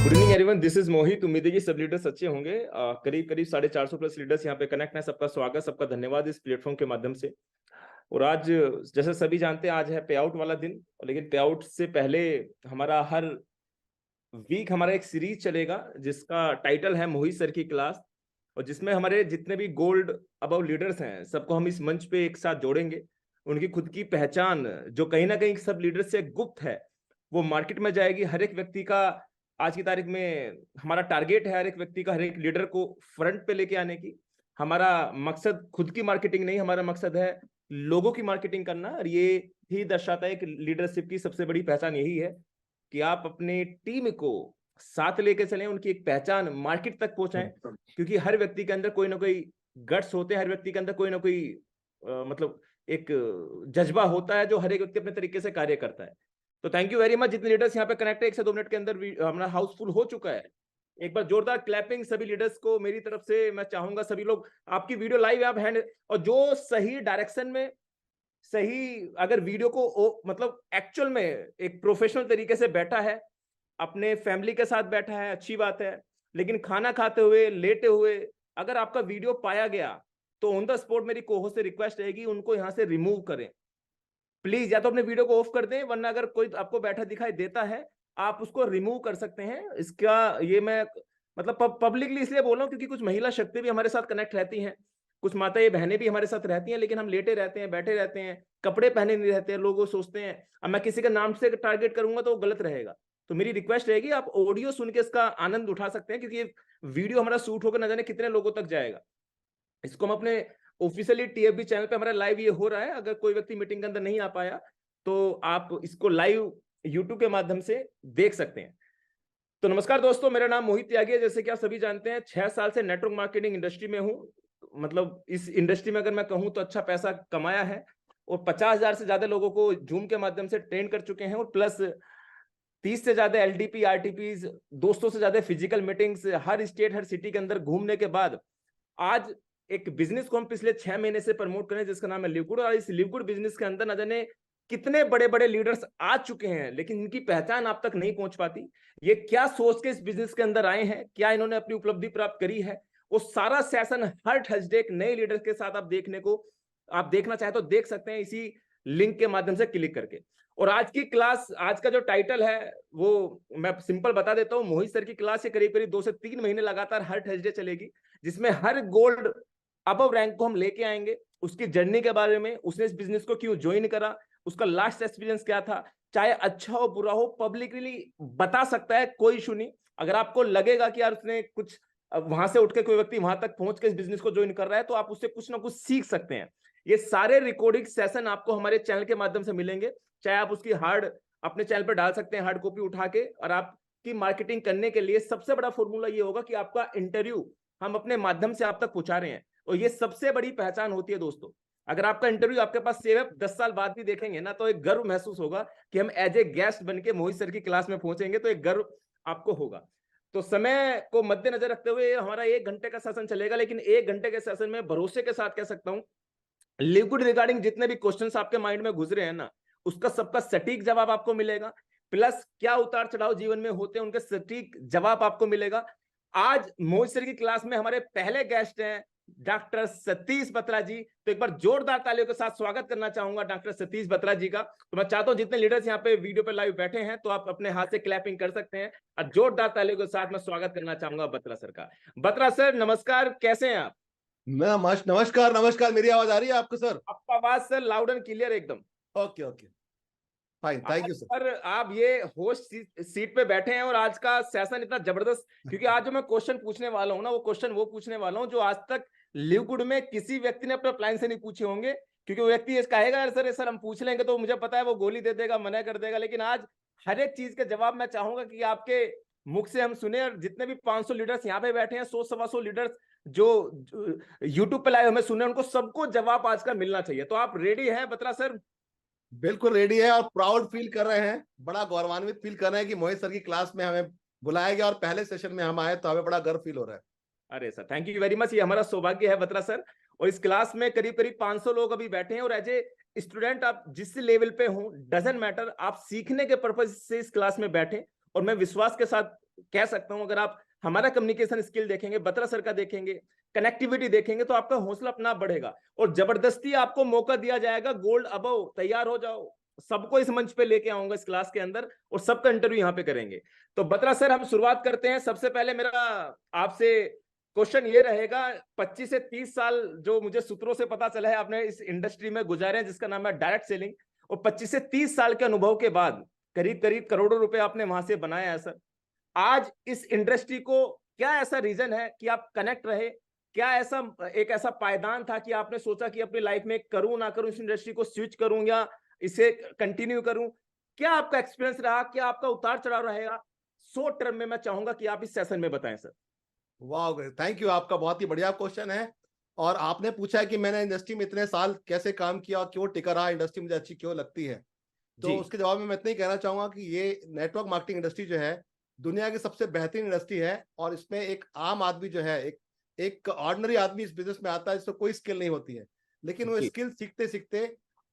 Good evening everyone, this is Mohit. उम्मीद है कि सब लीडर्स अच्छे होंगे। करीब करीब 450 प्लस लीडर्स यहाँ पे कनेक्ट हैं। सबका स्वागत, सबका धन्यवाद इस प्लेटफॉर्म के माध्यम से। और आज जैसे सभी जानते हैं, आज है पे आउट वाला दिन। लेकिन पे आउट से पहले हमारा हर वीक हमारा एक सीरीज चलेगा जिसका टाइटल है मोहित सर की क्लास, और जिसमें हमारे जितने भी गोल्ड अबव लीडर्स हैं सबको हम इस मंच पे एक साथ जोड़ेंगे। उनकी खुद की पहचान जो कहीं ना कहीं सब लीडर्स से गुप्त है वो मार्केट में जाएगी। हर एक व्यक्ति का आज की तारीख में हमारा टारगेट है हर एक व्यक्ति का, हर एक लीडर को फ्रंट पे लेके आने की। हमारा मकसद खुद की मार्केटिंग नहीं, हमारा मकसद है लोगों की मार्केटिंग करना। और ये ही दर्शाता है कि लीडरशिप की सबसे बड़ी पहचान यही है कि आप अपने टीम को साथ लेके चलें, उनकी एक पहचान मार्केट तक पहुंचाएं। क्योंकि हर व्यक्ति के अंदर कोई ना कोई गट्स होते हैं, हर व्यक्ति के अंदर कोई ना कोई मतलब एक जज्बा होता है जो हर एक व्यक्ति अपने तरीके से कार्य करता है। तो थैंक यू वेरी मच। जितने लीडर्स यहाँ पे कनेक्ट है, 1 से 2 मिनट के अंदर हमारा हाउसफुल हो चुका है। एक बार जोरदार क्लैपिंग सभी लीडर्स को मेरी तरफ से मैं चाहूंगा। सभी लोग आपकी वीडियो लाइव आप हैंड, और जो सही डायरेक्शन में सही अगर वीडियो को मतलब एक्चुअल में एक प्रोफेशनल तरीके से बैठा है, अपने फैमिली के साथ बैठा है, अच्छी बात है। लेकिन खाना खाते हुए, लेटे हुए अगर आपका वीडियो पाया गया तो ऑन द स्पॉट मेरी कोहोस्ट से रिक्वेस्ट रहेगी उनको यहाँ से रिमूव करें प्लीज। या तो अपने वीडियो को ऑफ कर दें, वरना अगर कोई आपको बैठा दिखाई देता है आप उसको रिमूव कर सकते हैं। इसका ये मैं मतलब पब्लिकली इसलिए बोल रहा हूँ क्योंकि कुछ महिला शक्ति भी हमारे साथ कनेक्ट रहती हैं, कुछ माताएं बहनें भी हमारे साथ रहती हैं, लेकिन हम लेटे रहते हैं, बैठे रहते हैं, कपड़े पहने नहीं रहते हैं। लोग सोचते हैं अब मैं किसी का नाम से टारगेट करूंगा तो वो गलत रहेगा। तो मेरी रिक्वेस्ट रहेगी आप ऑडियो सुन के इसका आनंद उठा सकते हैं, क्योंकि ये वीडियो हमारा शूट होकर न जाने कितने लोगों तक जाएगा। इसको हम अपने ऑफिशियली टीएफबी चैनल पे हमारा लाइव ये हो रहा है। अगर कोई व्यक्ति मीटिंग के अंदर नहीं आ पाया तो आप इसको लाइव यूट्यूब के माध्यम से देख सकते हैं। तो नमस्कार दोस्तों, मेरा नाम मोहित त्यागी है। जैसे कि आप सभी जानते हैं 6 साल से नेटवर्क मार्केटिंग इंडस्ट्री में हूं। मतलब इस इंडस्ट्री में अगर मैं कहूं तो अच्छा पैसा कमाया है, और 50,000 से ज्यादा लोगों को जूम के माध्यम से ट्रेन कर चुके हैं, और प्लस 30 से ज्यादा एलडीपी आरटीपीज, दोस्तों से ज्यादा फिजिकल मीटिंग्स हर स्टेट हर सिटी के अंदर घूमने के बाद आज एक बिजनेस को हम पिछले 6 महीने से प्रमोट करें जिसका नाम है लिवगुड। और इस लिवगुड बिजनेस के अंदर न जाने कितने बड़े बड़े लीडर्स आ चुके हैं, लेकिन इनकी पहचान आप तक नहीं पहुंच पाती। ये क्या सोच के इस बिजनेस के अंदर आए हैं, क्या इन्होंने अपनी उपलब्धि प्राप्त करी है, वो सारा सेशन हर थर्सडे एक नए लीडर के साथ आप देखने को, आप देखना चाहे तो देख सकते हैं इसी लिंक के माध्यम से क्लिक करके। और आज की क्लास, आज का जो टाइटल है वो मैं सिंपल बता देता हूँ। मोहित सर की क्लास ये करीब करीब 2 से 3 महीने लगातार हर थर्सडे चलेगी, जिसमें हर गोल्ड अबव रैंक को हम लेके आएंगे, उसकी जर्नी के बारे में, उसने इस बिजनेस को क्यों ज्वाइन करा, उसका लास्ट एक्सपीरियंस क्या था, चाहे अच्छा हो बुरा हो पब्लिकली बता सकता है, कोई इशू नहीं। अगर आपको लगेगा कि यार उसने कुछ वहां से उठ के कोई व्यक्ति वहां तक पहुंच के इस बिजनेस को ज्वाइन कर रहा है तो आप उससे कुछ ना कुछ सीख सकते हैं। ये सारे रिकॉर्डिंग सेशन आपको हमारे चैनल के माध्यम से मिलेंगे। चाहे आप उसकी हार्ड अपने चैनल पर डाल सकते हैं, हार्ड कॉपी उठा के। और आपकी मार्केटिंग करने के लिए सबसे बड़ा फॉर्मूला ये होगा कि आपका इंटरव्यू हम अपने माध्यम से आप तक पहुंचा रहे हैं, और ये सबसे बड़ी पहचान होती है दोस्तों। अगर आपका इंटरव्यू आपके पास सेव है, 10 साल बाद भी देखेंगे ना तो एक गर्व महसूस होगा कि हम एज ए गेस्ट बन के मोहित सर की क्लास में पहुंचेंगे, तो एक गर्व आपको होगा। तो समय को मद्देनजर रखते हुए हमारा 1 घंटे का सेशन चलेगा, लेकिन 1 घंटे के सेशन में भरोसे के साथ कह सकता हूं लिक्विड रिगार्डिंग जितने भी क्वेश्चंस आपके माइंड में गुजरे हैं ना, उसका सबका सटीक जवाब आपको मिलेगा। प्लस क्या उतार चढ़ाव जीवन में होते हैं उनके सटीक जवाब आपको मिलेगा। आज मोहित सर की क्लास में हमारे पहले गेस्ट हैं डॉक्टर सतीश बत्रा जी। तो एक बार जोरदार तालियों के साथ स्वागत करना चाहूंगा डॉक्टर सतीश बत्रा जी का। तो मैं चाहता हूं जितने लीडर्स यहाँ पे वीडियो पे लाइव बैठे हैं तो आप अपने हाथ से क्लैपिंग कर सकते हैं, और जोरदार तालियों के साथ मैं स्वागत करना चाहूंगा बत्रा सर का। बत्रा सर नमस्कार, कैसे हैं आप? नमस्कार नमस्कार। मेरी आवाज आ रही है आपको सर? आपका आवाज सर लाउड एंड क्लियर एकदम। Okay okay, fine, thank you sir. Sir आप ये होस्ट सीट पे बैठे हैं और आज का सेशन इतना जबरदस्त, क्योंकि आज जो मैं क्वेश्चन पूछने वाला हूँ ना, वो क्वेश्चन वो पूछने वाला हूँ जो आज तक लिवगुड में किसी व्यक्ति ने अपने अपलाइन से नहीं पूछे होंगे। क्योंकि वो व्यक्ति कहेगा सर हम पूछ लेंगे, तो मुझे पता है वो गोली दे देगा, मना कर देगा। लेकिन आज हर एक चीज के जवाब मैं चाहूंगा कि आपके मुख से हम सुने। और जितने भी 500 लीडर्स यहाँ पे बैठे हैं, 100-125 लीडर्स जो यूट्यूब पे लाए हमें सुने, उनको सबको जवाब आज का मिलना चाहिए। तो आप रेडी हैं बत्रा सर? बिल्कुल रेडी है, और प्राउड फील कर रहे हैं, बड़ा गौरवान्वित फील कर रहे हैं कि मोहित सर की क्लास में हमें बुलाया गया और पहले सेशन में हम आए, तो हमें बड़ा गर्व फील हो रहा है। अरे sir thank you very much, ये हमारा सौभाग्य है बत्रा सर। और इस क्लास में करीब करीब 500 लोग अभी बैठे हैं, और एज ए स्टूडेंट आप जिस लेवल पे हो डजंट मैटर, आप सीखने के पर्पज से इस क्लास में बैठे। और मैं विश्वास के साथ कह सकता हूं, अगर आप हमारा कम्युनिकेशन स्किल देखेंगे, बत्रा सर का देखेंगे, कनेक्टिविटी देखेंगे, तो आपका हौसला अपना बढ़ेगा और जबरदस्ती आपको मौका दिया जाएगा। गोल्ड अबव, तैयार हो जाओ, सबको इस मंच पे लेके आऊंगा इस क्लास के अंदर और सबका इंटरव्यू यहाँ पे करेंगे। तो बत्रा सर, हम शुरुआत करते हैं। सबसे पहले मेरा आपसे क्वेश्चन ये रहेगा, 25 से 30 साल जो मुझे सूत्रों से पता चला है आपने इस इंडस्ट्री में गुजारे हैं, जिसका नाम है डायरेक्ट सेलिंग, और 25 से 30 साल के अनुभव के बाद करीब करीब करोड़ों रुपए आपने वहां से बनाया है सर। आज इस इंडस्ट्री को क्या ऐसा रीजन है कि आप कनेक्ट रहे? क्या ऐसा एक ऐसा पायदान था कि आपने सोचा कि अपनी लाइफ में करूं ना करूं, इस इंडस्ट्री को स्विच करूं या इसे कंटिन्यू करूं? क्या आपका एक्सपीरियंस रहा? क्या आपका उतार चढ़ाव रहेगा? शॉर्ट टर्म में मैं चाहूंगा कि आप इस सेशन में बताएं सर। वाह, थैंक यू, आपका बहुत ही बढ़िया क्वेश्चन है। और आपने पूछा है कि मैंने इंडस्ट्री में इतने साल कैसे काम किया और क्यों टिका रहा, इंडस्ट्री मुझे अच्छी क्यों लगती है। तो जी उसके जवाब में मैं इतना ही कहना चाहूंगा कि ये नेटवर्क मार्केटिंग इंडस्ट्री जो है दुनिया की सबसे बेहतरीन इंडस्ट्री है। और इसमें एक आम आदमी जो है, एक एक ऑर्डिनरी आदमी इस बिजनेस में आता है जिसको कोई स्किल नहीं होती है, लेकिन वो जी स्किल सीखते सीखते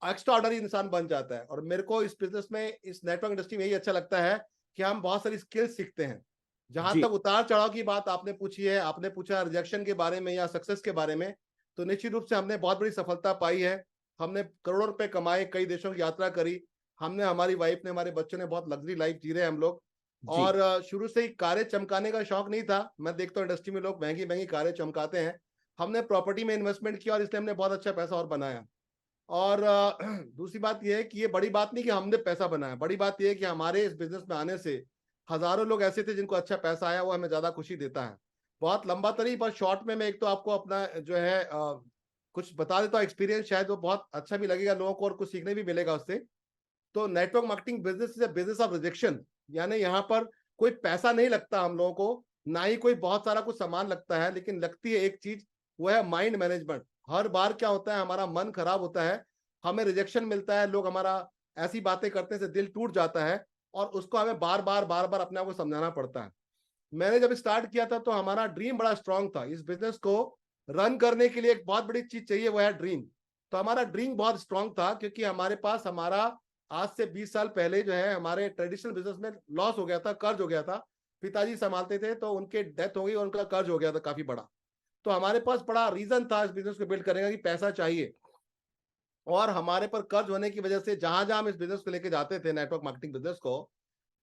एक्स्ट्रा ऑर्डिनरी इंसान बन जाता है। और मेरे को इस बिजनेस में, इस नेटवर्क इंडस्ट्री में यही अच्छा लगता है कि हम बहुत सारी स्किल सीखते हैं। जहां जी तक उतार चढ़ाव की बात आपने पूछी है, आपने पूछा रिजेक्शन के बारे में या सक्सेस के बारे में, तो निश्चित रूप से हमने बहुत बड़ी सफलता पाई है। हमने करोड़ों रुपए कमाए, कई देशों की यात्रा करी, हमने, हमारी वाइफ ने, हमारे बच्चों ने बहुत लग्जरी लाइफ जी रहे हैं हम लोग। जी और शुरू से ही कारें चमकाने का शौक नहीं था। मैं देखता हूँ इंडस्ट्री में लोग महंगी महंगी कारें चमकाते हैं, हमने प्रॉपर्टी में इन्वेस्टमेंट किया और इसलिए हमने बहुत अच्छा पैसा और बनाया। और दूसरी बात यह है कि ये बड़ी बात नहीं कि हमने पैसा बनाया, बड़ी बात यह है कि हमारे इस बिजनेस में आने से हजारों लोग ऐसे थे जिनको अच्छा पैसा आया, वो हमें ज्यादा खुशी देता है। बहुत लंबा तरी पर शॉर्ट में मैं एक तो आपको अपना जो है कुछ बता देता हूँ एक्सपीरियंस, शायद वो बहुत अच्छा भी लगेगा लोगों को और कुछ सीखने भी मिलेगा उससे। तो network marketing business is business of rejection, यानी यहाँ पर कोई पैसा नहीं लगता हम लोगों को, ना ही कोई बहुत सारा कुछ सामान लगता है, लेकिन लगती है एक चीज, वो है माइंड मैनेजमेंट। हर बार क्या होता है, हमारा मन खराब होता है, हमें रिजेक्शन मिलता है, लोग हमारा ऐसी बातें करते से दिल टूट जाता है और उसको हमें बार बार अपने आप को समझाना पड़ता है। मैंने जब स्टार्ट किया था तो हमारा ड्रीम बड़ा स्ट्रांग था। इस बिजनेस को रन करने के लिए एक बहुत बड़ी चीज चाहिए, वो है ड्रीम। तो हमारा ड्रीम बहुत स्ट्रांग था क्योंकि हमारे पास, हमारा आज से 20 साल पहले जो है हमारे ट्रेडिशनल बिजनेस में लॉस हो गया था, कर्ज हो गया था। पिताजी संभालते थे तो उनके डेथ हो गई और उनका कर्ज हो गया था काफी बड़ा। तो हमारे पास बड़ा रीजन था इस बिजनेस को बिल्ड करने का कि पैसा चाहिए। और हमारे पर कर्ज होने की वजह से जहां जहां हम इस बिजनेस को लेके जाते थे, नेटवर्क मार्केटिंग बिजनेस को,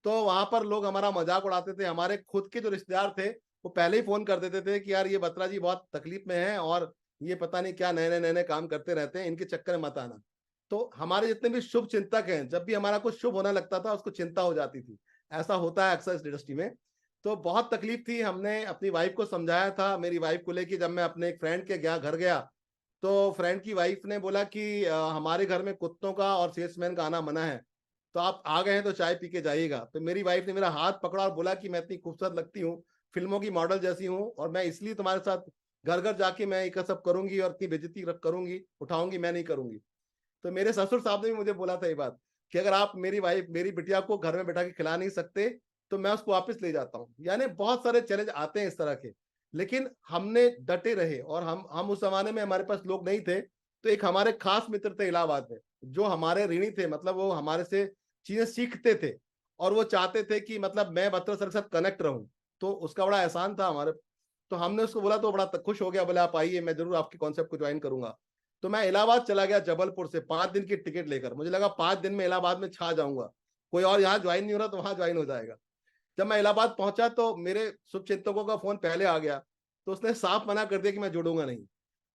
तो वहां पर लोग हमारा मजाक उड़ाते थे। हमारे खुद के जो रिश्तेदार थे वो पहले ही फोन कर देते थे कि यार ये बत्रा जी बहुत तकलीफ में है और ये पता नहीं क्या नए नए काम करते रहते हैं, इनके चक्कर में मत आना। तो हमारे जितने भी शुभ चिंतक हैं, जब भी हमारा कुछ शुभ होने लगता था उसको चिंता हो जाती थी। ऐसा होता है अक्सर इस इंडस्ट्री में। तो बहुत तकलीफ थी। हमने अपनी वाइफ को समझाया था, मेरी वाइफ को लेके जब मैं अपने एक फ्रेंड के घर गया, तो फ्रेंड की वाइफ ने बोला कि हमारे घर में कुत्तों का और सेल्समैन का आना मना है, तो आप आ गए हैं तो चाय पी के जाइएगा। तो मेरी वाइफ ने मेरा हाथ पकड़ा और बोला कि मैं इतनी खूबसूरत लगती हूँ, फिल्मों की मॉडल जैसी हूँ, और मैं इसलिए तुम्हारे साथ घर घर जाके मैं ये सब करूंगी और इतनी बेइज्जती करूंगी, उठाऊंगी, मैं नहीं करूंगी। तो मेरे ससुर साहब ने भी मुझे बोला था ये बात कि अगर आप मेरी वाइफ, मेरी बिटिया को घर में बैठा के खिला नहीं सकते तो मैं उसको वापस ले जाता हूँ। यानी बहुत सारे चैलेंज आते हैं इस तरह के, लेकिन हमने डटे रहे। और हम उस जमाने में हमारे पास लोग नहीं थे, तो एक हमारे खास मित्र थे इलाहाबाद में, जो हमारे ऋणी थे, मतलब वो हमारे से चीजें सीखते थे और वो चाहते थे कि मतलब मैं बत्रा सर के साथ कनेक्ट रहूं। तो उसका बड़ा एहसान था हमारे। तो हमने उसको बोला तो बड़ा खुश हो गया, बोले आप आइए, मैं जरूर आपके कॉन्सेप्ट को ज्वाइन करूंगा। तो मैं इलाहाबाद चला गया जबलपुर से 5 दिन की टिकट लेकर। मुझे लगा 5 दिन में इलाहाबाद में छा जाऊंगा, कोई और यहाँ ज्वाइन नहीं हो रहा तो वहां ज्वाइन हो जाएगा। जब मैं इलाहाबाद पहुंचा तो मेरे शुभचिंतकों का फोन पहले आ गया, तो उसने साफ मना कर दिया कि मैं जुड़ूंगा नहीं।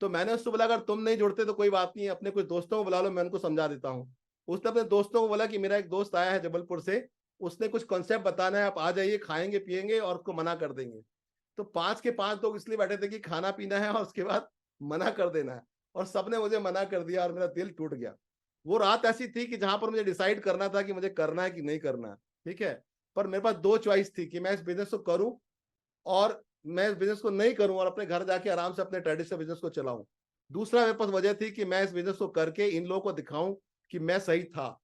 तो मैंने उससे बोला अगर तुम नहीं जुड़ते तो कोई बात नहीं, अपने कुछ दोस्तों को बुला लो, मैं उनको समझा देता हूँ। उसने अपने दोस्तों को बोला कि मेरा एक दोस्त आया है जबलपुर से, उसने कुछ कॉन्सेप्ट बताना है, आप आ जाइए, खाएंगे पिएंगे और उसको मना कर देंगे। तो 5 के 5 लोग इसलिए बैठे थे कि खाना पीना है और उसके बाद मना कर देना है, और सबने मुझे मना कर दिया और मेरा दिल टूट गया। वो रात ऐसी थी कि जहां पर मुझे डिसाइड करना था कि मुझे करना है कि नहीं करना है, ठीक है। पर मेरे पास 2 चॉइस थी कि मैं इस बिजनेस को करूं और मैं इस बिजनेस को नहीं करूं और अपने घर जाके आराम से अपने ट्रेडिशनल बिजनेस को चलाऊं। दूसरा मेरे पास वजह थी कि मैं इस बिजनेस को करके इन लोगों को दिखाऊं कि मैं सही था।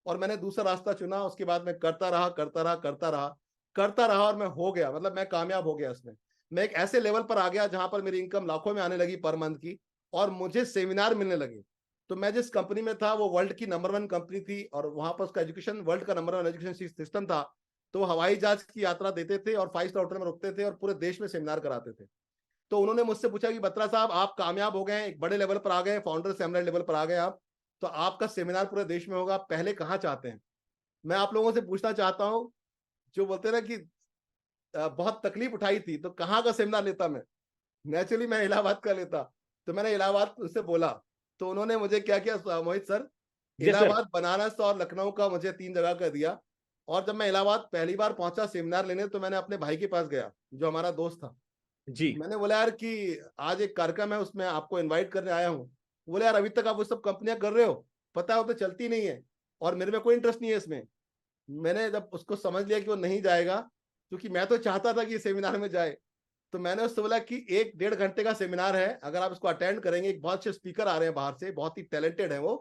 और मैंने दूसरा रास्ता चुना। उसके बाद मैं करता रहा करता रहा करता रहा करता रहा और मैं हो गया, मतलब मैं कामयाब हो गया इसमें। मैं एक ऐसे लेवल पर आ गया जहां पर मेरी इनकम लाखों में आने लगी पर मंथ की, और मुझे सेमिनार मिलने लगे। तो मैं जिस कंपनी में था वो वर्ल्ड की नंबर 1 कंपनी थी, और वहां पर उसका एजुकेशन, वर्ल्ड का नंबर 1 एजुकेशन सिस्टम था। तो वो हवाई जहाज की यात्रा देते थे और 5 स्टार होटल में रुकते थे और पूरे देश में सेमिनार कराते थे। तो उन्होंने मुझसे पूछा कि बत्रा साहब, आप कामयाब हो गए, एक बड़े लेवल पर आ गए, फाउंडर सेमिनार लेवल पर आ गए आप, तो आपका सेमिनार पूरे देश में होगा, पहले कहाँ चाहते हैं? मैं आप लोगों से पूछना चाहता हूँ, जो बोलते हैं ना कि बहुत तकलीफ उठाई थी, तो कहाँ का सेमिनार लेता मैं? नेचुरली मैं इलाहाबाद का लेता। तो मैंने इलाहाबाद उससे बोला, तो उन्होंने मुझे क्या किया मोहित सर, जी सर। इलाहाबाद, बनारस और लखनऊ का मुझे 3 जगह का दिया। और जब मैं इलाहाबाद पहली बार पहुंचा सेमिनार लेने, तो मैंने अपने भाई के पास गया, जो हमारा दोस्त था। जी मैंने बोला यार कि आज एक कार्यक्रम है, उसमें आपको इनवाइट करने आया हूँ। बोले यार अभी तक आप वो सब कंपनियां कर रहे हो, पता है वो तो चलती नहीं है और मेरे में कोई इंटरेस्ट नहीं है इसमें। मैंने जब उसको समझ लिया कि वो नहीं जाएगा, क्योंकि मैं तो चाहता था कि ये सेमिनार में जाए, तो मैंने उससे बोला कि 1-1.5 घंटे का सेमिनार है, अगर आप इसको अटेंड करेंगे, एक बहुत अच्छे स्पीकर आ रहे हैं बाहर से, बहुत ही टैलेंटेड है वो,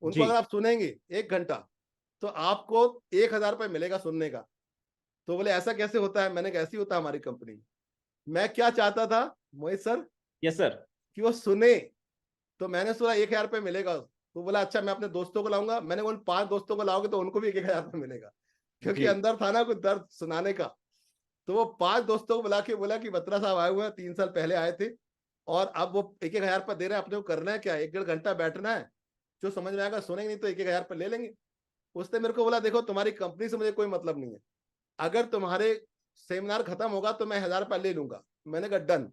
उनको जी। अगर आप सुनेंगे 1 घंटा, तो आपको 1,000 रुपये मिलेगा सुनने का। तो बोले ऐसा कैसे होता है? मैंने कहा ऐसे ही होता है हमारी कंपनी। मैं क्या चाहता था मोहित सर, यस सर। कि वो सुने। तो मैंने सुना 1,000 रुपये मिलेगा, तो बोला अच्छा मैं अपने दोस्तों को लाऊंगा। मैंने उन 5 दोस्तों को लाओगे तो उनको भी 1,000 रुपये मिलेगा, क्योंकि जी अंदर था ना कुछ दर्द सुनाने का। तो वो 5 दोस्तों को बुला के बोला कि बत्रा साहब आए हुए हैं, 3 साल पहले आए थे, और अब वो 1,000 रुपये दे रहे हैं, अपने को करना है क्या? 1-1.5 घंटा बैठना है, जो समझ में आएगा सुनेंगे, नहीं तो 1,000 रुपये ले लेंगे। उसने मेरे को बोला देखो तुम्हारी कंपनी से मुझे कोई मतलब नहीं है, अगर तुम्हारे सेमिनार खत्म होगा तो मैं 1,000 रुपये ले लूंगा। मैंने कहा डन।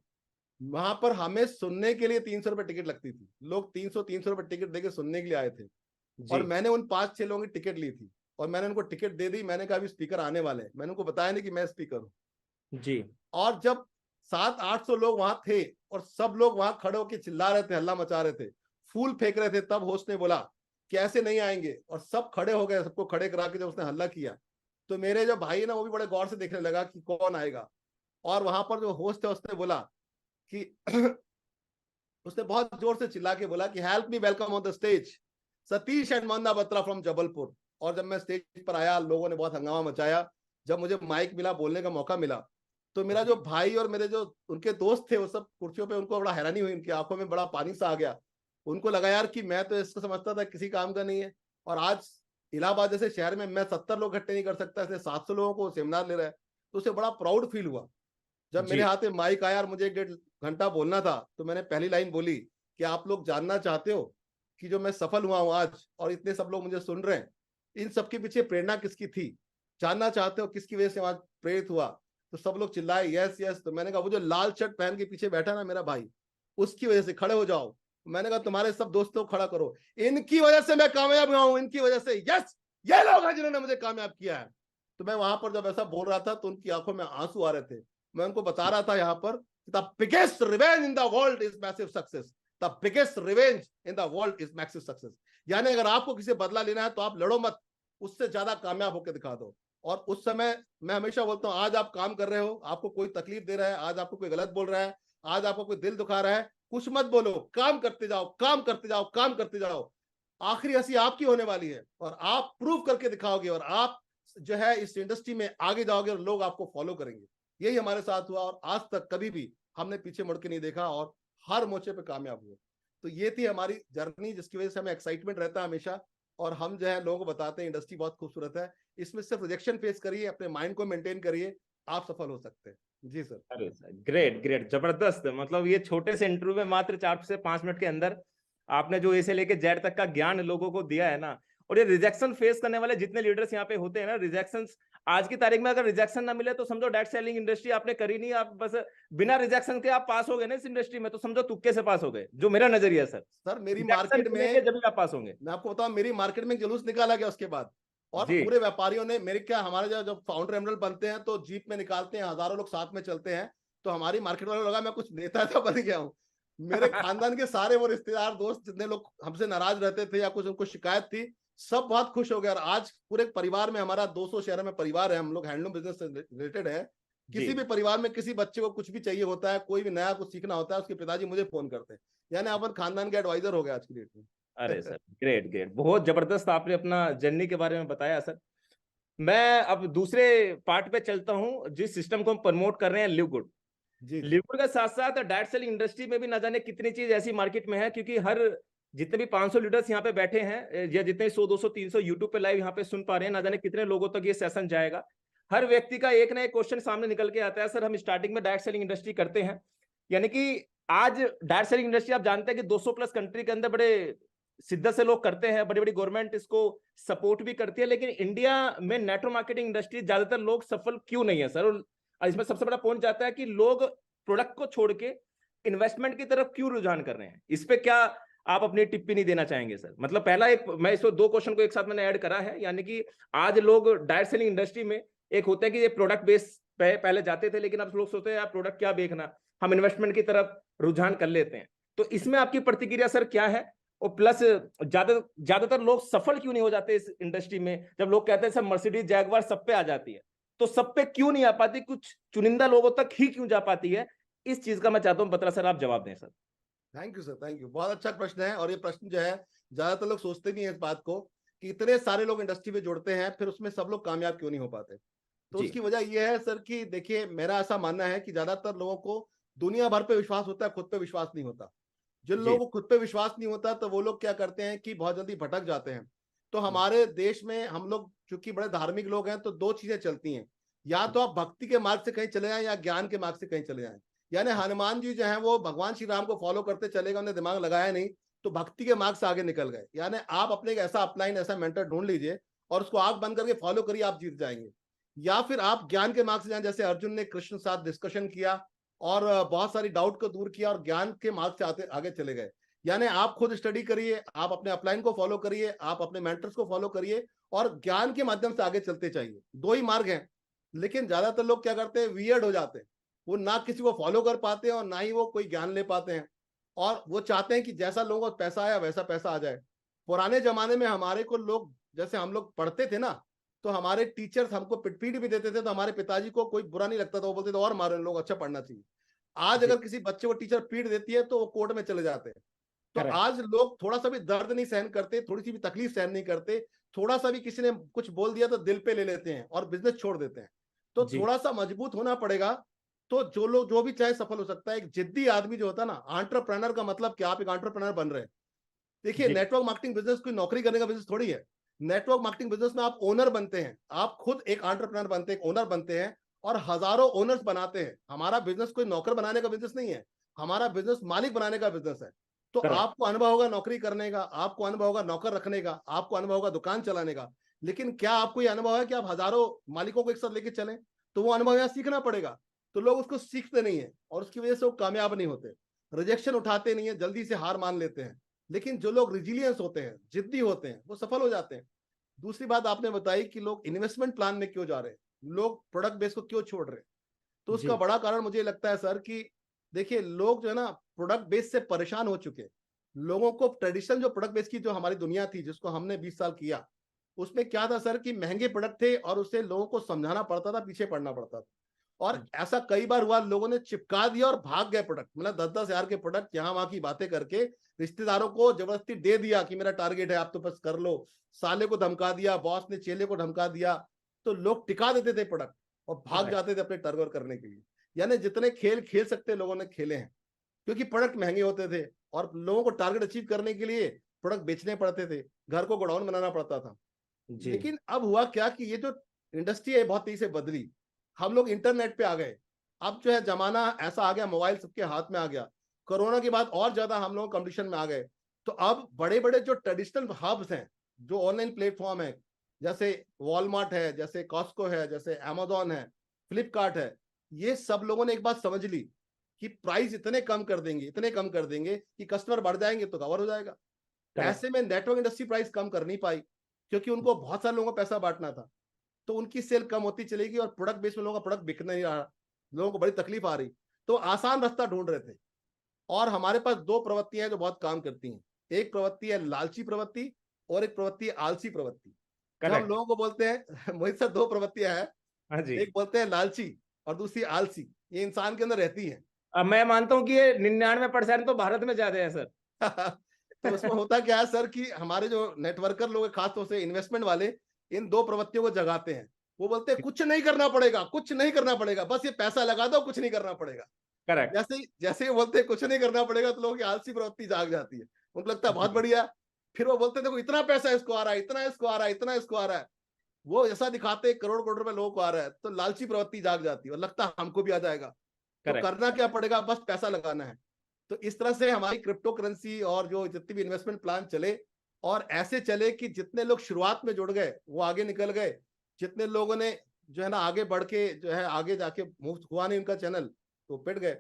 वहां पर हमें सुनने के लिए 300 रुपये टिकट लगती थी, लोग 300-300 रुपये टिकट देके सुनने के लिए आए थे। जी और मैंने उन 5-6 लोगों की टिकट ली थी, और मैंने उनको टिकट दे दी। मैंने कहा अभी स्पीकर आने वाले हैं, मैंने उनको बताया नहीं कि मैं स्पीकर हूँ। जी और जब 700-800 लोग वहां थे और सब लोग वहां खड़े होकर चिल्ला रहे थे, हल्ला मचा रहे थे, फूल फेंक रहे थे, तब होस्ट ने बोला कि ऐसे नहीं आएंगे, और सब खड़े हो गए। सबको खड़े करा के जब उसने हल्ला किया, तो मेरे जो भाई ना वो भी बड़े गौर से देखने लगा कि कौन आएगा। और वहां पर जो होस्ट है उसने बोला कि उसने बहुत जोर से चिल्ला के बोला कि help me welcome on the stage Satish and Manda Batra from Jabalpur. और जब मैं स्टेज पर आया, लोगों ने बहुत हंगामा मचाया। जब मुझे माइक मिला, बोलने का मौका मिला, तो मेरा जो भाई और मेरे जो उनके दोस्त थे, वो सब कुर्सियों पे, उनको बड़ा हैरानी हुई, उनकी आंखों में बड़ा पानी सा आ गया। उनको लगा यार कि मैं तो इसको समझता था किसी काम का नहीं है, और आज इलाहाबाद जैसे शहर में मैं 70 लोग इकट्ठे नहीं कर सकता, इसलिए 700 लोगों को सेमिनार ले रहा है। तो उसे बड़ा प्राउड फील हुआ। जब मेरे जी हाथ में माइक आया और मुझे 1-1.5 घंटा बोलना था, तो मैंने पहली लाइन बोली कि आप लोग जानना चाहते हो कि जो मैं सफल हुआ हूं आज, और इतने सब लोग मुझे सुन रहे हैं, इन सबके पीछे प्रेरणा किसकी थी? जानना चाहते हो किसकी वजह से आज प्रेरित हुआ? तो सब लोग चिल्लाए यस यस। तो मैंने कहा वो जो लाल शर्ट पहन के पीछे बैठा ना मेरा भाई, उसकी वजह से खड़े हो जाओ। मैंने कहा तुम्हारे सब दोस्तों को खड़ा करो, इनकी वजह से मैं कामयाब हुआ हूं, इनकी वजह से। यस, ये लोग हैं जिन्होंने मुझे कामयाब किया है। तो मैं वहां पर जब ऐसा बोल रहा था, तो उनकी आंखों में आंसू आ रहे थे। मैं उनको बता रहा था यहाँ पर, the biggest revenge in the world is massive success. The biggest revenge in the world is massive success. यानी अगर आपको किसी बदला लेना है तो आप लड़ो मत, उससे ज्यादा कामयाब होकर दिखा दो। और उस समय मैं हमेशा बोलता हूं, आज आप काम कर रहे हो, आपको कोई तकलीफ दे रहा है, आज आपको कोई गलत बोल रहा है, आज आपको कोई दिल दुखा रहा है, कुछ मत बोलो, काम करते जाओ, काम करते जाओ, काम करते जाओ। आखिरी हंसी आपकी होने वाली है, और आप प्रूव करके दिखाओगे, और आप जो है इस इंडस्ट्री में आगे जाओगे, और लोग आपको फॉलो करेंगे। यही हमारे साथ हुआ, और आज तक कभी भी हमने पीछे मुड़ के नहीं देखा, और हर मोर्चे पे कामयाब हुए। तो ये थी हमारी जर्नी, जिसकी वजह से हमें एक्साइटमेंट रहता है हमेशा। और हम जो है लोगों को बताते हैं इंडस्ट्री बहुत खूबसूरत है, इसमें सिर्फ रिजेक्शन फेस करिए, अपने माइंड को मेंटेन करिए, आप सफल हो सकते हैं। जी सर। अरे सर, ग्रेट ग्रेट, जबरदस्त। मतलब ये छोटे से इंटरव्यू में मात्र 4 से 5 मिनट के अंदर आपने जो ए से लेके जेड तक का ज्ञान लोगों को दिया है ना। और ये रिजेक्शन फेस करने वाले जितने लीडर्स यहाँ पे होते हैं ना, रिजेक्शन आज की तारीख में अगर रिजेक्शन ना मिले तो समझो डायरेक्ट सेलिंग इंडस्ट्री आपने करी नहीं। आप बस बिना रिजेक्शन के आप पास हो गए ना इस इंडस्ट्री में, तो समझो तुक्के से पास हो गए, जो मेरा नजरिया सर। सर मेरी रिजेक्शन मार्केट मिलेंगे में, जब भी आप पास होंगे। मैं आपको बताऊं, मेरी मार्केट में जुलूस निकाला गया उसके बाद। और जी पूरे व्यापारियों ने मेरे, क्या हमारे जो जब फाउंडर एमरल्ड बनते हैं तो जीप में निकालते हैं, हजारों लोग साथ में चलते हैं। तो हमारी मार्केट वालों को लगा मैं कुछ नेता था बन गया हूँ। मेरे खानदान के सारे वो रिश्तेदार दोस्त जितने लोग हमसे नाराज रहते थे या कुछ उनको शिकायत थी, सब बहुत खुश हो गए। और आज पूरे परिवार में, हमारा 200 शहर में परिवार है, हम लोग हैंडलूम बिजनेस से रिलेटेड है। जी। किसी भी परिवार में किसी बच्चे को कुछ भी चाहिए होता है, कोई भी नया कुछ सीखना होता है, उसके पिताजी मुझे फोन करते हैं। यानी अपन खानदान के एडवाइजर हो गए आज की डेट में। अरे सर, ग्रेट ग्रेट, बहुत जबरदस्त आपने अपना जर्नी के बारे में बताया सर। मैं अब दूसरे पार्ट पे चलता हूं, जिस सिस्टम को हम प्रमोट कर रहे हैं, लिव गुड। जी जी। लिव गुड के साथ साथ डायरेक्ट सेलिंग इंडस्ट्री में भी ना जाने कितनी चीज ऐसी मार्केट में है, क्योंकि हर जितने भी 500 लीडर्स यहाँ पे बैठे हैं, या जितने 100 200 300 यूट्यूब पे लाइव यहाँ पे सुन पा रहे हैं, ना जाने कितने लोगों तक ये सेशन जाएगा। हर व्यक्ति का एक ना एक क्वेश्चन सामने निकल के आता है, सर हम स्टार्टिंग में डायरेक्ट सेलिंग इंडस्ट्री करते हैं, यानी कि आज डायरेक्ट सेलिंग इंडस्ट्री आप जानते हैं कि 200 प्लस कंट्री के अंदर बड़े शिद्दत से लोग करते हैं, बड़ी बड़ी गवर्नमेंट इसको सपोर्ट भी करती है, लेकिन इंडिया में नेटवर्क मार्केटिंग इंडस्ट्री ज्यादातर लोग सफल क्यों नहीं है सर? और इसमें सबसे बड़ा पॉइंट जाता है कि लोग प्रोडक्ट को छोड़ के इन्वेस्टमेंट की तरफ क्यों रुझान कर रहे हैं? इस पे क्या आप अपनी टिप्पणी देना चाहेंगे सर? मतलब पहला एक, मैं इसको दो क्वेश्चन को एक साथ मैंने ऐड करा है, यानी कि आज लोग डायरेक्ट सेलिंग इंडस्ट्री में एक होता है कि ये प्रोडक्ट बेस पे पहले जाते थे, लेकिन अब लोग सोचते हैं यार प्रोडक्ट क्या बेचना, हम इन्वेस्टमेंट की तरफ रुझान कर लेते हैं। तो इसमें आपकी प्रतिक्रिया सर क्या है? और प्लस ज्यादातर लोग सफल क्यों नहीं हो जाते इस इंडस्ट्री में? जब लोग कहते हैं सर मर्सिडीज जैगवार सब पे आ जाती है, तो सब पे क्यों नहीं आ पाती, कुछ चुनिंदा लोगों तक ही क्यों जा पाती है? इस चीज का मैं चाहता हूं बत्रा सर आप जवाब दें sir. Thank you sir, thank you. बहुत अच्छा प्रश्न है, और ये प्रश्न जो है ज्यादातर लोग सोचते नहीं है इस बात को कि इतने सारे लोग इंडस्ट्री में जुड़ते हैं, फिर उसमें सब लोग कामयाब क्यों नहीं हो पाते। तो जी उसकी वजह यह है सर कि देखिए, मेरा ऐसा मानना है कि ज्यादातर लोगों को दुनिया भर पे विश्वास होता है, खुद पे विश्वास नहीं होता। जिन जी लोगों को खुद पे विश्वास नहीं होता तो वो लोग क्या करते हैं कि बहुत जल्दी भटक जाते हैं। तो हमारे देश में हम लोग चूंकि बड़े धार्मिक लोग हैं, तो दो चीजें चलती हैं, या तो आप भक्ति के मार्ग से कहीं चले जाएं या ज्ञान के मार्ग से कहीं चले जाएं। यानी हनुमान जी जो है वो भगवान श्री राम को फॉलो करते चले गए, उन्हें दिमाग लगाया नहीं, तो भक्ति के मार्ग से आगे निकल गए। यानी आप अपने एक ऐसा अपलाइन, ऐसा मेंटर ढूंढ लीजिए और उसको आंख बंद करके फॉलो करिए, आप जीत जाएंगे। या फिर आप ज्ञान के मार्ग से जाएं, जैसे अर्जुन ने कृष्ण साथ डिस्कशन किया और बहुत सारी डाउट को दूर किया और ज्ञान के मार्ग से आगे चले गए। यानी आप खुद स्टडी करिए, आप अपने अपलाइन को फॉलो करिए, आप अपने मेंटर्स को फॉलो करिए और ज्ञान के माध्यम से आगे चलते चाहिए। दो ही मार्ग हैं, लेकिन ज्यादातर लोग क्या करते हैं, वियर्ड हो जाते हैं। वो ना किसी को फॉलो कर पाते हैं और ना ही वो कोई ज्ञान ले पाते हैं, और वो चाहते हैं कि जैसा लोगों को पैसा आया वैसा पैसा आ जाए। पुराने जमाने में हमारे को लोग, जैसे हम लोग पढ़ते थे ना, तो हमारे टीचर्स हमको पीठ भी देते थे, तो हमारे पिताजी को कोई बुरा नहीं लगता था, वो बोलते थे और मारो इन लोग, अच्छा पढ़ना चाहिए। आज जी अगर किसी बच्चे को टीचर पीट देती है तो वो कोर्ट में चले जाते हैं। तो करेक्ट। आज लोग थोड़ा सा भी दर्द नहीं सहन करते, थोड़ी सी भी तकलीफ सहन नहीं करते, थोड़ा सा भी किसी ने कुछ बोल दिया तो दिल पे ले लेते हैं और बिजनेस छोड़ देते हैं। तो जी थोड़ा सा मजबूत होना पड़ेगा। तो जो लोग जो भी चाहे सफल हो सकता है। एक जिद्दी आदमी जो होता है ना, एंटरप्रेन्योर का मतलब क्या, आप एक एंटरप्रेन्योर बन रहे हैं। देखिए, जी नेटवर्क मार्केटिंग बिजनेस कोई नौकरी करने का बिजनेस थोड़ी है। नेटवर्क मार्केटिंग बिजनेस में आप ओनर बनते हैं, आप खुद एक एंटरप्रेन्योर बनते हैं, ओनर बनते हैं और हजारों ओनर्स बनाते हैं। हमारा बिजनेस कोई नौकर बनाने का बिजनेस नहीं है, हमारा बिजनेस मालिक बनाने का बिजनेस है। तो करेक्ट। आपको अनुभव होगा नौकरी करने का, आपको अनुभव होगा नौकर रखने का, आपको अनुभव होगा दुकान चलाने का, लेकिन क्या आपको ये अनुभव है कि आप हजारों मालिकों को एक साथ लेके चलें? तो वो अनुभव यहाँ सीखना पड़ेगा। तो लोग उसको सीखते नहीं है और उसकी वजह से वो कामयाब नहीं होते, रिजेक्शन उठाते नहीं है, जल्दी से हार मान लेते हैं। लेकिन जो लोग रिजिलियंस होते हैं, जिद्दी होते हैं, वो सफल हो जाते हैं। दूसरी बात आपने बताई कि लोग इन्वेस्टमेंट प्लान में क्यों जा रहे हैं, लोग प्रोडक्ट बेस को क्यों छोड़ रहे हैं। तो उसका जी बड़ा कारण मुझे लगता है सर कि देखिए, लोग जो है ना प्रोडक्ट बेस से परेशान हो चुके हैं। लोगों को ट्रेडिशनल जो प्रोडक्ट बेस की जो हमारी दुनिया थी, जिसको हमने 20 साल किया, उसमें क्या था सर कि महंगे प्रोडक्ट थे और उसे लोगों को समझाना पड़ता था, पीछे पड़ना पड़ता था। और ऐसा कई बार हुआ, लोगों ने चिपका दिया और भाग गए प्रोडक्ट, मतलब 10-10 हजार के प्रोडक्ट यहाँ वहां की बातें करके रिश्तेदारों को जबरदस्ती दे दिया कि मेरा टारगेट है, आप तो बस कर लो। साले को धमका दिया, बॉस ने चेले को धमका दिया, तो लोग टिका देते थे प्रोडक्ट और भाग करेक्ट। जाते थे अपने टर्नओवर करने के लिए। यानी जितने खेल खेल सकते लोगों ने खेले हैं, क्योंकि प्रोडक्ट महंगे होते थे और लोगों को टारगेट अचीव करने के लिए प्रोडक्ट बेचने पड़ते थे, घर को गोडाउन बनाना पड़ता था। जी लेकिन अब हुआ क्या कि ये जो इंडस्ट्री है बहुत तेजी से बदली, हम लोग इंटरनेट पे आ गए। अब जो है जमाना ऐसा आ गया, मोबाइल सबके हाथ में आ गया। कोरोना के बाद और ज्यादा हम लोग कंपटीशन में आ गए। तो अब बड़े बड़े जो ट्रेडिशनल हब्स हैं, जो ऑनलाइन प्लेटफॉर्म है, जैसे वॉलमार्ट है, जैसे कॉस्को है, जैसे अमेजोन है, फ्लिपकार्ट है, ये सब लोगों ने एक बात समझ ली कि प्राइस इतने कम कर देंगे, इतने कम कर देंगे कि कस्टमर बढ़ जाएंगे तो कवर हो जाएगा। करेक्ट। ऐसे में नेटवर्क इंडस्ट्री प्राइस कम कर नहीं पाई, क्योंकि उनको बहुत सारे लोगों को पैसा बांटना था। तो उनकी सेल कम होती चलेगी और प्रोडक्ट बेस में लोगों का प्रोडक्ट बिक नहीं रहा, लोगों को बड़ी तकलीफ आ रही। तो आसान रास्ता ढूंढ रहे थे। और हमारे पास दो प्रवृत्तियां हैं जो बहुत काम करती हैं। एक प्रवृत्ति है लालची प्रवृत्ति और एक प्रवृत्ति है आलसी प्रवृत्ति। जब हम करेक्ट। लोगों को बोलते हैं मोहित सर, दो प्रवृत्तियां हैं, हाँ जी। एक बोलते हैं लालची और दूसरी आलसी। ये इंसान के अंदर रहती है। अब मैं मानता हूँ कि ये 99% तो भारत में ज्यादा है सर। तो उसमें होता क्या है सर कि हमारे जो नेटवर्कर लोग हैं, खासतौर से इन्वेस्टमेंट वाले, इन दो प्रवृत्तियों को जगाते हैं। वो बोलते हैं कुछ नहीं करना पड़ेगा, कुछ नहीं करना पड़ेगा, बस ये पैसा लगा दो, कुछ नहीं करना पड़ेगा। करेक्ट। जैसे ही बोलते हैं कुछ नहीं करना पड़ेगा, तो लोगों की आलसी प्रवृत्ति जाग जाती है। उनको लगता है बहुत जी बढ़िया। फिर वो बोलते हैं देखो इतना पैसा इसको आ रहा है, इतना इसको आ रहा है, इतना इसको आ रहा है। वो ऐसा दिखाते हैं करोड़ करोड़ रुपए लोगों को आ रहा है, तो लालची प्रवृत्ति जाग जाती है और लगता है हमको भी आ जाएगा। तो करेक्ट। करना क्या पड़ेगा, बस पैसा लगाना है। तो इस तरह से हमारी क्रिप्टो करेंसी और जो जितनी भी इन्वेस्टमेंट प्लान चले, और ऐसे चले कि जितने लोग शुरुआत में जुड़ गए वो आगे निकल गए, जितने लोगों ने जो है ना आगे बढ़ के जो है आगे जाके मुफ्त हुआ नहीं उनका चैनल, तो पिट गए।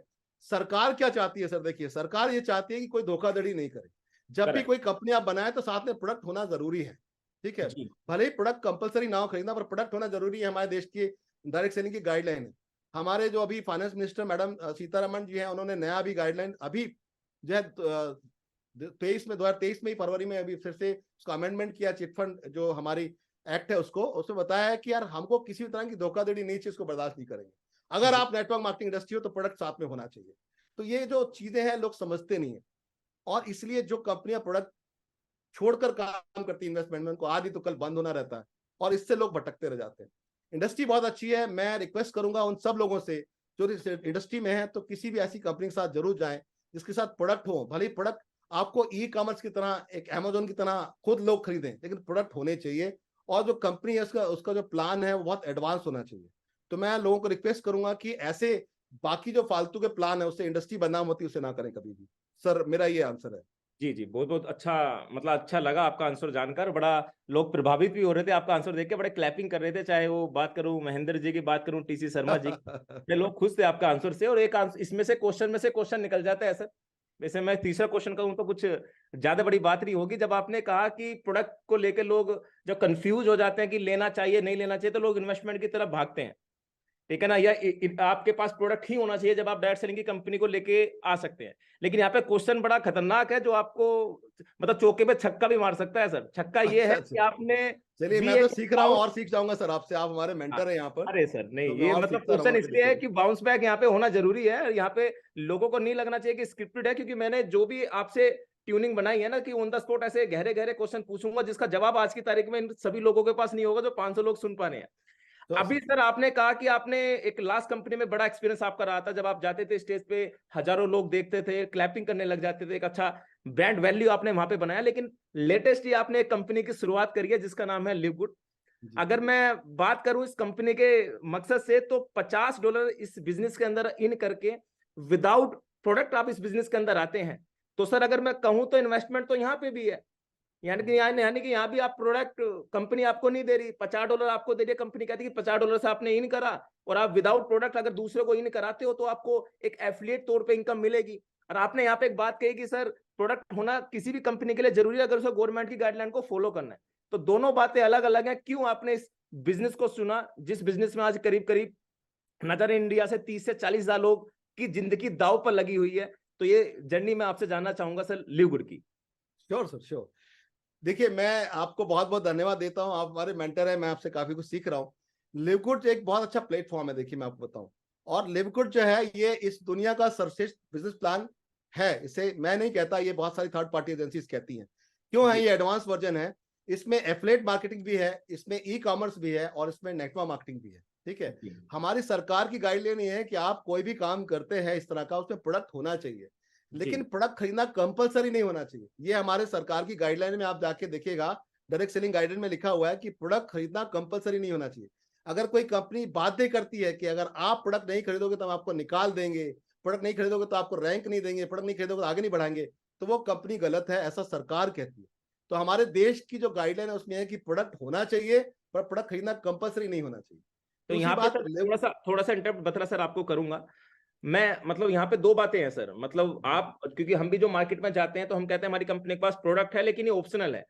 सरकार क्या चाहती है सर, देखिए सरकार ये चाहती है कि कोई धोखाधड़ी नहीं करे। जब भी करेक्ट। कोई कंपनी आप बनाए तो साथ में प्रोडक्ट होना जरूरी है, ठीक है। जी। भले ही प्रोडक्ट कंपलसरी ना हो खरीदना, पर प्रोडक्ट होना जरूरी है। हमारे देश की डायरेक्ट सेलिंग की गाइडलाइन है। हमारे जो अभी finance minister madam Sitharaman ji हैं, उन्होंने नया भी गाइडलाइन अभी जो है 23 में 2023 में ही फरवरी में अभी फिर से उसका अमेंडमेंट किया, चिट फंड जो हमारी एक्ट है उसको, उसमें बताया है कि यार हमको किसी भी तरह की धोखाधड़ी नहीं चाहिए, इसको बर्दाश्त नहीं करेंगे। अगर जी। आप नेटवर्क मार्केटिंग इंडस्ट्री हो तो प्रोडक्ट साथ में होना चाहिए। तो ये जो चीजें हैं लोग समझते नहीं है, और इसलिए जो कंपनियां प्रोडक्ट छोड़कर काम करती है इन्वेस्टमेंट में, उनको आज ही तो कल बंद होना रहता है, और इससे लोग भटकते रह जाते हैं। इंडस्ट्री बहुत अच्छी है, मैं रिक्वेस्ट करूंगा उन सब लोगों से जो इंडस्ट्री में है, तो किसी भी ऐसी कंपनी के साथ जरूर जाएं जिसके साथ प्रोडक्ट हो। भले ही प्रोडक्ट आपको ई कॉमर्स की तरह, एक अमेजोन की तरह खुद लोग खरीदें, लेकिन प्रोडक्ट होने चाहिए, और जो कंपनी है उसका उसका जो प्लान है वो बहुत एडवांस होना चाहिए। तो मैं लोगों को रिक्वेस्ट करूंगा कि ऐसे बाकी जो फालतू के प्लान है उससे इंडस्ट्री बदनाम होती है, उसे ना करें कभी भी। सर मेरा ये आंसर है। जी जी, बहुत बहुत अच्छा, मतलब अच्छा लगा आपका आंसर जानकर। बड़ा लोग प्रभावित भी हो रहे थे आपका आंसर देख के, बड़े क्लैपिंग कर रहे थे, चाहे वो बात करूं महेंद्र जी की, बात करूं टीसी शर्मा जी की, बड़े लोग खुश थे आपका आंसर से। और एक इसमें से क्वेश्चन निकल जाता है सर। वैसे मैं तीसरा क्वेश्चन करूं तो कुछ ज्यादा बड़ी बात नहीं होगी। जब आपने कहा कि प्रोडक्ट को लेकर लोग जब कंफ्यूज हो जाते हैं कि लेना चाहिए नहीं लेना चाहिए, तो लोग इन्वेस्टमेंट की तरफ भागते हैं, ठीक है ना, या आपके पास प्रोडक्ट ही होना चाहिए जब आप डायरेक्ट सेलिंग की कंपनी को लेके आ सकते हैं। लेकिन यहाँ पे क्वेश्चन बड़ा खतरनाक है, जो आपको मतलब चौके पे छक्का भी मार सकता है सर। छक्का ये अच्छा है अच्छा, कि आपने चलिए भी मैं तो एक सीख रहा हूँ और सीख जाऊंगा सर आपसे, आप हमारे हाँ, मेंटर हैं यहाँ पर, अरे सर नहीं, तो मैं ये और मतलब सीखता क्वेश्चन रहूंगा, इसलिए है देखिए। कि बाउंस बैक यहाँ पे होना जरूरी है। यहाँ पे लोगों को नहीं लगना चाहिए कि स्क्रिप्टेड है, क्योंकि मैंने जो भी आपसे ट्यूनिंग बनाई है ना, कि ऑन द स्पॉट ऐसे गहरे गहरे क्वेश्चन पूछूंगा जिसका जवाब आज की तारीख में इन सभी लोगों के पास नहीं होगा, जो 500 लोग सुन पा रहे हैं। श्योर अभी सर, सर आपने कहा कि आपने एक लास्ट कंपनी में बड़ा एक्सपीरियंस आपका रहा था, जब आप जाते थे स्टेज पे हजारों लोग देखते थे, क्लैपिंग करने लग जाते थे, एक अच्छा ब्रांड वैल्यू आपने वहां पे बनाया। लेकिन लेटेस्ट ही आपने एक कंपनी की शुरुआत करी है जिसका नाम है लिव गुड। जी अगर मैं बात करूं इस कंपनी के मकसद से, तो $50 इस बिजनेस के अंदर इन करके विदाउट प्रोडक्ट आप इस बिजनेस के अंदर आते हैं, तो सर अगर मैं कहूं तो इन्वेस्टमेंट तो यहाँ पे भी है। यानी कि यहाँ भी आप प्रोडक्ट, कंपनी आपको नहीं दे रही, $50 आपको दे रही है। कंपनी कहती है कि $50 से आपने इन करा, और आप विदाउट प्रोडक्ट अगर दूसरे को इन कराते हो तो आपको एक एफिलिएट तौर पे इनकम मिलेगी। और आपने यहाँ पे एक बात कही कि सर प्रोडक्ट होना किसी भी कंपनी के लिए जरूरी है अगर उसे गवर्नमेंट की गाइडलाइन को फॉलो करना है। तो दोनों बातें अलग अलग हैं। क्यों आपने इस बिजनेस को चुना, जिस बिजनेस में आज करीब करीब नजर इंडिया से 30 से 40 हजार लोग की जिंदगी दाव पर लगी हुई है? तो ये जर्नी मैं आपसे जानना चाहूंगा सर लिव गुड की। Sure sir, sure. देखिए मैं आपको बहुत बहुत धन्यवाद देता हूँ, आप हमारे मेंटर हैं, मैं आपसे काफी कुछ सीख रहा हूँ। लिवगुड एक बहुत अच्छा प्लेटफॉर्म है, देखिए मैं आपको बताऊं। और लिवगुड जो है ये इस दुनिया का सर्वश्रेष्ठ बिजनेस प्लान है, इसे मैं नहीं कहता, ये बहुत सारी थर्ड पार्टी एजेंसीज कहती हैं। क्यों है, जी ये एडवांस वर्जन है। इसमें एफिलिएट मार्केटिंग भी है, इसमें ई कॉमर्स भी है, और इसमें नेटवर्क मार्केटिंग भी है, ठीक है। जी हमारी सरकार की गाइडलाइन ये है कि आप कोई भी काम करते हैं इस तरह का, उसमें प्रोडक्ट होना चाहिए, जी लेकिन प्रोडक्ट खरीदना कंपलसरी नहीं होना चाहिए। ये हमारे सरकार की गाइडलाइन में आप जाके देखिएगा, डायरेक्ट सेलिंग गाइडलाइन में लिखा हुआ है कि प्रोडक्ट खरीदना कंपलसरी नहीं होना चाहिए। अगर कोई कंपनी बाध्य करती है कि अगर आप प्रोडक्ट नहीं खरीदोगे तो हम आपको निकाल देंगे, प्रोडक्ट नहीं खरीदोगे तो आपको रैंक नहीं देंगे, प्रोडक्ट नहीं खरीदोगे तो आगे नहीं बढ़ाएंगे, तो वो कंपनी गलत है, ऐसा सरकार कहती है। तो हमारे देश की जो गाइडलाइन है उसमें है कि प्रोडक्ट होना चाहिए, पर प्रोडक्ट खरीदना कंपलसरी नहीं होना चाहिए। तो दूसरी यहाँ पे बात, सर थोड़ा सा इंटरप्ट बतरा सर आपको करूंगा मैं। मतलब यहाँ पे दो बातें हैं सर। मतलब जी आप, क्योंकि हम भी जो मार्केट में जाते हैं तो हम कहते हैं हमारी कंपनी के पास प्रोडक्ट है लेकिन ये ऑप्शनल है।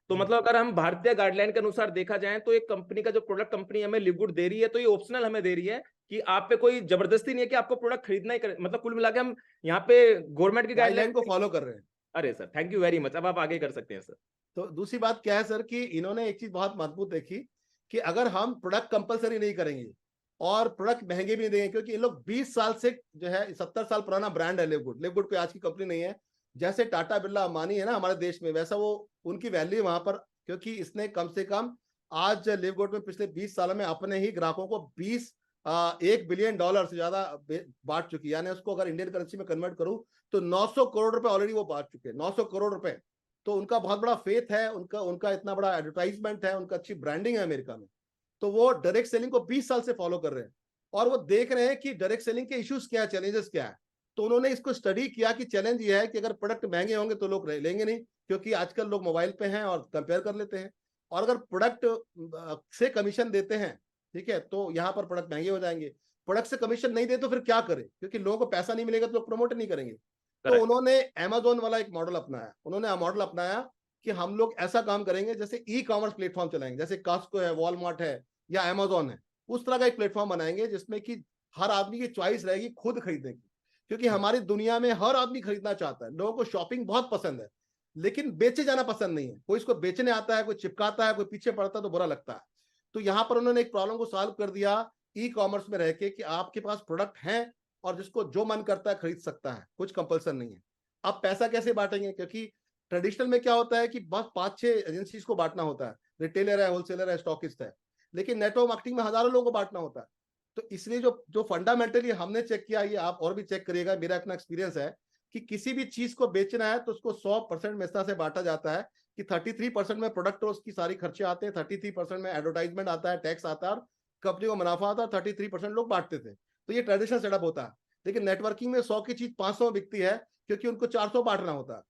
तो जी मतलब अगर हम भारतीय गाइडलाइन के अनुसार देखा जाए तो एक कंपनी का जो प्रोडक्ट कंपनी हमें लिवगुड दे रही है, तो ये ऑप्शनल हमें दे रही है कि आप पे कोई जबरदस्ती नहीं है कि आपको प्रोडक्ट खरीदना ही करे। मतलब कुल मिला के हम यहाँ पे गवर्नमेंट की गाइडलाइन को गाइडलाइन। फॉलो कर रहे हैं। अरे sir thank you very much, अब आप आगे कर सकते हैं सर। तो दूसरी बात क्या है सर कि इन्होंने एक चीज बहुत मजबूत देखी कि अगर हम प्रोडक्ट कंपलसरी नहीं करेंगे और प्रोडक्ट महंगे भी नहीं देंगे, क्योंकि इन लोग 20 साल से जो है 70 साल पुराना ब्रांड है लिवगुड। लिवगुड कोई आज की कंपनी नहीं है। जैसे टाटा बिरला अंबानी है ना हमारे देश में, वैसा वो उनकी वैल्यू वहां पर, क्योंकि इसने कम से कम आज लिवगुड में पिछले 20 सालों में अपने ही ग्राहकों को 1 बिलियन डॉलर से ज्यादा बांट चुकी है। यानी उसको अगर इंडियन करेंसी में कन्वर्ट करूं तो 900 करोड़ रुपए ऑलरेडी वो बांट चुके हैं, 900 करोड़ रुपए। तो उनका बहुत बड़ा फेथ है, उनका उनका इतना बड़ा एडवर्टाइजमेंट है, उनका अच्छी ब्रांडिंग है अमेरिका में। तो वो डायरेक्ट सेलिंग को 20 साल से फॉलो कर रहे हैं और वो देख रहे हैं कि डायरेक्ट सेलिंग के इश्यूज क्या है, चैलेंजेस क्या है। तो उन्होंने इसको स्टडी किया कि चैलेंज ये है कि अगर प्रोडक्ट महंगे होंगे तो लोग लेंगे नहीं, क्योंकि आजकल लोग मोबाइल पे हैं और कंपेयर कर लेते हैं। और अगर प्रोडक्ट से कमीशन देते हैं, ठीक है, तो यहाँ पर प्रोडक्ट महंगे हो जाएंगे। प्रोडक्ट से कमीशन नहीं दे तो फिर क्या करें, क्योंकि लोगों को पैसा नहीं मिलेगा तो लोग प्रमोट नहीं करेंगे। तो करेक्ट। उन्होंने अमेजोन वाला एक मॉडल अपनाया। उन्होंने मॉडल अपनाया कि हम लोग ऐसा काम करेंगे जैसे ई कॉमर्स प्लेटफॉर्म चलाएंगे, जैसे कॉस्को है, वॉलमार्ट है या अमेजोन है, उस तरह का एक प्लेटफॉर्म बनाएंगे जिसमें कि हर आदमी की चॉइस रहेगी खुद खरीदने की। क्योंकि हमारी दुनिया में हर आदमी खरीदना चाहता है, लोगों को शॉपिंग बहुत पसंद है, लेकिन बेचे जाना पसंद नहीं है। कोई इसको बेचने आता है, कोई चिपकाता है, कोई पीछे पड़ता है तो बुरा लगता है। तो यहाँ पर उन्होंने एक प्रॉब्लम को सॉल्व कर दिया ई कॉमर्स में रह के कि आपके पास प्रोडक्ट है और जिसको जो मन करता है खरीद सकता है, कुछ कंपल्सन नहीं है। अब पैसा कैसे बांटेंगे, क्योंकि ट्रेडिशनल में क्या होता है कि बस 5-6 एजेंसीज को बांटना होता है, रिटेलर है, होलसेलर है, स्टॉकिस्ट है। लेकिन नेटवर्क मार्केटिंग में हजारों लोगों को बांटना होता है। तो इसलिए जो जो फंडामेंटली हमने चेक किया, ये आप और भी चेक करिएगा, मेरा अपना एक्सपीरियंस है कि किसी भी चीज को बेचना है तो उसको 100% में इस तरह से बांटा जाता है कि 33% में प्रोडक्ट और उसकी सारी खर्चे आते हैं, 33% में एडवर्टाइजमेंट आता है, टैक्स आता है और कंपनी को मुनाफा आता है, 33% लोग बांटते थे। तो ये ट्रेडिशनल सेटअप होता है। लेकिन नेटवर्किंग में 100 की चीज 500 में बिकती है, क्योंकि उनको 400 बांटना होता है।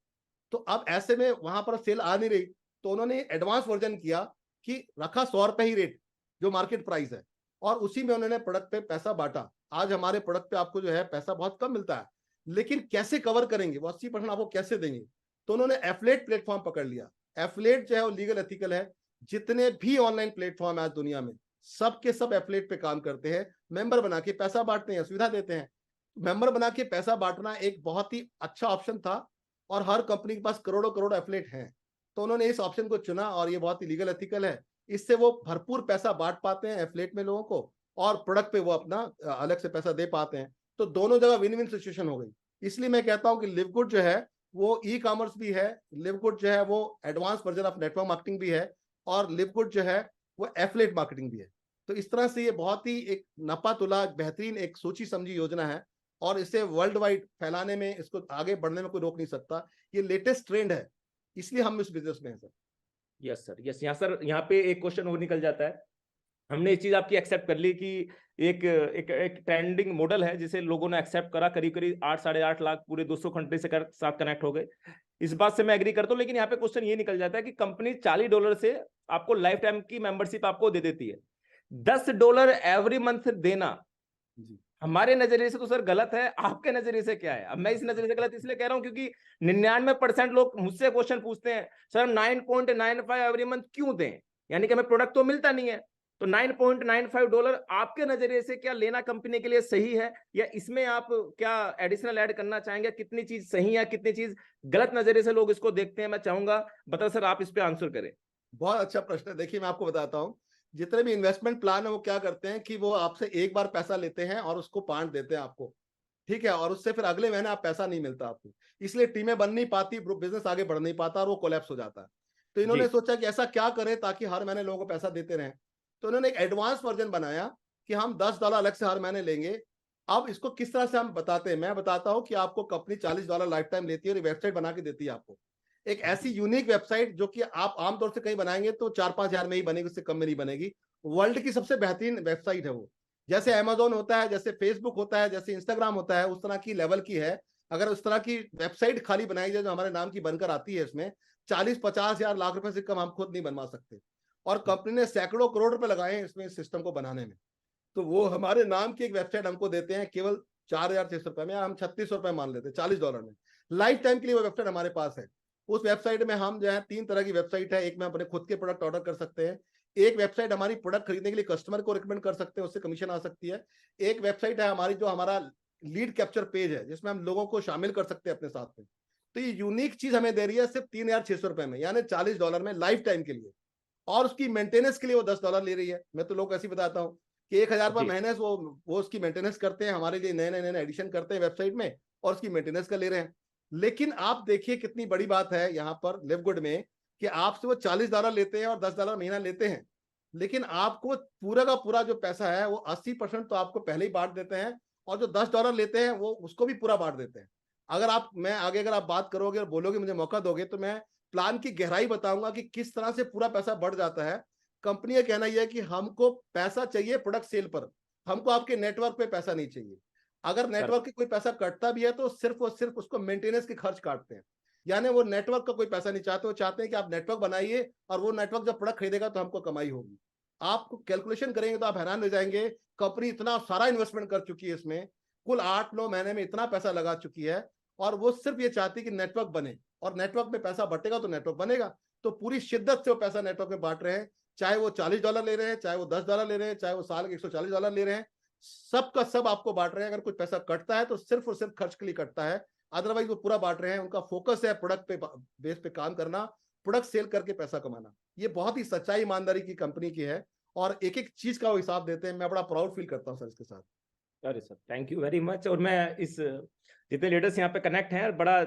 तो अब ऐसे में वहां पर सेल आ नहीं रही, तो उन्होंने एडवांस वर्जन किया कि रखा 100 रुपए ही रेट, जो मार्केट प्राइस है, और उसी में उन्होंने प्रोडक्ट पे पैसा बांटा। आज हमारे प्रोडक्ट पे आपको जो है पैसा बहुत कम मिलता है, लेकिन कैसे कवर करेंगे, वो 80% आपको कैसे देंगे। तो उन्होंने एफिलिएट प्लेटफॉर्म पकड़ लिया। एफिलिएट जो है वो लीगल एथिकल है। जितने भी ऑनलाइन प्लेटफॉर्म है आज दुनिया में, सबके सब एफिलिएट पे काम करते हैं, मेंबर बना के पैसा बांटते हैं, सुविधा देते हैं। मेंबर बना के पैसा बांटना एक बहुत ही अच्छा ऑप्शन था और हर कंपनी के पास करोड़ों करोड़ एफिलिएट हैं। तो उन्होंने इस ऑप्शन को चुना और ये बहुत ही लीगल एथिकल है। इससे वो भरपूर पैसा बांट पाते हैं एफिलिएट में लोगों को, और प्रोडक्ट पे वो अपना अलग से पैसा दे पाते हैं। तो दोनों जगह विन विन सिचुएशन हो गई। इसलिए मैं कहता हूं कि लिवगुड जो है वो ई कॉमर्स भी है, लिवगुड जो है वो advance version of network marketing भी है, और लिवगुड जो है वो एफिलिएट मार्केटिंग भी है। तो इस तरह से ये बहुत ही एक नपा तुला बेहतरीन एक सोची समझी योजना है, और इसे वर्ल्ड वाइड फैलाने में, इसको आगे बढ़ने में कोई रोक नहीं सकता। ये लेटेस्ट ट्रेंड है, इसलिए हम इस बिजनेस में हैं सर। Yes sir, yes. यहाँ सर, यहाँ पे एक क्वेश्चन और निकल जाता है। हमने ये चीज आपकी एक्सेप्ट कर ली कि एक एक एक ट्रेंडिंग मॉडल है जिसे लोगों ने एक्सेप्ट करा, करीब करीब 8-8.5 लाख पूरे 200 कंट्री से साथ कनेक्ट हो गए। इस बात से मैं एग्री करता हूँ, लेकिन यहाँ पे क्वेश्चन ये निकल जाता है कि कंपनी $40 से आपको लाइफ टाइम की मेंबरशिप आपको दे देती है। $10 एवरी मंथ देना जी हमारे नजरिए से तो सर गलत है। आपके नजरिए से क्या है? अब मैं इस नजरिए से गलत इसलिए कह रहा हूं क्योंकि 99% लोग मुझसे क्वेश्चन पूछते हैं, सर 9.95 एवरी मंथ क्यों दें, यानी कि हमें प्रोडक्ट तो मिलता नहीं है। तो $9.95 आपके नजरिए से क्या लेना कंपनी के लिए सही है, या इसमें आप क्या एडिशनल ऐड करना चाहेंगे? कितनी चीज सही है, कितनी चीज गलत नजरिए से लोग इसको देखते हैं, मैं चाहूंगा बता सर आप इस पे आंसर करें। बहुत अच्छा प्रश्न है। देखिए मैं आपको बताता हूँ, जितने भी इन्वेस्टमेंट प्लान है वो क्या करते हैं कि वो आपसे एक बार पैसा लेते हैं और उसको बांट देते हैं आपको, ठीक है, और उससे फिर अगले महीने आप पैसा नहीं मिलता आपको। इसलिए टीमें बन नहीं पाती, बिजनेस आगे बढ़ नहीं पाता और वो कोलैप्स हो जाता है। तो जी। इन्होंने सोचा कि ऐसा क्या करें ताकि हर महीने लोगों को पैसा देते रहें। तो इन्होंने एक एडवांस वर्जन बनाया कि हम $10 अलग से हर महीने लेंगे। अब इसको किस तरह से हम बताते हैं, मैं बताता हूं कि आपको कंपनी $40 लाइफ टाइम लेती है और वेबसाइट बना के देती है आपको। एक ऐसी यूनिक वेबसाइट जो कि आप आमतौर से कहीं बनाएंगे तो 4-5 हजार में ही बनेगी, उससे कम में नहीं बनेगी। वर्ल्ड की सबसे बेहतरीन वेबसाइट है वो। जैसे अमेजोन होता है, जैसे फेसबुक होता है, जैसे इंस्टाग्राम होता है, उस तरह की लेवल की है। अगर उस तरह की वेबसाइट खाली बनाई जाए जो हमारे नाम की बनकर आती है, इसमें 40-50 हजार लाख रुपए से कम हम खुद नहीं बनवा सकते। और कंपनी ने सैकड़ों करोड़ रुपए लगाए हैं इसमें, सिस्टम को बनाने में। तो वो हमारे नाम की एक वेबसाइट हमको देते हैं केवल 4,600 रुपए में, या हम $36 मान लेते हैं $40 में। लाइफ टाइम के लिए वो वेबसाइट हमारे पास है। उस वेबसाइट में हम जो है 3 तरह की वेबसाइट है। एक में अपने खुद के प्रोडक्ट ऑर्डर कर सकते हैं, एक वेबसाइट हमारी प्रोडक्ट खरीदने के लिए कस्टमर को रिकमेंड कर सकते हैं, उससे कमीशन आ सकती है। एक वेबसाइट है हमारी जो हमारा लीड कैप्चर पेज है, जिसमें हम लोगों को शामिल कर सकते हैं अपने साथ में। तो ये यूनिक चीज हमें दे रही है सिर्फ $3,600 में, यानी $40 में लाइफ टाइम के लिए। और उसकी मेंटेनेंस के लिए वो $10 ले रही है। मैं तो लोग को ऐसे ही बताता हूँ कि $1,000 जी। महीने वो उसकी मेंटेनेंस करते हैं, हमारे लिए नए नए एडिशन करते हैं वेबसाइट में, और उसकी मेंटेनेंस का ले रहे हैं। लेकिन आप देखिए कितनी बड़ी बात है यहाँ पर लिवगुड में, कि आपसे वो $40 लेते हैं और $10 महीना लेते हैं, लेकिन आपको पूरा का पूरा जो पैसा है वो 80% तो आपको पहले ही बांट देते हैं, और जो $10 लेते हैं वो उसको भी पूरा बांट देते हैं। अगर आप, मैं आगे अगर आप बात करोगे और बोलोगे, मुझे मौका दोगे, तो मैं प्लान की गहराई बताऊंगा कि किस तरह से पूरा पैसा बढ़ जाता है। कंपनी का कहना यह है कि हमको पैसा चाहिए प्रोडक्ट सेल पर, हमको आपके नेटवर्क पे पैसा नहीं चाहिए। अगर नेटवर्क की कोई पैसा कटता भी है तो सिर्फ और सिर्फ उसको मेंटेनेंस के खर्च काटते हैं, यानी वो नेटवर्क का कोई पैसा नहीं चाहते, वो चाहते हैं कि आप नेटवर्क बनाइए और वो नेटवर्क जब प्रोडक्ट खरीदेगा तो हमको कमाई होगी। आप कैलकुलेशन करेंगे तो आप हैरान हो जाएंगे, कंपनी इतना सारा इन्वेस्टमेंट कर चुकी है इसमें, कुल 8-9 महीने में इतना पैसा लगा चुकी है, और वो सिर्फ ये चाहती है कि नेटवर्क बने, और नेटवर्क में पैसा बटेगा तो नेटवर्क बनेगा। तो पूरी शिद्दत से वो पैसा नेटवर्क में बांट रहे हैं, चाहे वो $40 ले रहे हैं, चाहे वो $10 ले रहे हैं, चाहे वो साल के $140 ले रहे हैं, सबका सब आपको बांट रहे हैं। अगर कुछ पैसा कटता है तो सिर्फ और सिर्फ खर्च के लिए कटता है, अदरवाइज वो पूरा बांट रहे हैं। उनका फोकस है प्रोडक्ट पे बेस पे काम करना, प्रोडक्ट सेल करके पैसा कमाना। ये बहुत ही सच्चाई ईमानदारी की कंपनी की है, और एक एक चीज का वो हिसाब देते हैं। मैं बड़ा प्राउड फील करता हूँ सर इसके साथ। अरे sir, thank you very much. और मैं इस जितने लीडर्स यहाँ पे कनेक्ट हैं, बड़ा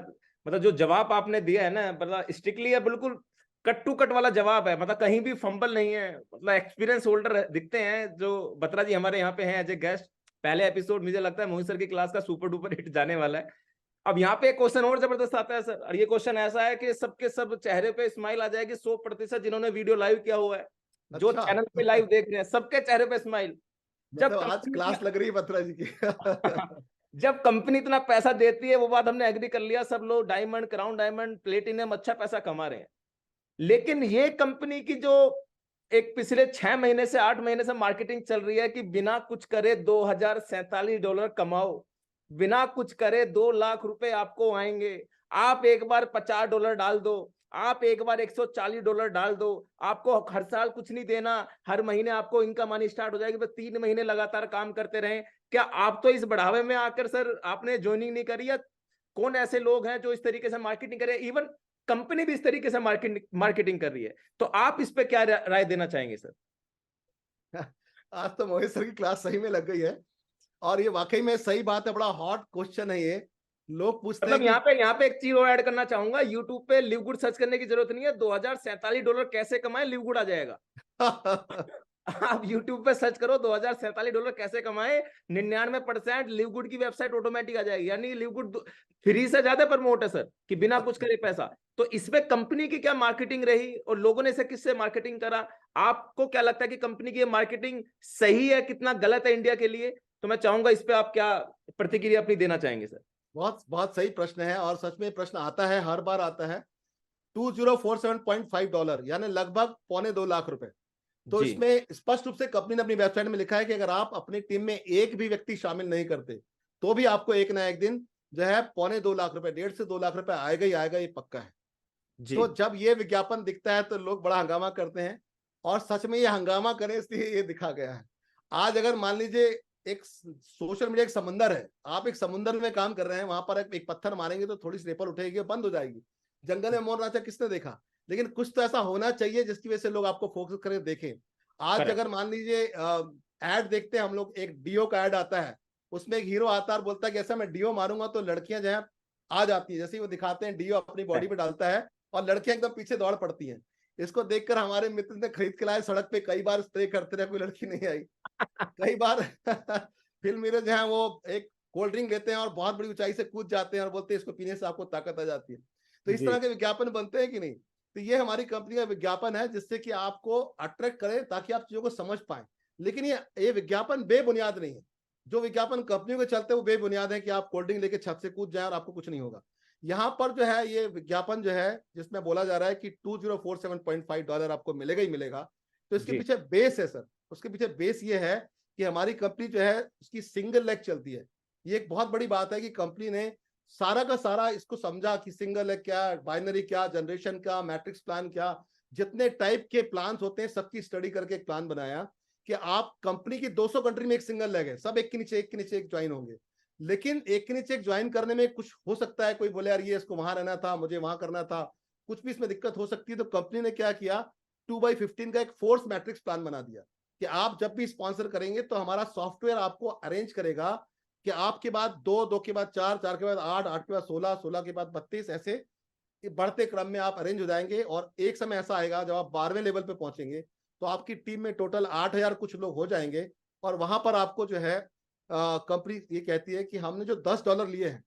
मतलब जो जवाब आपने दिया है ना, मतलब स्ट्रिक्टली है, बिल्कुल कट टू कट वाला जवाब है, मतलब कहीं भी फंबल नहीं है, मतलब एक्सपीरियंस होल्डर दिखते हैं जो बत्रा जी हमारे यहाँ पे हैं एज ए गेस्ट। पहले एपिसोड मुझे लगता है मोहित सर की क्लास का सुपर डुपर हिट जाने वाला है। अब यहाँ पे एक क्वेश्चन और जबरदस्त आता है सर, और ये क्वेश्चन ऐसा है कि सबके सब चेहरे पे स्माइल आ जाएगी 100% जिन्होंने वीडियो लाइव किया हुआ है, जो अच्छा चैनल पे लाइव देख रहे हैं, सबके चेहरे पे स्माइल। जब मतलब आज क्लास लग रही है बत्रा जी की। जब कंपनी इतना पैसा देती है, वो बात हमने एग्री कर लिया, सब लोग डायमंड, क्राउन डायमंड, प्लेटिनम अच्छा पैसा कमा रहे हैं। लेकिन ये कंपनी की जो एक पिछले 6 महीने से 8 महीने से मार्केटिंग चल रही है कि बिना कुछ करे $2047 कमाओ, बिना कुछ करे 2 लाख रुपए आपको आएंगे, आप एक बार $50 डाल दो, आप एक बार $140 डाल दो, आपको हर साल कुछ नहीं देना, हर महीने आपको इनकम आनी स्टार्ट हो जाएगी, बस 3 महीने लगातार काम करते रहें। क्या आप तो इस बढ़ावे में आकर सर आपने ज्वाइनिंग नहीं करी, या कौन ऐसे लोग हैं जो इस तरीके से मार्केटिंग करें? इवन कंपनी भी इस तरीके से मार्केटिंग कर रही है, तो आप इस पे क्या राय देना चाहेंगे सर? आज तो मोहित सर की क्लास सही में लग गई है, और ये वाकई में सही बात है, बड़ा हॉट क्वेश्चन है ये। लोग पूछते हैं मतलब कि यहाँ पे एक चीज और ऐड करना चाहूंगा, यूट्यूब पे लिव गुड सर्च करने की जरूरत नहीं है, $2047 कैसे कमाए लिव गुड आ जाएगा। आप YouTube पे सर्च करो $2047 कैसे कमाए, 99% लिव गुड की वेबसाइट ऑटोमेटिक आ जाएगी। यानी लिव गुड फ्री से ज्यादा प्रमोट है सर, कि बिना कुछ करे पैसा। तो इसमें कंपनी की क्या मार्केटिंग रही और लोगों ने इसे किससे मार्केटिंग करा? आपको क्या लगता है कि कंपनी की मार्केटिंग सही है, कितना गलत है इंडिया के लिए? तो मैं चाहूंगा इस पे आप क्या प्रतिक्रिया अपनी देना चाहेंगे सर? बहुत बहुत सही प्रश्न है, और सच में प्रश्न आता है, हर बार आता है। $2047.5 यानी लगभग $2.25 लाख। तो जी इसमें स्पष्ट रूप से कंपनी ने अपनी वेबसाइट में लिखा है कि अगर आप अपनी टीम में एक भी व्यक्ति शामिल नहीं करते तो भी आपको एक ना एक दिन जो है $2.25 लाख, 1.5 से 2 लाख आएगा ही आएगा, ये पक्का है। जी तो जब ये विज्ञापन दिखता है तो लोग बड़ा हंगामा करते हैं, और सच में ये हंगामा करें इसलिए ये दिखा गया है। आज अगर मान लीजिए एक सोशल मीडिया एक समंदर है, आप एक समुंदर में काम कर रहे हैं, वहां पर एक पत्थर मारेंगे तो थोड़ी सी रिपल उठेगी, बंद हो जाएगी। जंगल में मोर नाचा किसने देखा? लेकिन कुछ तो ऐसा होना चाहिए जिसकी वजह से लोग आपको फोकस करें, देखें। आज करेक्ट। अगर मान लीजिए एड देखते हैं हम लोग, एक डीओ का एड आता है, उसमें एक हीरो आता है और बोलता है कि ऐसा मैं डीओ मारूंगा तो लड़कियां जो है आ जाती है, जैसे ही वो दिखाते हैं डीओ अपनी बॉडी पे डालता है और लड़कियां एकदम पीछे दौड़ पड़ती हैं। इसको देखकर हमारे मित्र ने खरीद के लाए, सड़क पे कई बार स्प्रे करते रहे, कोई लड़की नहीं आई। कई बार फिल्म हीरो जो है वो एक कोल्ड ड्रिंक लेते हैं और बहुत बड़ी ऊंचाई से कूद जाते हैं और बोलते हैं इसको पीने से आपको ताकत आ जाती है। तो इस जी तरह के विज्ञापन बनते हैं कि नहीं? तो ये हमारी कंपनी का विज्ञापन है जिससे कि आपको अट्रैक्ट करे ताकि आप चीजों को समझ पाए। लेकिन ये विज्ञापन बेबुनियाद नहीं है। जो विज्ञापन कंपनियों के चलते वो बेबुनियाद है कि आप कोल्ड ड्रिंक लेके छत से कूद जाए और आपको कुछ नहीं होगा। यहाँ पर जो है ये विज्ञापन जो है जिसमें बोला जा रहा है कि $2047.5 आपको मिलेगा ही मिलेगा, तो इसके जी पीछे बेस है सर। उसके पीछे बेस ये है कि हमारी कंपनी जो है उसकी सिंगल लेग चलती है। ये एक बहुत बड़ी बात है कि कंपनी ने सारा का सारा इसको समझा कि सिंगल लेग क्या, बाइनरी क्या, जनरेशन क्या, मैट्रिक्स प्लान क्या, जितने टाइप के प्लान्स होते हैं सबकी स्टडी करके एक प्लान बनाया कि आप कंपनी की 200 कंट्री में एक सिंगल लेग है, सब एक के नीचे एक ज्वाइन होंगे। लेकिन एक के नीचे एक ज्वाइन करने में कुछ हो सकता है, कोई बोले यार ये इसको वहां रहना था, मुझे वहां करना था, कुछ भी इसमें दिक्कत हो सकती है। तो कंपनी ने क्या किया, 2x15 का एक फोर्स मैट्रिक्स प्लान बना दिया कि आप जब भी स्पॉन्सर करेंगे तो हमारा सॉफ्टवेयर आपको अरेंज करेगा कि आपके बाद 2, 2 के बाद 4, 4 के बाद 8, 8 के बाद 16, 16 के बाद 32, ऐसे बढ़ते क्रम में आप अरेंज हो जाएंगे। और एक समय ऐसा आएगा जब आप 12वें लेवल पे पहुंचेंगे तो आपकी टीम में टोटल 8000 कुछ लोग हो जाएंगे। और वहां पर आपको जो है कंपनी ये कहती है कि हमने जो $10 लिए हैं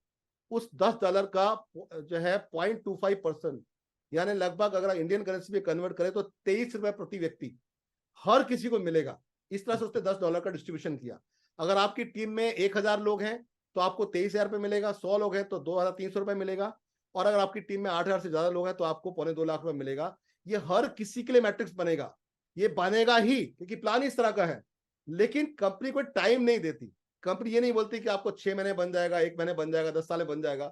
उस $10 का जो है 0.25%, यानी लगभग अगर इंडियन करेंसी में कन्वर्ट करें तो 23 रुपए प्रति व्यक्ति हर किसी को मिलेगा। इस तरह से उसने $10 का डिस्ट्रीब्यूशन किया। अगर आपकी टीम में 1000 लोग हैं तो आपको 23,000 रुपये मिलेगा, 100 लोग हैं तो 2300 रुपये मिलेगा, और अगर आपकी टीम में 8000 से ज्यादा लोग हैं तो आपको 2.25 लाख रुपए मिलेगा। ये हर किसी के लिए मैट्रिक्स बनेगा, ये बनेगा ही, क्योंकि प्लान इस तरह का है। लेकिन कंपनी कोई टाइम नहीं देती। कंपनी ये नहीं बोलती कि आपको 6 महीने बन जाएगा, 1 महीने बन जाएगा, 10 साल में बन जाएगा।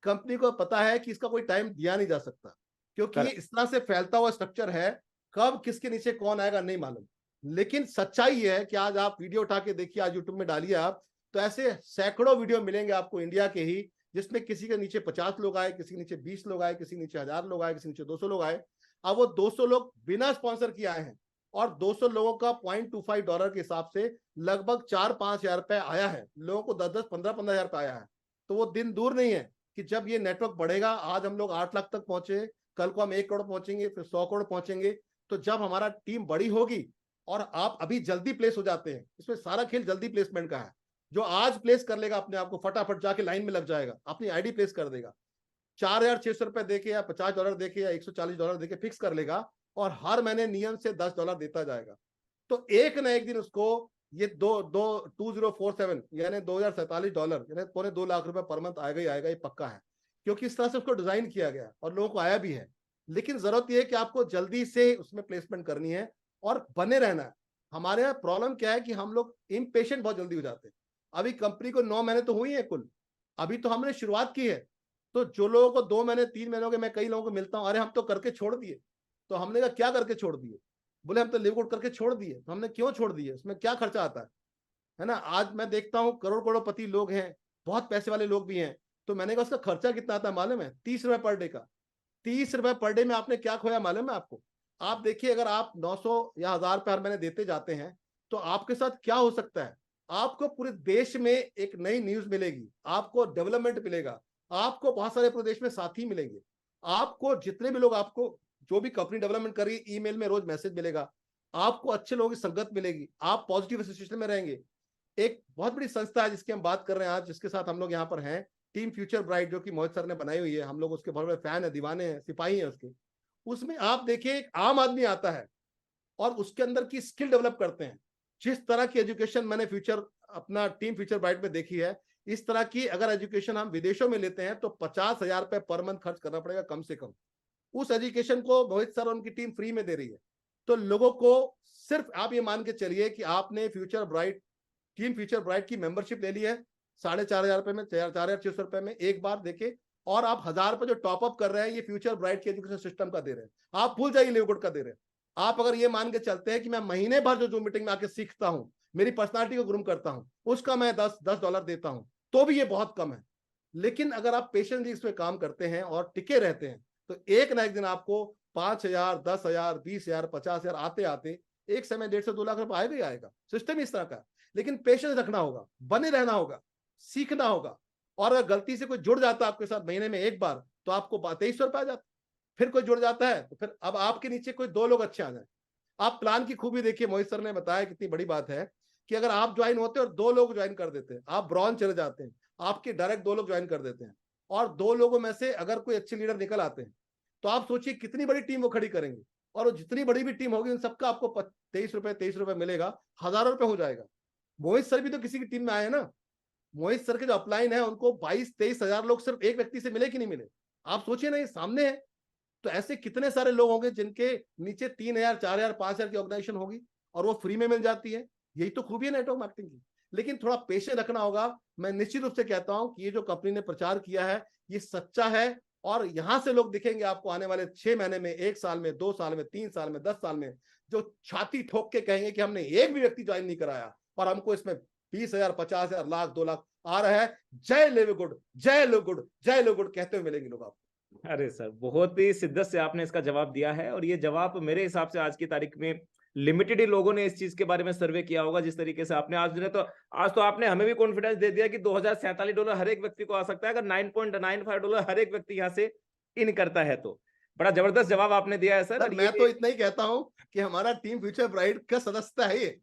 कंपनी को पता है कि इसका कोई टाइम दिया नहीं जा सकता, क्योंकि ये इस तरह से फैलता हुआ स्ट्रक्चर है, कब किसके नीचे कौन आएगा नहीं मालूम। लेकिन सच्चाई ये है कि आज आप वीडियो उठा के देखिए, आज यूट्यूब में डालिए आप, तो ऐसे सैकड़ों वीडियो मिलेंगे आपको इंडिया के ही, जिसमें किसी के नीचे 50 लोग आए, किसी के नीचे 20 लोग आए, किसी के नीचे 1000 लोग आए, किसी के नीचे 200 लोग आए। अब वो 200 लोग बिना स्पॉन्सर किए आए हैं, और 200 लोगों का $0.25 के हिसाब से लगभग 4-5 हजार रुपए आया है। लोगों को 10-10, 15-15 हजार रुपए आया है। तो वो दिन दूर नहीं है कि जब ये नेटवर्क बढ़ेगा, आज हम लोग 8 लाख तक पहुंचे, कल को हम 1 करोड़ पहुंचेंगे, फिर 100 करोड़ पहुंचेंगे। तो जब हमारा टीम बड़ी होगी, और आप अभी जल्दी प्लेस हो जाते हैं, इसमें सारा खेल जल्दी प्लेसमेंट का है। जो आज प्लेस कर लेगा अपने आप को, फटाफट जाके लाइन में लग जाएगा, अपनी आईडी प्लेस कर देगा, 4600 रुपए देके या $50 देके या $140 देके फिक्स कर लेगा, और हर महीने नियम से $10 देता जाएगा। तो एक ना एक दिन उसको ये 2047 यानी $2047 यानी $2.25 लाख रुपए पर मंथ आएगा ही आएगा, ये पक्का है, क्योंकि इस तरह से उसको डिजाइन किया गया और लोगों को आया भी है। लेकिन जरूरत यह है कि आपको जल्दी से उसमें प्लेसमेंट करनी है और बने रहना है। हमारे यहाँ प्रॉब्लम क्या है कि हम लोग इम्पेशेंट बहुत जल्दी हो जाते हैं। अभी कंपनी को 9 महीने तो हुई है कुल, अभी तो हमने शुरुआत की है। तो जो लोगों को 2 महीने 3 महीने हो गए, मैं कई लोगों को मिलता हूँ, अरे हम तो करके छोड़ दिए। तो हमने कहा क्या करके छोड़ दिए? बोले हम तो लिव गुड करके छोड़ दिए। तो हमने क्यों छोड़ दिए, उसमें क्या खर्चा आता है ना? आज मैं देखता हूँ करोड़पति लोग हैं, बहुत पैसे वाले लोग भी हैं। तो मैंने कहा उसका खर्चा कितना आता है मालूम है? 30 रुपए पर डे का। 30 रुपए पर डे में आपने क्या खोया मालूम है आपको? आप देखिए, अगर आप 900 या 1000 रुपए हर महीने देते जाते हैं तो आपके साथ क्या हो सकता है। आपको पूरे देश में एक नई न्यूज मिलेगी, आपको डेवलपमेंट मिलेगा, आपको बहुत सारे पूरे देश में साथी मिलेंगे, आपको जितने भी लोग, आपको जो भी कंपनी डेवलपमेंट कर रही है, ईमेल में रोज मैसेज मिलेगा, आपको अच्छे लोगों की संगत मिलेगी, आप पॉजिटिव एसोसिएशन में रहेंगे। एक बहुत बड़ी संस्था है जिसकी हम बात कर रहे हैं आज, जिसके साथ हम लोग यहाँ पर हैं, टीम फ्यूचर ब्राइट, जो कि मोहित सर ने बनाई हुई है। हम लोग उसके बहुत बड़े फैन है, दीवाने हैं, सिपाही हैं उसके। उसमें आप देखिए एक आम आदमी आता है और उसके अंदर की स्किल डेवलप करते हैं। जिस तरह की एजुकेशन मैंने फ्यूचर अपना टीम फ्यूचर ब्राइट में देखी है, इस तरह की अगर एजुकेशन हम विदेशों में लेते हैं तो 50,000 रुपए पर मंथ खर्च करना पड़ेगा कम से कम। उस एजुकेशन को मोहित सर और उनकी टीम फ्री में दे रही है। तो लोगों को सिर्फ आप ये मान के चलिए कि आपने future bright, team future bright की मेंबरशिप ले ली है 4,500 रुपए में, 4,600 रुपए में एक बार देके, और आप 1000 रुपए जो टॉपअप कर रहे हैं ये फ्यूचर ब्राइट के एजुकेशन सिस्टम का दे रहे हैं। आप भूल जाइए लिव गुड का दे रहे हैं। आप अगर ये मान के चलते हैं कि मैं महीने भर जो जूम मीटिंग में आके सीखता हूं, मेरी पर्सनालिटी को ग्रूम करता हूं, उसका मैं $10 देता हूं, तो भी ये बहुत कम है। लेकिन अगर आप पेशेंटली इसमें काम करते हैं और टिके रहते हैं तो एक ना एक दिन आपको 5,000, 10,000, 20,000, 50,000 आते आते एक समय 1.5 से 2 लाख रुपए आएगा ही आएगा। सिस्टम इस तरह का। लेकिन पेशेंस रखना होगा, बने रहना होगा, सीखना होगा। और अगर गलती से कोई जुड़ जाता है आपके साथ महीने में एक बार, तो आपको 2300 रुपए आ जाता। फिर कोई जुड़ जाता है तो फिर अब आपके नीचे कोई 2 लोग अच्छे आ जाए। आप प्लान की खूबी देखिए, मोहित सर ने बताया कितनी बड़ी बात है कि अगर आप ज्वाइन होते हैं और 2 लोग ज्वाइन कर देते हैं, आप ब्रॉन्ज चले जाते हैं, आपके डायरेक्ट 2 लोग ज्वाइन कर देते हैं, और 2 लोगों में से अगर कोई अच्छे लीडर निकल आते हैं, तो आप सोचिए कितनी बड़ी टीम वो खड़ी करेंगे। और वो जितनी बड़ी भी टीम होगी उन सबका आपको 23 रुपए मिलेगा, हजारों रुपए हो जाएगा। मोहित सर भी तो किसी की टीम में आए हैं ना। मोहित सर के जो अपलाइन है उनको 22-23 हजार लोग सिर्फ एक व्यक्ति से मिले कि नहीं मिले? आप सोचिए ना, ये सामने है। तो ऐसे कितने सारे लोग होंगे जिनके नीचे 3,000, 4,000, 5,000 की ऑर्गेनाइजेशन होगी और वो फ्री में मिल जाती है। यही तो खूबी है नेटवर्क मार्केटिंग की। लेकिन थोड़ा पेशेंस रखना होगा। मैं निश्चित रूप से कहता हूं कि ये जो कंपनी ने प्रचार किया है ये सच्चा है, और यहां से लोग दिखेंगे आपको आने वाले 6 महीने में, 1 साल में, 2 साल में, 3 साल में, 10 साल में, जो छाती ठोक के कहेंगे कि हमने एक भी व्यक्ति ज्वाइन नहीं कराया और हमको इसमें 20,000, 50,000, लाख, 2 लाख आ रहा है। जय लिव गुड, जय लिव गुड, जय लिव गुड कहते हुए मिलेंगे लोग आपको। अरे सर, बहुत ही शिद्दत से आपने इसका जवाब दिया है, और ये जवाब मेरे हिसाब से आज की तारीख में लिमिटेड ही लोगों ने इस चीज के बारे में सर्वे किया होगा जिस तरीके से आपने आज तो आपने हमें भी कॉन्फिडेंस दे दिया कि $2047 हर एक व्यक्ति को आ सकता है अगर $9.95 हर एक व्यक्ति यहाँ से इन करता है तो। बड़ा जबरदस्त जवाब आपने दिया है सर। मैं तो इतना ही कहता हूं कि हमारा टीम फ्यूचर ब्राइट का सदस्यता है ये।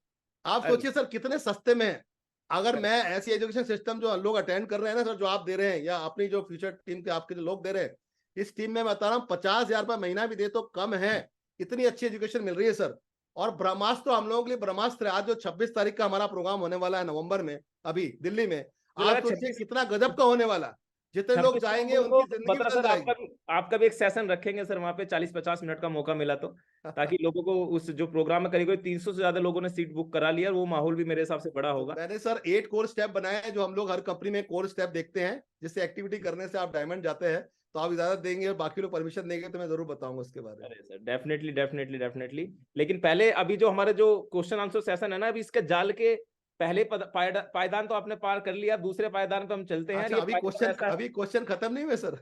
आप सोचिए सर कितने सस्ते में है। अगर मैं ऐसी एजुकेशन सिस्टम जो लोग अटेंड कर रहे हैं ना सर, जो आप दे रहे हैं या अपनी जो फ्यूचर टीम के आपके जो लोग दे रहे हैं, इस टीम में बता रहा हूँ 50,000 रुपए महीना भी दे तो कम है। इतनी अच्छी एजुकेशन मिल रही है सर। और ब्रह्मास्त्र तो हम लोगों के लिए ब्रह्मास्त्र है। आज जो 26 तारीख का हमारा प्रोग्राम होने वाला है नवंबर में, अभी दिल्ली में, मुझे आप लगा सोचिए 26 कितना गजब का होने वाला। जितने लोग 26 जाएंगे नवंबर को उनकी जिंदगी बता बदल सर, जाएगी। आपका भी एक सेशन रखेंगे सर वहाँ पे, 40-50 मिनट का मौका मिला तो, ताकि लोगों को उस जो प्रोग्राम में करीब 300 से ज्यादा लोगों ने सीट बुक करा लिया, और वो माहौल भी मेरे हिसाब से बड़ा तो होगा। मैंने सर 8 कोर स्टेप बनाए हैं, जो हम लोग हर कंपनी में कोर स्टेप देखते हैं, जिससे एक्टिविटी करने से आप डायमंड जाते हैं। तो आप इजाजत देंगे और बाकी लोग परमिशन देंगे तो मैं जरूर बताऊंगा उसके बारे में। अरे सर, डेफिनेटली डेफिनेटली डेफिनेटली। लेकिन पहले अभी जो हमारे जो क्वेश्चन आंसर सेशन है ना, अभी इसके जाल के पहले पायदान तो आपने पार कर लिया, दूसरे पायदान पे हम चलते हैं। और अच्छा, ये पायदान ऐसा है, अभी क्वेश्चन खत्म नहीं हुए सर?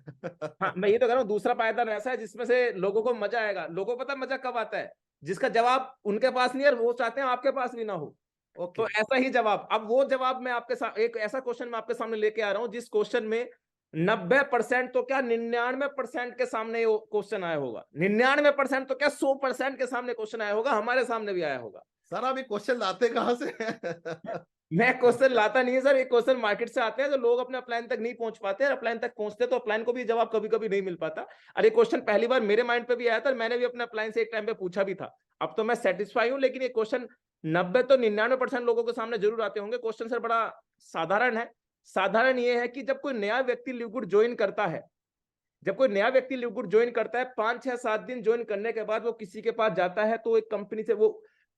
हाँ मैं ये तो कह रहा हूँ, दूसरा पायदान ऐसा है जिसमें से लोगों को मजा आएगा। लोगों को पता मजा कब आता है, जिसका जवाब उनके पास नहीं है, वो चाहते हैं आपके पास भी ना हो। तो ओके। ऐसा ही जवाब, अब वो जवाब मैं आपके साथ एक ऐसा क्वेश्चन मैं आपके सामने लेके आ रहा हूँ, जिस क्वेश्चन में 90% तो क्या 99% के सामने वो क्वेश्चन आया होगा, 99% तो क्या 100% के सामने क्वेश्चन आया होगा, हमारे सामने भी आया होगा। सर आप ये क्वेश्चन लाते कहाँ से हैं? मैं क्वेश्चन लाता नहीं है सर, ये क्वेश्चन मार्केट से आते हैं, जो लोग अपने अपलाइन तक नहीं पहुंच पाते, अपलाइन तक पहुंचते तो अपलाइन को भी जवाब कभी कभी नहीं मिल पाता। अरे क्वेश्चन पहली बार मेरे माइंड पे भी आया था, मैंने भी अपने अपलाइन से एक टाइम पे पूछा भी था। अब तो मैं सेटिस्फाई हूं, लेकिन ये क्वेश्चन 90 तो 99% लोगों के सामने जरूर आते होंगे। क्वेश्चन सर बड़ा साधारण है। साधारण ये है कि जब कोई नया व्यक्ति लिवगुड ज्वाइन करता है, जब कोई नया व्यक्ति लिवगुड ज्वाइन करता है, 5 6 7 दिन ज्वाइन करने के बाद वो किसी के पास जाता है, तो एक कंपनी से, वो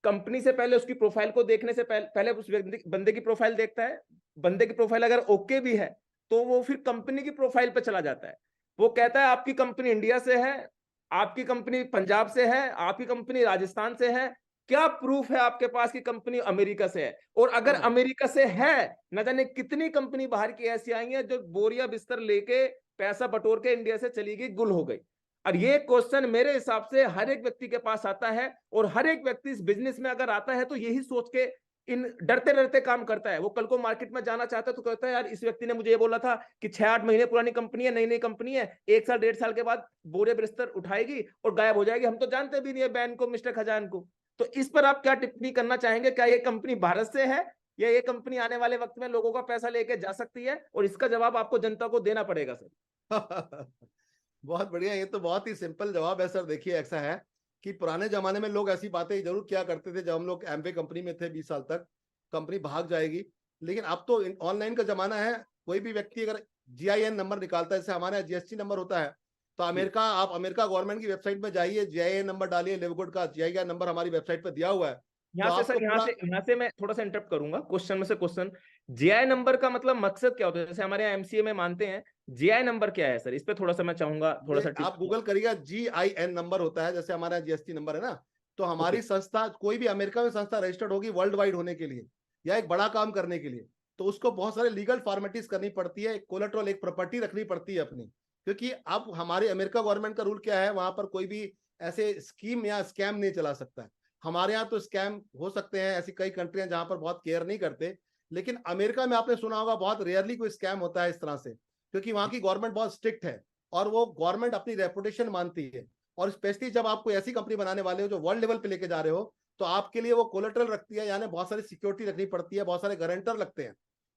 कंपनी से पहले उसकी प्रोफाइल को देखने से पहले उस बंदे की प्रोफाइल देखता है। बंदे की प्रोफाइल अगर ओके भी है, तो वो फिर कंपनी की प्रोफाइल पे चला जाता है। वो कहता है आपकी कंपनी इंडिया से है, आपकी कंपनी पंजाब से है, आपकी कंपनी राजस्थान से है, क्या प्रूफ है आपके पास कि कंपनी अमेरिका से है? और अगर अमेरिका से है, न जाने कितनी कंपनी बाहर की ऐसी आई है जो बोरिया बिस्तर लेके पैसा बटोर के इंडिया से चली गई, गुल हो गई। और ये क्वेश्चन मेरे हिसाब से हर एक व्यक्ति के पास आता है, और हर एक व्यक्ति इस बिजनेस में अगर आता है तो यही सोच के इन डरते डरते काम करता है। वो कल को मार्केट में जाना चाहता है तो कहता है यार इस व्यक्ति ने मुझे ये बोला था कि 6 8 महीने पुरानी कंपनी है, नई नई कंपनी है, 1 साल 1.5 साल के बाद बोरे बिस्तर उठाएगी और गायब हो जाएगी, हम तो जानते भी नहीं है बैन को, मिस्टर खजान को। तो इस पर आप क्या टिप्पणी करना चाहेंगे? क्या ये कंपनी भारत से है, या ये कंपनी आने वाले वक्त में लोगों का पैसा लेके जा सकती है? और इसका जवाब आपको जनता को देना पड़ेगा सर। बहुत बढ़िया, ये तो बहुत ही सिंपल जवाब है सर। देखिए ऐसा है कि पुराने जमाने में लोग ऐसी बातें जरूर किया करते थे। जब हम लोग एमवे कंपनी में थे 20 साल तक, कंपनी भाग जाएगी, लेकिन अब तो ऑनलाइन का जमाना है। कोई भी व्यक्ति अगर जीआईएन नंबर निकालता है, जैसे हमारे जीएसटी नंबर होता है, तो आप अमेरिका गवर्नमेंट की वेबसाइट में जाइए, जीआईएन नंबर डालिए, लिवगुड का जीआईएन नंबर हमारी वेबसाइट पर दिया हुआ है। तो यहाँ से आपको सर, यहाँ पूरा से यहाँ से मैं थोड़ा सा इंटरप्ट करूंगा क्वेश्चन में से क्वेश्चन। जीआई नंबर का मतलब मकसद क्या होता है? जैसे हमारे यहाँ एमसीए में मानते हैं, जीआई नंबर क्या है सर? इस पे थोड़ा सा मैं चाहूंगा थोड़ा सा ये आप टिप्स। गूगल करिएगा, जीआईएन नंबर होता है, जैसे हमारा जीएसटी नंबर है ना। तो ओके। हमारी संस्था, कोई भी अमेरिका में संस्था रजिस्टर्ड होगी वर्ल्ड वाइड होने के लिए या एक बड़ा काम करने के लिए, तो उसको बहुत सारे लीगल फॉर्मेलिटीज करनी पड़ती है, एक कोलेटरल, एक प्रॉपर्टी रखनी पड़ती है अपनी। क्योंकि अब हमारे अमेरिका गवर्नमेंट का रूल क्या है, वहां पर कोई भी ऐसे स्कीम या स्कैम नहीं चला सकता है। हमारे यहाँ तो स्कैम हो सकते हैं, ऐसी कई कंट्रियां जहां पर बहुत केयर नहीं करते, लेकिन अमेरिका में आपने सुना होगा बहुत रेयरली कोई स्कैम होता है इस तरह से, क्योंकि वहां की गवर्नमेंट बहुत स्ट्रिक्ट है और वो गवर्नमेंट अपनी रेपुटेशन मानती है। और स्पेशली जब आप कोई ऐसी कंपनी बनाने वाले हो जो वर्ल्ड लेवल पे लेके जा रहे हो, तो आपके लिए वो कोलेटरल रखती है, यानी बहुत सारी सिक्योरिटी रखनी पड़ती है, बहुत सारे गारंटर लगते हैं।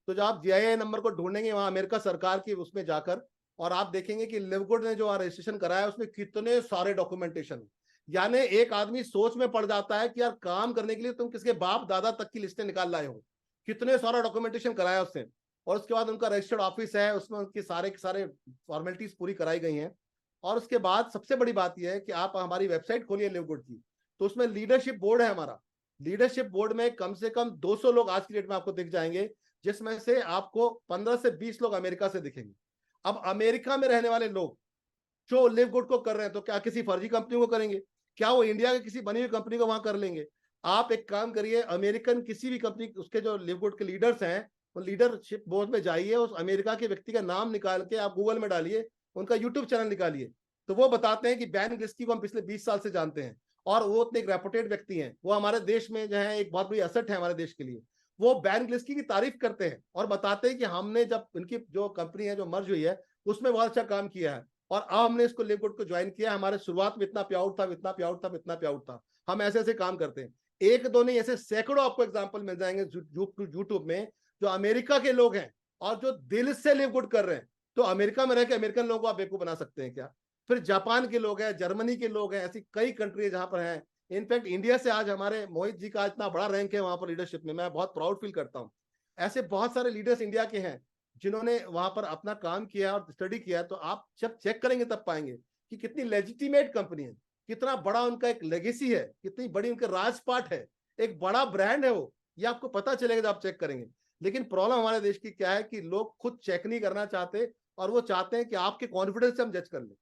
तो जब आप जीआईआई नंबर को ढूंढेंगे वहां अमेरिका सरकार की उसमें जाकर, और आप देखेंगे कि लिवगुड ने जो रजिस्ट्रेशन कराया उसमें कितने सारे डॉक्यूमेंटेशन, यानी एक आदमी सोच में पड़ जाता है कि यार काम करने के लिए तुम किसके बाप दादा तक की लिस्टें निकाल लाए हो, कितने सारा डॉक्यूमेंटेशन कराया उससे। और उसके बाद उनका रजिस्टर्ड ऑफिस है, उसमें उनकी सारे सारे फॉर्मेलिटीज पूरी कराई गई हैं। और उसके बाद सबसे बड़ी बात यह है कि आप हमारी वेबसाइट खोलिए लिवगुड की, तो उसमें लीडरशिप बोर्ड है हमारा। लीडरशिप बोर्ड में कम से कम 200 लोग आज की डेट में आपको दिख जाएंगे, जिसमें से आपको 15 से 20 लोग अमेरिका से दिखेंगे। अब अमेरिका में रहने वाले लोग जो लिवगुड को कर रहे हैं, तो क्या किसी फर्जी कंपनी को करेंगे? क्या वो इंडिया की किसी बनी हुई कंपनी को वहां कर लेंगे? आप एक काम करिए, अमेरिकन किसी भी कंपनी, उसके जो लिवगुड के लीडर्स हैं, वो लीडरशिप बोर्ड में जाइए, उस अमेरिका के व्यक्ति का नाम निकाल के आप गूगल में डालिए, उनका यूट्यूब चैनल निकालिए, तो वो बताते हैं कि बैन ग्लिस्की को हम पिछले 20 साल से जानते हैं और वो उतने एक रेपुटेड व्यक्ति हैं, वो हमारे देश में जो है एक बहुत बड़ी एसेट है हमारे देश के लिए। वो बैन ग्लिस्की की तारीफ करते हैं और बताते हैं कि हमने जब इनकी जो कंपनी है जो मर्ज हुई है उसमें बहुत अच्छा काम किया है, और अब हमने इसको लिवगुड को ज्वाइन किया। हमारे शुरुआत में इतना प्याउट था, इतना प्याउट था, इतना प्याउट था। हम ऐसे ऐसे काम करते हैं। एक दो नहीं, ऐसे सैकड़ों आपको एग्जाम्पल मिल जाएंगे यूट्यूब में, जो अमेरिका के लोग हैं और जो दिल से लिवगुड कर रहे हैं। तो अमेरिका में रह के अमेरिकन लोगों को आप बेवकूफ बना सकते हैं क्या? फिर जापान के लोग हैं, जर्मनी के लोग हैं, ऐसी कई कंट्री है जहां पर हैं, इनफैक्ट इंडिया से आज हमारे मोहित जी का इतना बड़ा रैंक है वहां पर लीडरशिप में, मैं बहुत प्राउड फील करता हूँ। ऐसे बहुत सारे लीडर्स इंडिया के हैं जिन्होंने वहां पर अपना काम किया और स्टडी किया। तो आप जब चेक करेंगे तब पाएंगे कि कितनी लेजिटिमेट कंपनी है, कितना बड़ा उनका एक लेगेसी है, कितनी बड़ी उनके राजपाट है, एक बड़ा ब्रांड है वो, ये आपको पता चलेगा जब आप चेक करेंगे। लेकिन प्रॉब्लम हमारे देश की क्या है कि लोग खुद चेक नहीं करना चाहते, और वो चाहते हैं कि आपके कॉन्फिडेंस से हम जज कर लें।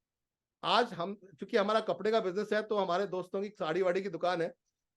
आज हम, चूंकि हमारा कपड़े का बिजनेस है, तो हमारे दोस्तों की साड़ी वाड़ी की दुकान है,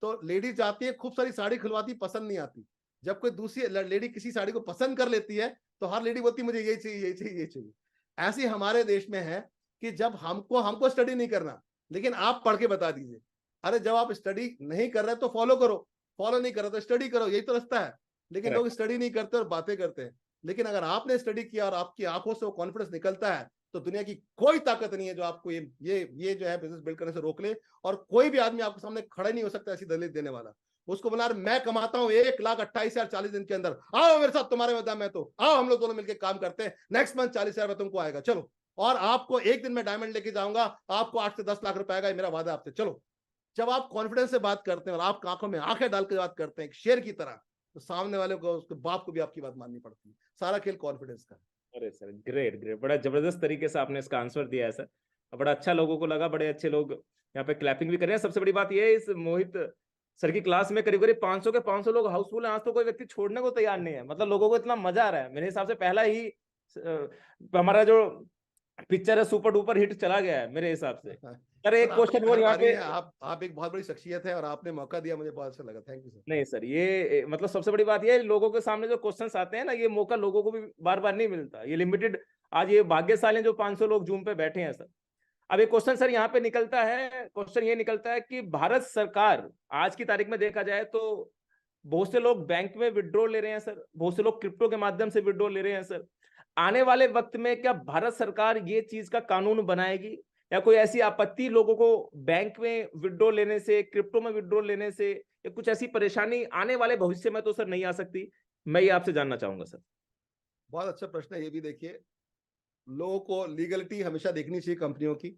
तो लेडीज जाती है, खूब सारी साड़ी खुलवाती, पसंद नहीं आती। जब कोई दूसरी लेडी किसी साड़ी को पसंद कर लेती है, तो हर लेडी बोलती मुझे ये चाहिए, ये चाहिए, ये चाहिए। ऐसे हमारे देश में है कि जब हमको हमको स्टडी नहीं करना, लेकिन आप पढ़ के बता दीजिए। अरे जब आप स्टडी नहीं कर रहे तो फॉलो करो, फॉलो नहीं कर रहे तो स्टडी करो, यही तो रास्ता है। लेकिन लोग स्टडी नहीं करते और बातें करते हैं। लेकिन अगर आपने स्टडी किया और आपकी आंखों से वो कॉन्फिडेंस निकलता है, तो दुनिया की कोई ताकत नहीं है जो आपको ये जो है बिजनेस बिल्ड करने से रोक ले। और कोई भी आदमी आपके सामने खड़ा नहीं हो सकता ऐसी दलील देने वाला। उसको बोला मैं कमाता हूं 1,28,040 दिन के अंदर, आओ मेरे साथ, तुम्हारे मैदान में, तो आओ हम लोग दोनों मिलकर काम करते हैं, नेक्स्ट मंथ 40,000 तुमको आएगा, चलो। और आपको एक दिन में डायमंड लेके जाऊंगा, आपको 8 से 10 लाख रुपए आएगा, मेरा वादा आपसे, चलो। जब आप कॉन्फिडेंस से बात करते हैं और आप आंखों में आंखें डाल के बात करते हैं शेर की तरह, तो सामने वाले को, उसके बाप को भी आपकी बात माननी पड़ती है। सारा खेल कॉन्फिडेंस का। अरे सर, ग्रेट ग्रेट, बड़ा जबरदस्त तरीके से आपने इसका आंसर दिया है सर। बड़ा अच्छा लोगों को लगा, बड़े अच्छे लोग यहाँ पे क्लैपिंग भी कर रहे हैं। सबसे बड़ी बात ये है, इस मोहित सर की क्लास में करीब करीब 500 के 500 लोग हाउसफुल हैं। आज तो कोई व्यक्ति छोड़ने को तैयार नहीं है, मतलब लोगों को इतना मजा आ रहा है। मेरे हिसाब से पहला ही हमारा जो पिक्चर है सुपर डुपर हिट चला गया है मेरे हिसाब से। सर एक क्वेश्चन और यहाँ पे, आप एक बहुत बड़ी शख्सियत है और आपने मौका दिया, मुझे बहुत अच्छा लगा, थैंक यू सर। नहीं सर, ये मतलब सबसे बड़ी बात ये है, लोगों के सामने जो क्वेश्चंस आते हैं ना, ये मौका लोगों को भी बार बार नहीं मिलता, ये लिमिटेड। आज ये भाग्यशाली हैं जो 500 लोग जूम पे बैठे हैं सर। अब एक क्वेश्चन सर यहाँ पे निकलता है, क्वेश्चन ये निकलता है कि भारत सरकार आज की तारीख में देखा जाए तो बहुत से लोग बैंक में विड्रॉ ले रहे हैं सर, बहुत से लोग क्रिप्टो के माध्यम से विड्रॉ ले रहे हैं सर। आने वाले वक्त में क्या भारत सरकार ये चीज का कानून बनाएगी, या कोई ऐसी आपत्ति लोगों को बैंक में विड्रॉ लेने से, क्रिप्टो में विड्रॉ लेने से, या कुछ ऐसी परेशानी आने वाले भविष्य में तो सर नहीं आ सकती? मैं ये आपसे जानना चाहूंगा सर। बहुत अच्छा प्रश्न है ये भी। देखिए, लोगों को लीगलिटी हमेशा देखनी चाहिए कंपनियों की,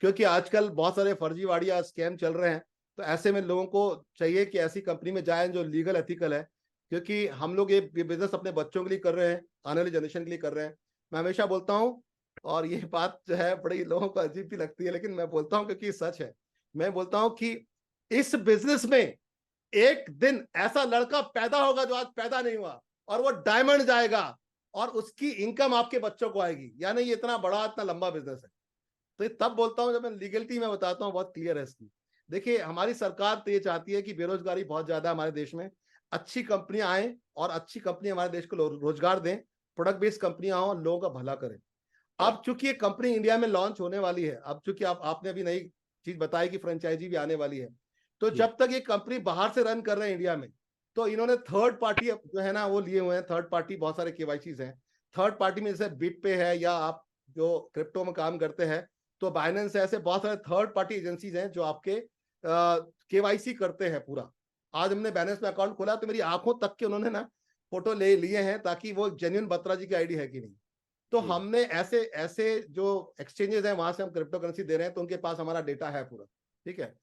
क्योंकि आजकल बहुत सारे फर्जीवाड़ियां स्कैम चल रहे हैं। तो ऐसे में लोगों को चाहिए कि ऐसी कंपनी में जाएं जो लीगल एथिकल है, क्योंकि हम लोग ये बिजनेस अपने बच्चों के लिए कर रहे हैं, आने वाली जनरेशन के लिए कर रहे हैं। मैं हमेशा बोलता हूँ, और ये बात जो है बड़ी लोगों को अजीब भी लगती है, लेकिन मैं बोलता हूँ क्योंकि सच है। मैं बोलता हूँ कि इस बिजनेस में एक दिन ऐसा लड़का पैदा होगा जो आज पैदा नहीं हुआ, और वो डायमंड जाएगा, और उसकी इनकम आपके बच्चों को आएगी। यानी ये इतना बड़ा, इतना लंबा बिजनेस है। तो ये तब बोलता हूं जब मैं लीगलिटी में बताता हूं, बहुत क्लियर है इसकी। देखिए, हमारी सरकार तो ये चाहती है कि बेरोजगारी बहुत ज्यादा है हमारे देश में, अच्छी कंपनियां आए और अच्छी कंपनी हमारे देश को रोजगार दें, प्रोडक्ट बेस्ड कंपनियां हो, लोगों का भला करें। अब चूंकि ये कंपनी इंडिया में लॉन्च होने वाली है, अब चूंकि आपने अभी नई चीज बताई कि फ्रेंचाइजी भी आने वाली है, तो जब तक ये कंपनी बाहर से रन कर रहे हैं इंडिया में, तो इन्होंने थर्ड पार्टी जो है ना वो लिए हुए हैं। थर्ड पार्टी बहुत सारे केवाईसीज हैं। थर्ड पार्टी में जैसे बिटपे है, या आप जो क्रिप्टो में काम करते हैं तो बाइनेंस है, ऐसे बहुत सारे थर्ड पार्टी एजेंसीज हैं जो आपके केवाईसी करते हैं पूरा। आज हमने बाइनेंस में अकाउंट खोला तो मेरी आंखों तक के उन्होंने ना फोटो ले लिए हैं, ताकि वो जेन्युइन बत्रा जी की आईडी है कि नहीं। तो हमने ऐसे ऐसे जो एक्सचेंजेस हैं वहां से हम क्रिप्टो करेंसी दे रहे हैं, तो उनके पास हमारा डेटा है पूरा, ठीक है।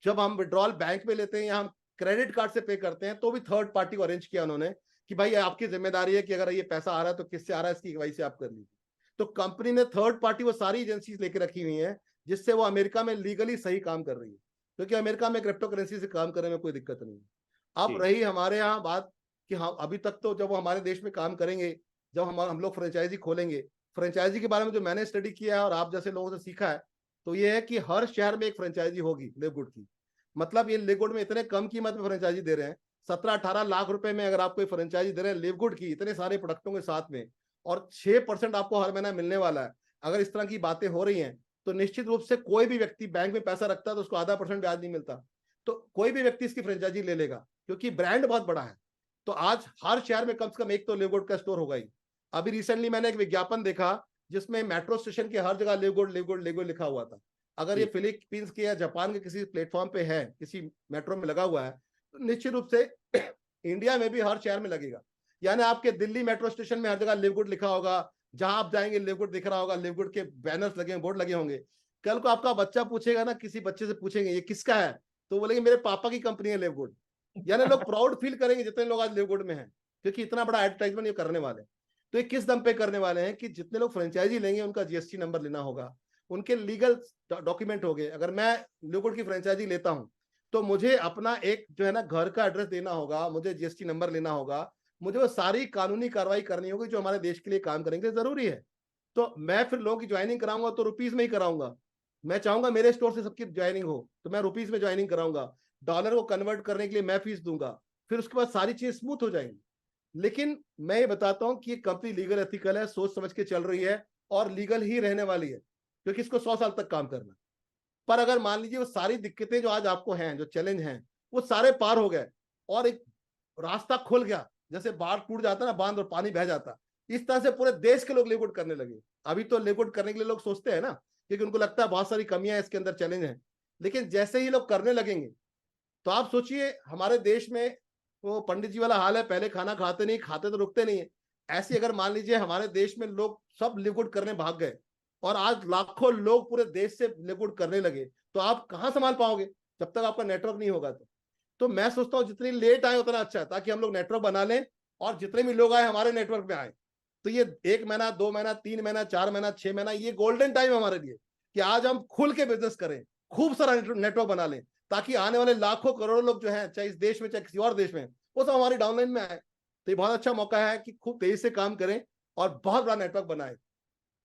जब हम विड्रॉल बैंक में लेते हैं या हम क्रेडिट कार्ड से पे करते हैं, तो भी थर्ड पार्टी को अरेंज किया उन्होंने कि भाई आपकी जिम्मेदारी है कि अगर ये पैसा आ रहा है तो किससे आ रहा है, इसकी केवाईसी आप कर लीजिए। तो कंपनी ने थर्ड पार्टी वो सारी एजेंसीज लेके रखी हुई है, जिससे वो अमेरिका में लीगली सही काम कर रही है, क्योंकि अमेरिका में क्रिप्टो करेंसी से काम करने में कोई दिक्कत नहीं है। अब रही हमारे यहाँ बात कि हाँ, अभी तक तो जब वो हमारे देश में काम करेंगे, जब हम लोग फ्रेंचाइजी खोलेंगे, फ्रेंचाइजी के बारे में जो मैंने स्टडी किया है और आप जैसे लोगों से सीखा है, तो ये है कि हर शहर में एक फ्रेंचाइजी होगी लिव गुड की। मतलब ये लिव गुड में इतने कम कीमत में फ्रेंचाइजी दे रहे हैं, 17-18 लाख रुपए में अगर आप कोई फ्रेंचाइजी दे रहे हैं लिव गुड की, इतने सारे प्रोडक्टों के साथ में, और 6% आपको हर महीना मिलने वाला है। अगर इस तरह की बातें हो रही हैं, तो निश्चित रूप से कोई भी व्यक्ति बैंक में पैसा रखता है तो उसको आधा % ब्याज नहीं मिलता, तो कोई भी व्यक्ति इसकी फ्रेंचाइजी ले लेगा, क्योंकि ब्रांड बहुत बड़ा है। तो आज हर शहर में कम से कम एक तो लिव गुड का स्टोर होगा ही। अभी रिसेंटली मैंने एक विज्ञापन देखा जिसमें मेट्रो स्टेशन के हर जगह live good live good live good लिखा हुआ था। अगर ये फिलीपींस के या जापान के किसी प्लेटफॉर्म पे है, किसी मेट्रो में लगा हुआ है, तो निश्चित रूप से इंडिया में भी हर शहर में लगेगा। यानी आपके दिल्ली मेट्रो स्टेशन में हर जगह लिव गुड लिखा होगा, जहां आप जाएंगे लिव गुड दिख रहा होगा, लिव गुड के बैनर्स लगे, बोर्ड लगे होंगे। कल को आपका बच्चा पूछेगा ना, किसी बच्चे से पूछेंगे ये किसका है, तो बोलेंगे मेरे पापा की कंपनी है लिव गुड। यानी लोग प्राउड फील करेंगे जितने लोग आज लिव गुड में हैं, क्योंकि इतना बड़ा एडवर्टाइजमेंट ये करने वाले हैं। तो ये किस दम पे करने वाले हैं कि जितने लोग फ्रेंचाइजी लेंगे उनका जीएसटी नंबर लेना होगा, उनके लीगल डॉक्यूमेंट हो गए। अगर मैं लिव गुड की फ्रेंचाइजी लेता हूं तो मुझे अपना एक जो है ना घर का एड्रेस देना होगा, मुझे जीएसटी नंबर लेना होगा, मुझे वो सारी कानूनी कार्रवाई करनी होगी जो हमारे देश के लिए काम करेंगे जरूरी है। तो मैं फिर लोगों की ज्वाइनिंग कराऊंगा तो रुपीज में ही कराऊंगा। मैं चाहूंगा मेरे स्टोर से सबकी ज्वाइनिंग हो तो मैं रुपीज में ज्वाइनिंग कराऊंगा, डॉलर को कन्वर्ट करने के लिए मैं फीस दूंगा, फिर उसके बाद सारी चीजें स्मूथ हो जाएंगी। लेकिन मैं ये बताता हूं कि ये कंपनी लीगल एथिकल है, सोच समझ के चल रही है और लीगल ही रहने वाली है, क्योंकि इसको 100 साल तक काम करना। पर अगर मान लीजिए वो सारी दिक्कतें जो आज आपको हैं, जो चैलेंज हैं, वो सारे पार हो गए और एक रास्ता खुल गया, जैसे बाढ़ टूट जाता ना बांध और पानी बह जाता, इस तरह से पूरे देश के लोग लिव करने लगे। अभी तो लिव करने के लिए लोग सोचते हैं ना, क्योंकि उनको लगता है बहुत सारी कमियां हैं इसके अंदर, चैलेंज है। लेकिन जैसे ही लोग करने लगेंगे तो आप सोचिए हमारे देश में वो पंडित जी वाला हाल है, पहले खाना खाते नहीं, खाते तो रुकते नहीं है। ऐसे अगर मान लीजिए हमारे देश में लोग सब लिव करने भाग गए और आज लाखों लोग पूरे देश से लिव करने लगे, तो आप कहां संभाल पाओगे जब तक आपका नेटवर्क नहीं होगा। तो मैं सोचता हूँ जितनी लेट आए उतना अच्छा है, ताकि हम लोग नेटवर्क बना लें और जितने भी लोग आए हमारे नेटवर्क में आए। तो ये 1 महीना, 2 महीना, 3 महीना, 4 महीना, 6 महीना, ये गोल्डन टाइम है हमारे लिए कि आज हम खुल के बिजनेस करें, खूब सारा नेटवर्क बना लें, ताकि आने वाले लाखों करोड़ों लोग जो हैं, चाहे इस देश में चाहे किसी और देश में, वो सब हमारी डाउनलाइन में आए। तो ये बहुत अच्छा मौका है कि खूब तेजी से काम करें और बहुत बड़ा नेटवर्क बनाए,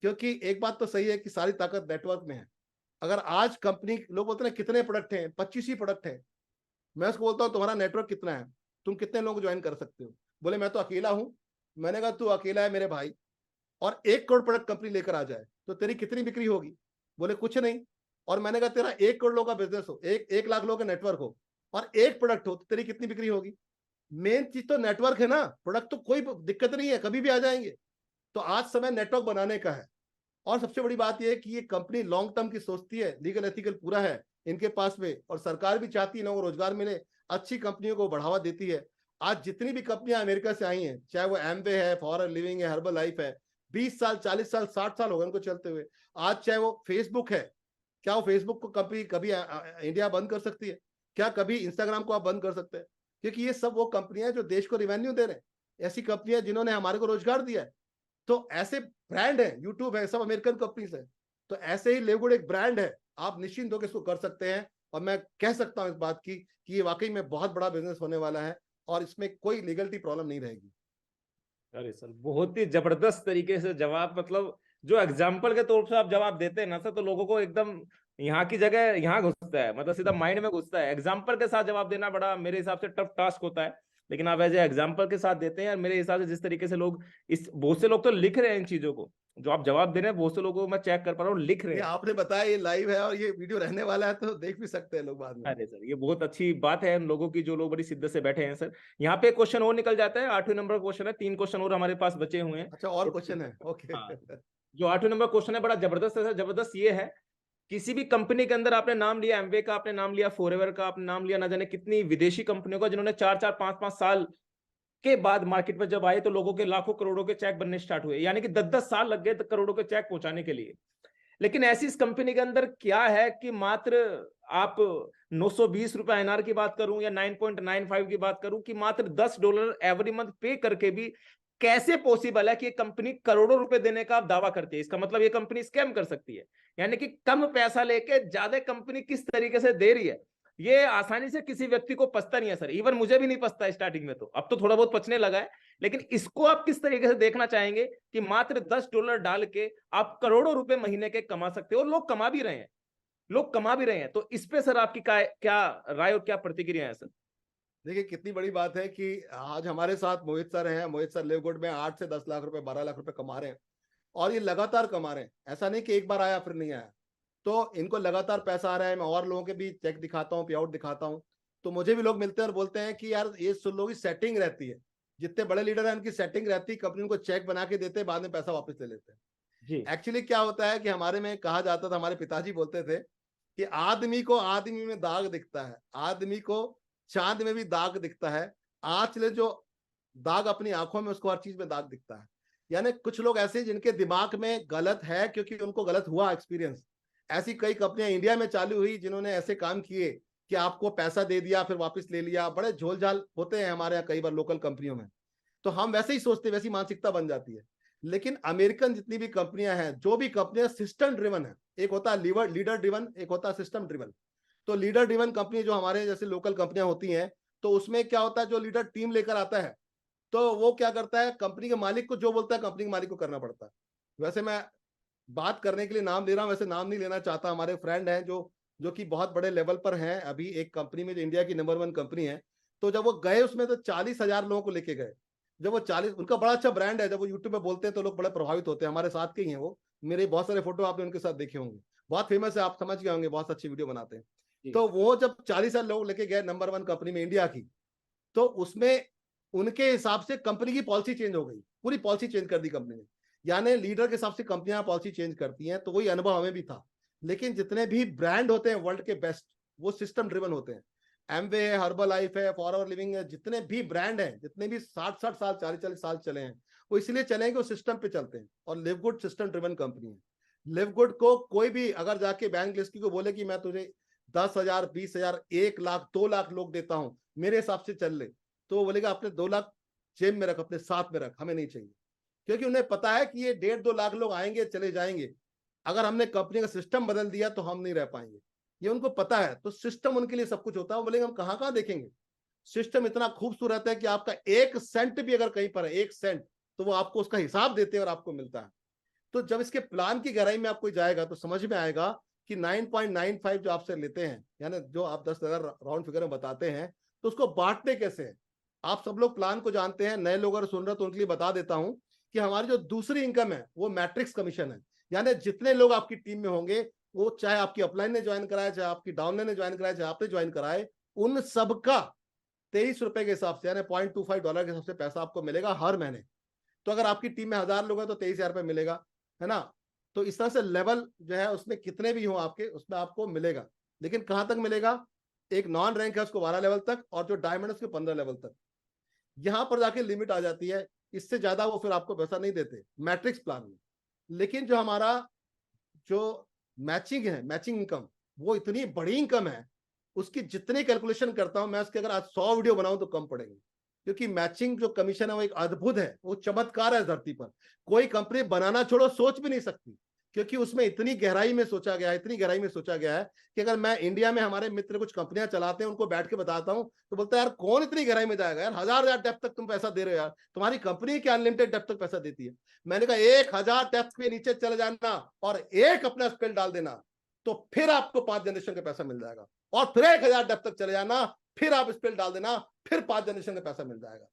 क्योंकि एक बात तो सही है कि सारी ताकत नेटवर्क में है। अगर आज कंपनी, लोग बोलते हैं कितने प्रोडक्ट हैं, 25 ही प्रोडक्ट हैं, मैं उसको बोलता हूँ तुम्हारा नेटवर्क कितना है, तुम कितने लोग ज्वाइन कर सकते हो। बोले मैं तो अकेला हूं। मैंने कहा तू अकेला है मेरे भाई, और 1 करोड़ प्रोडक्ट कंपनी लेकर आ जाए तो तेरी कितनी बिक्री होगी। बोले कुछ नहीं। और मैंने कहा तेरा 1 करोड़ लोगों का बिजनेस हो, 1 लाख लोगों का नेटवर्क हो और 1 प्रोडक्ट हो तो तेरी कितनी बिक्री होगी। मेन चीज तो नेटवर्क है ना, प्रोडक्ट तो कोई दिक्कत नहीं है, कभी भी आ जाएंगे। तो आज समय नेटवर्क बनाने का है। और सबसे बड़ी बात यह है कि ये कंपनी लॉन्ग टर्म की सोचती है, लीगल एथिकल पूरा है इनके पास में, और सरकार भी चाहती है लोगों को रोजगार मिले, अच्छी कंपनियों को बढ़ावा देती है। आज जितनी भी कंपनियां अमेरिका से आई हैं, चाहे वो एमवे है, फॉरेन लिविंग है, हर्बल लाइफ है, 20 साल, 40 साल, 60 साल हो गए उनको चलते हुए। आज चाहे वो फेसबुक है, क्या वो फेसबुक को कभी कभी इंडिया बंद कर सकती है? क्या कभी इंस्टाग्राम को आप बंद कर सकते हैं? क्योंकि ये सब वो कंपनियां जो देश को रिवेन्यू दे रहे हैं, ऐसी कंपनियां जिन्होंने हमारे को रोजगार दिया है। तो ऐसे ब्रांड है, यूट्यूब है, सब अमेरिकन कंपनीज है। तो ऐसे ही लिव गुड एक ब्रांड है, आप निश्चिंत होकर इसको कर सकते हैं। और मैं कह सकता हूं इस बात की कि ये वाकई में बहुत बड़ा बिजनेस होने वाला है और इसमें कोई लीगलिटी प्रॉब्लम नहीं रहेगी। अरे सर, बहुत ही जबरदस्त तरीके से जवाब, मतलब जो एग्जाम्पल के तौर पर आप जवाब देते हैं ना सर, तो लोगों को एकदम यहाँ की जगह यहाँ घुसता है, मतलब सीधा माइंड में घुसता है। एग्जाम्पल के साथ जवाब देना बड़ा मेरे हिसाब से टफ टास्क होता है, लेकिन आप एज ए एग्जाम्पल के साथ देते हैं। और मेरे हिसाब से जिस तरीके से लोग, इस बहुत से लोग तो लिख रहे हैं इन चीजों को, जो आप जवाब दे रहे हैं बहुत से लोगों को मैं चेक कर पा रहा हूँ लिख रहे ये हैं। आपने बताया, ये लाइव है और ये वीडियो रहने वाला है, तो देख भी सकते हैं लोग बाद में। अरे सर, ये बहुत अच्छी बात है उन लोगों की जो लोग बड़ी शिद्दत से बैठे हैं सर। यहाँ पे क्वेश्चन और निकल जाता है, 8वें नंबर क्वेश्चन है, 3 क्वेश्चन और हमारे पास बचे हुए हैं। अच्छा, और तो क्वेश्चन है? ओके। हाँ, जो 8वें नंबर क्वेश्चन है बड़ा जबरदस्त है सर। जबरदस्त ये है, किसी भी कंपनी के अंदर आपने नाम लिया, एमवे का आपने नाम लिया, फॉरएवर का आपने नाम लिया, ना जाने कितनी विदेशी कंपनियों का, जिन्होंने 4-4, 5-5 साल के बाद मार्केट में जब आए तो लोगों के लाखों करोड़ों के चेक बनने स्टार्ट हुए, यानी कि 10-10 साल लग गए करोड़ों के चेक पहुंचाने के लिए। लेकिन ऐसी इस कंपनी के अंदर क्या है कि मात्र आप 920 रुपए INR की बात करूं या 9.95 की बात करूं, कि मात्र $10 एवरी मंथ पे करके भी कैसे पॉसिबल है कि ये कंपनी करोड़ों रुपए देने का आप दावा करती है? इसका मतलब ये कंपनी स्कैम कर सकती है, यानी कि कम पैसा लेके ज्यादा कंपनी किस तरीके से दे रही है, ये आसानी से किसी व्यक्ति को पछता नहीं है सर। इवन मुझे भी नहीं पछता स्टार्टिंग में, तो अब तो थोड़ा बहुत पचने लगा है। लेकिन इसको आप किस तरीके से देखना चाहेंगे कि मात्र $10 डाल के आप करोड़ों रुपए महीने के कमा सकते हो, और लोग कमा भी रहे हैं, लोग कमा भी रहे हैं। तो इस पे सर आपकी क्या राय और क्या प्रतिक्रिया है सर? देखिए कितनी बड़ी बात है कि आज हमारे साथ मोहित सर हैं। मोहित सर लिव गुड में 8 से 10 लाख रुपए, 12 लाख रुपए कमा रहे हैं, और ये लगातार कमा रहे हैं। ऐसा नहीं कि एक बार आया फिर नहीं आया, तो इनको लगातार पैसा आ रहा है। मैं और लोगों के भी चेक दिखाता हूँ, पे आउट दिखाता हूँ, तो मुझे भी लोग मिलते हैं और बोलते हैं कि यार ये लोगों की सेटिंग रहती है, जितने बड़े लीडर हैं उनकी सेटिंग रहती है, कंपनी उनको चेक बना के देते हैं, बाद में पैसा वापस ले लेते हैं। जी। एक्चुअली क्या होता है कि हमारे में कहा जाता था, हमारे पिताजी बोलते थे कि आदमी को आदमी में दाग दिखता है, आदमी को चांद में भी दाग दिखता है, आंच ले जो दाग अपनी आंखों में, उसको हर चीज में दाग दिखता है। यानी कुछ लोग ऐसे जिनके दिमाग में गलत है क्योंकि उनको गलत हुआ एक्सपीरियंस। ऐसी कई कंपनियां इंडिया में चालू हुई जिन्होंने ऐसे काम किए कि आपको पैसा दे दिया फिर वापस ले लिया, बड़े झोल झाल होते हैं हमारे यहाँ कई बार लोकल कंपनियों में। तो हम वैसे ही सोचते, वैसी मानसिकता बन जाती है। लेकिन अमेरिकन जितनी भी कंपनियां हैं, जो भी कंपनियां सिस्टम ड्रिवन है, एक होता है लीडर ड्रिवन, एक होता है सिस्टम ड्रिवन। तो लीडर ड्रिवन कंपनी जो हमारे जैसे लोकल कंपनियां होती हैं, तो उसमें क्या होता है, जो लीडर टीम लेकर आता है तो वो क्या करता है, कंपनी के मालिक को जो बोलता है कंपनी के मालिक को करना पड़ता है। वैसे मैं बात करने के लिए नाम ले रहा हूं, वैसे नाम नहीं लेना चाहता। हमारे फ्रेंड हैं जो कि बहुत बड़े लेवल पर हैं अभी एक कंपनी में, जो इंडिया की नंबर 1 कंपनी है। तो जब वो गए उसमें तो 40,000 लोगों को लेके गए। जब वो 40, उनका बड़ा अच्छा ब्रांड है, जब वो यूट्यूब पे बोलते हैं तो लोग बड़े प्रभावित होते हैं। हमारे साथ के ही हैं वो, मेरे बहुत सारे फोटो आपने उनके साथ देखे होंगे, बहुत फेमस है, आप समझ गए होंगे, बहुत अच्छी वीडियो बनाते हैं। तो वो जब 40,000 लोग लेके गए नंबर 1 कंपनी में इंडिया की, तो उसमें उनके हिसाब से कंपनी की पॉलिसी चेंज हो गई, पूरी पॉलिसी चेंज कर दी कंपनी ने। यानी लीडर के हिसाब से कंपनियां पॉलिसी चेंज करती हैं। तो वही अनुभव हमें भी था। लेकिन जितने भी ब्रांड होते हैं वर्ल्ड के बेस्ट, वो सिस्टम ड्रिवन होते हैं। एमवे है, हर्बल लाइफ है, फॉरएवर लिविंग है, जितने भी ब्रांड हैं, जितने भी 60-60 साल 40-40 साल चले हैं, वो इसलिए चले हैं कि वो सिस्टम पे चलते हैं। और live good system driven company है। लिव गुड को कोई भी अगर जाके बैंक लिस्ट को बोले कि मैं तुझे 10,000, 20,000, 1 लाख, 2 लाख लोग देता हूं, मेरे हिसाब से चल ले, तो वो बोलेगा अपने 2 लाख जेब में रख, अपने साथ में रख, हमें नहीं चाहिए। क्योंकि उन्हें पता है कि ये 1.5-2 लाख लोग आएंगे चले जाएंगे, अगर हमने कंपनी का सिस्टम बदल दिया तो हम नहीं रह पाएंगे, ये उनको पता है। तो सिस्टम उनके लिए सब कुछ होता है। वो बोलेंगे हम कहां कहां देखेंगे, सिस्टम इतना खूबसूरत है कि आपका 1 सेंट भी अगर कहीं पर है, 1 सेंट, तो वो आपको उसका हिसाब देते हैं और आपको मिलता है। तो जब इसके प्लान की गहराई में आपको जाएगा तो समझ में आएगा कि 9.95 जो आपसे लेते हैं, यानी जो आप 10,000 राउंड फिगर में बताते हैं, तो उसको बांटने कैसे है। आप सब लोग प्लान को जानते हैं, नए लोग अगर सुन रहे तो उनके लिए बता देता हूं कि हमारी जो दूसरी इनकम है वो मैट्रिक्स कमीशन है। यानी जितने लोग आपकी टीम में होंगे, वो चाहे आपकी अपलाइन ने ज्वाइन कराए, चाहे आपकी डाउनलाइन ने ज्वाइन कराए, चाहे आपने ज्वाइन कराए, उन सबका 23 रुपए के हिसाब से, यानी $0.25 के हिसाब से पैसा आपको मिलेगा हर महीने। तो अगर आपकी टीम में 1,000 लोग हैं तो 23,000 रुपए मिलेगा, है ना। तो इस तरह से लेवल जो है उसमें कितने भी हो आपके, उसमें आपको मिलेगा। लेकिन कहां तक मिलेगा, एक नॉन रैंक है उसको 12 लेवल तक, और जो डायमंड है उसको 15 लेवल तक। यहां पर जाके लिमिट आ जाती है, इससे ज्यादा वो फिर आपको पैसा नहीं देते मैट्रिक्स प्लान में। लेकिन जो हमारा जो मैचिंग है, मैचिंग इनकम, वो इतनी बड़ी इनकम है, उसकी जितनी कैलकुलेशन करता हूं मैं, उसके अगर आज 100 वीडियो बनाऊं तो कम पड़ेंगे। क्योंकि मैचिंग जो कमीशन है वो एक अद्भुत है, वो चमत्कार है धरती पर। कोई कंपनी बनाना छोड़ो, सोच भी नहीं सकती। क्योंकि उसमें इतनी गहराई में सोचा गया है, इतनी गहराई में सोचा गया है कि अगर मैं इंडिया में, हमारे मित्र कुछ कंपनियां चलाते हैं, उनको बैठ के बताता हूं तो बोलता है यार कौन इतनी गहराई में जाएगा यार, 1,000 डेप्थ तक तुम पैसा दे रहे हो यार, तुम्हारी कंपनी क्या अनलिमिटेड डेप्थ तक पैसा देती है। मैंने कहा 1,000 डेप्थ के नीचे चले जाना और एक अपना स्पेल डाल देना, तो फिर आपको 5 जनरेशन का पैसा मिल जाएगा। और फिर 1,000 डेप्थ तक चले जाना, फिर आप स्पेल डाल देना, फिर 5 जनरेशन का पैसा मिल जाएगा।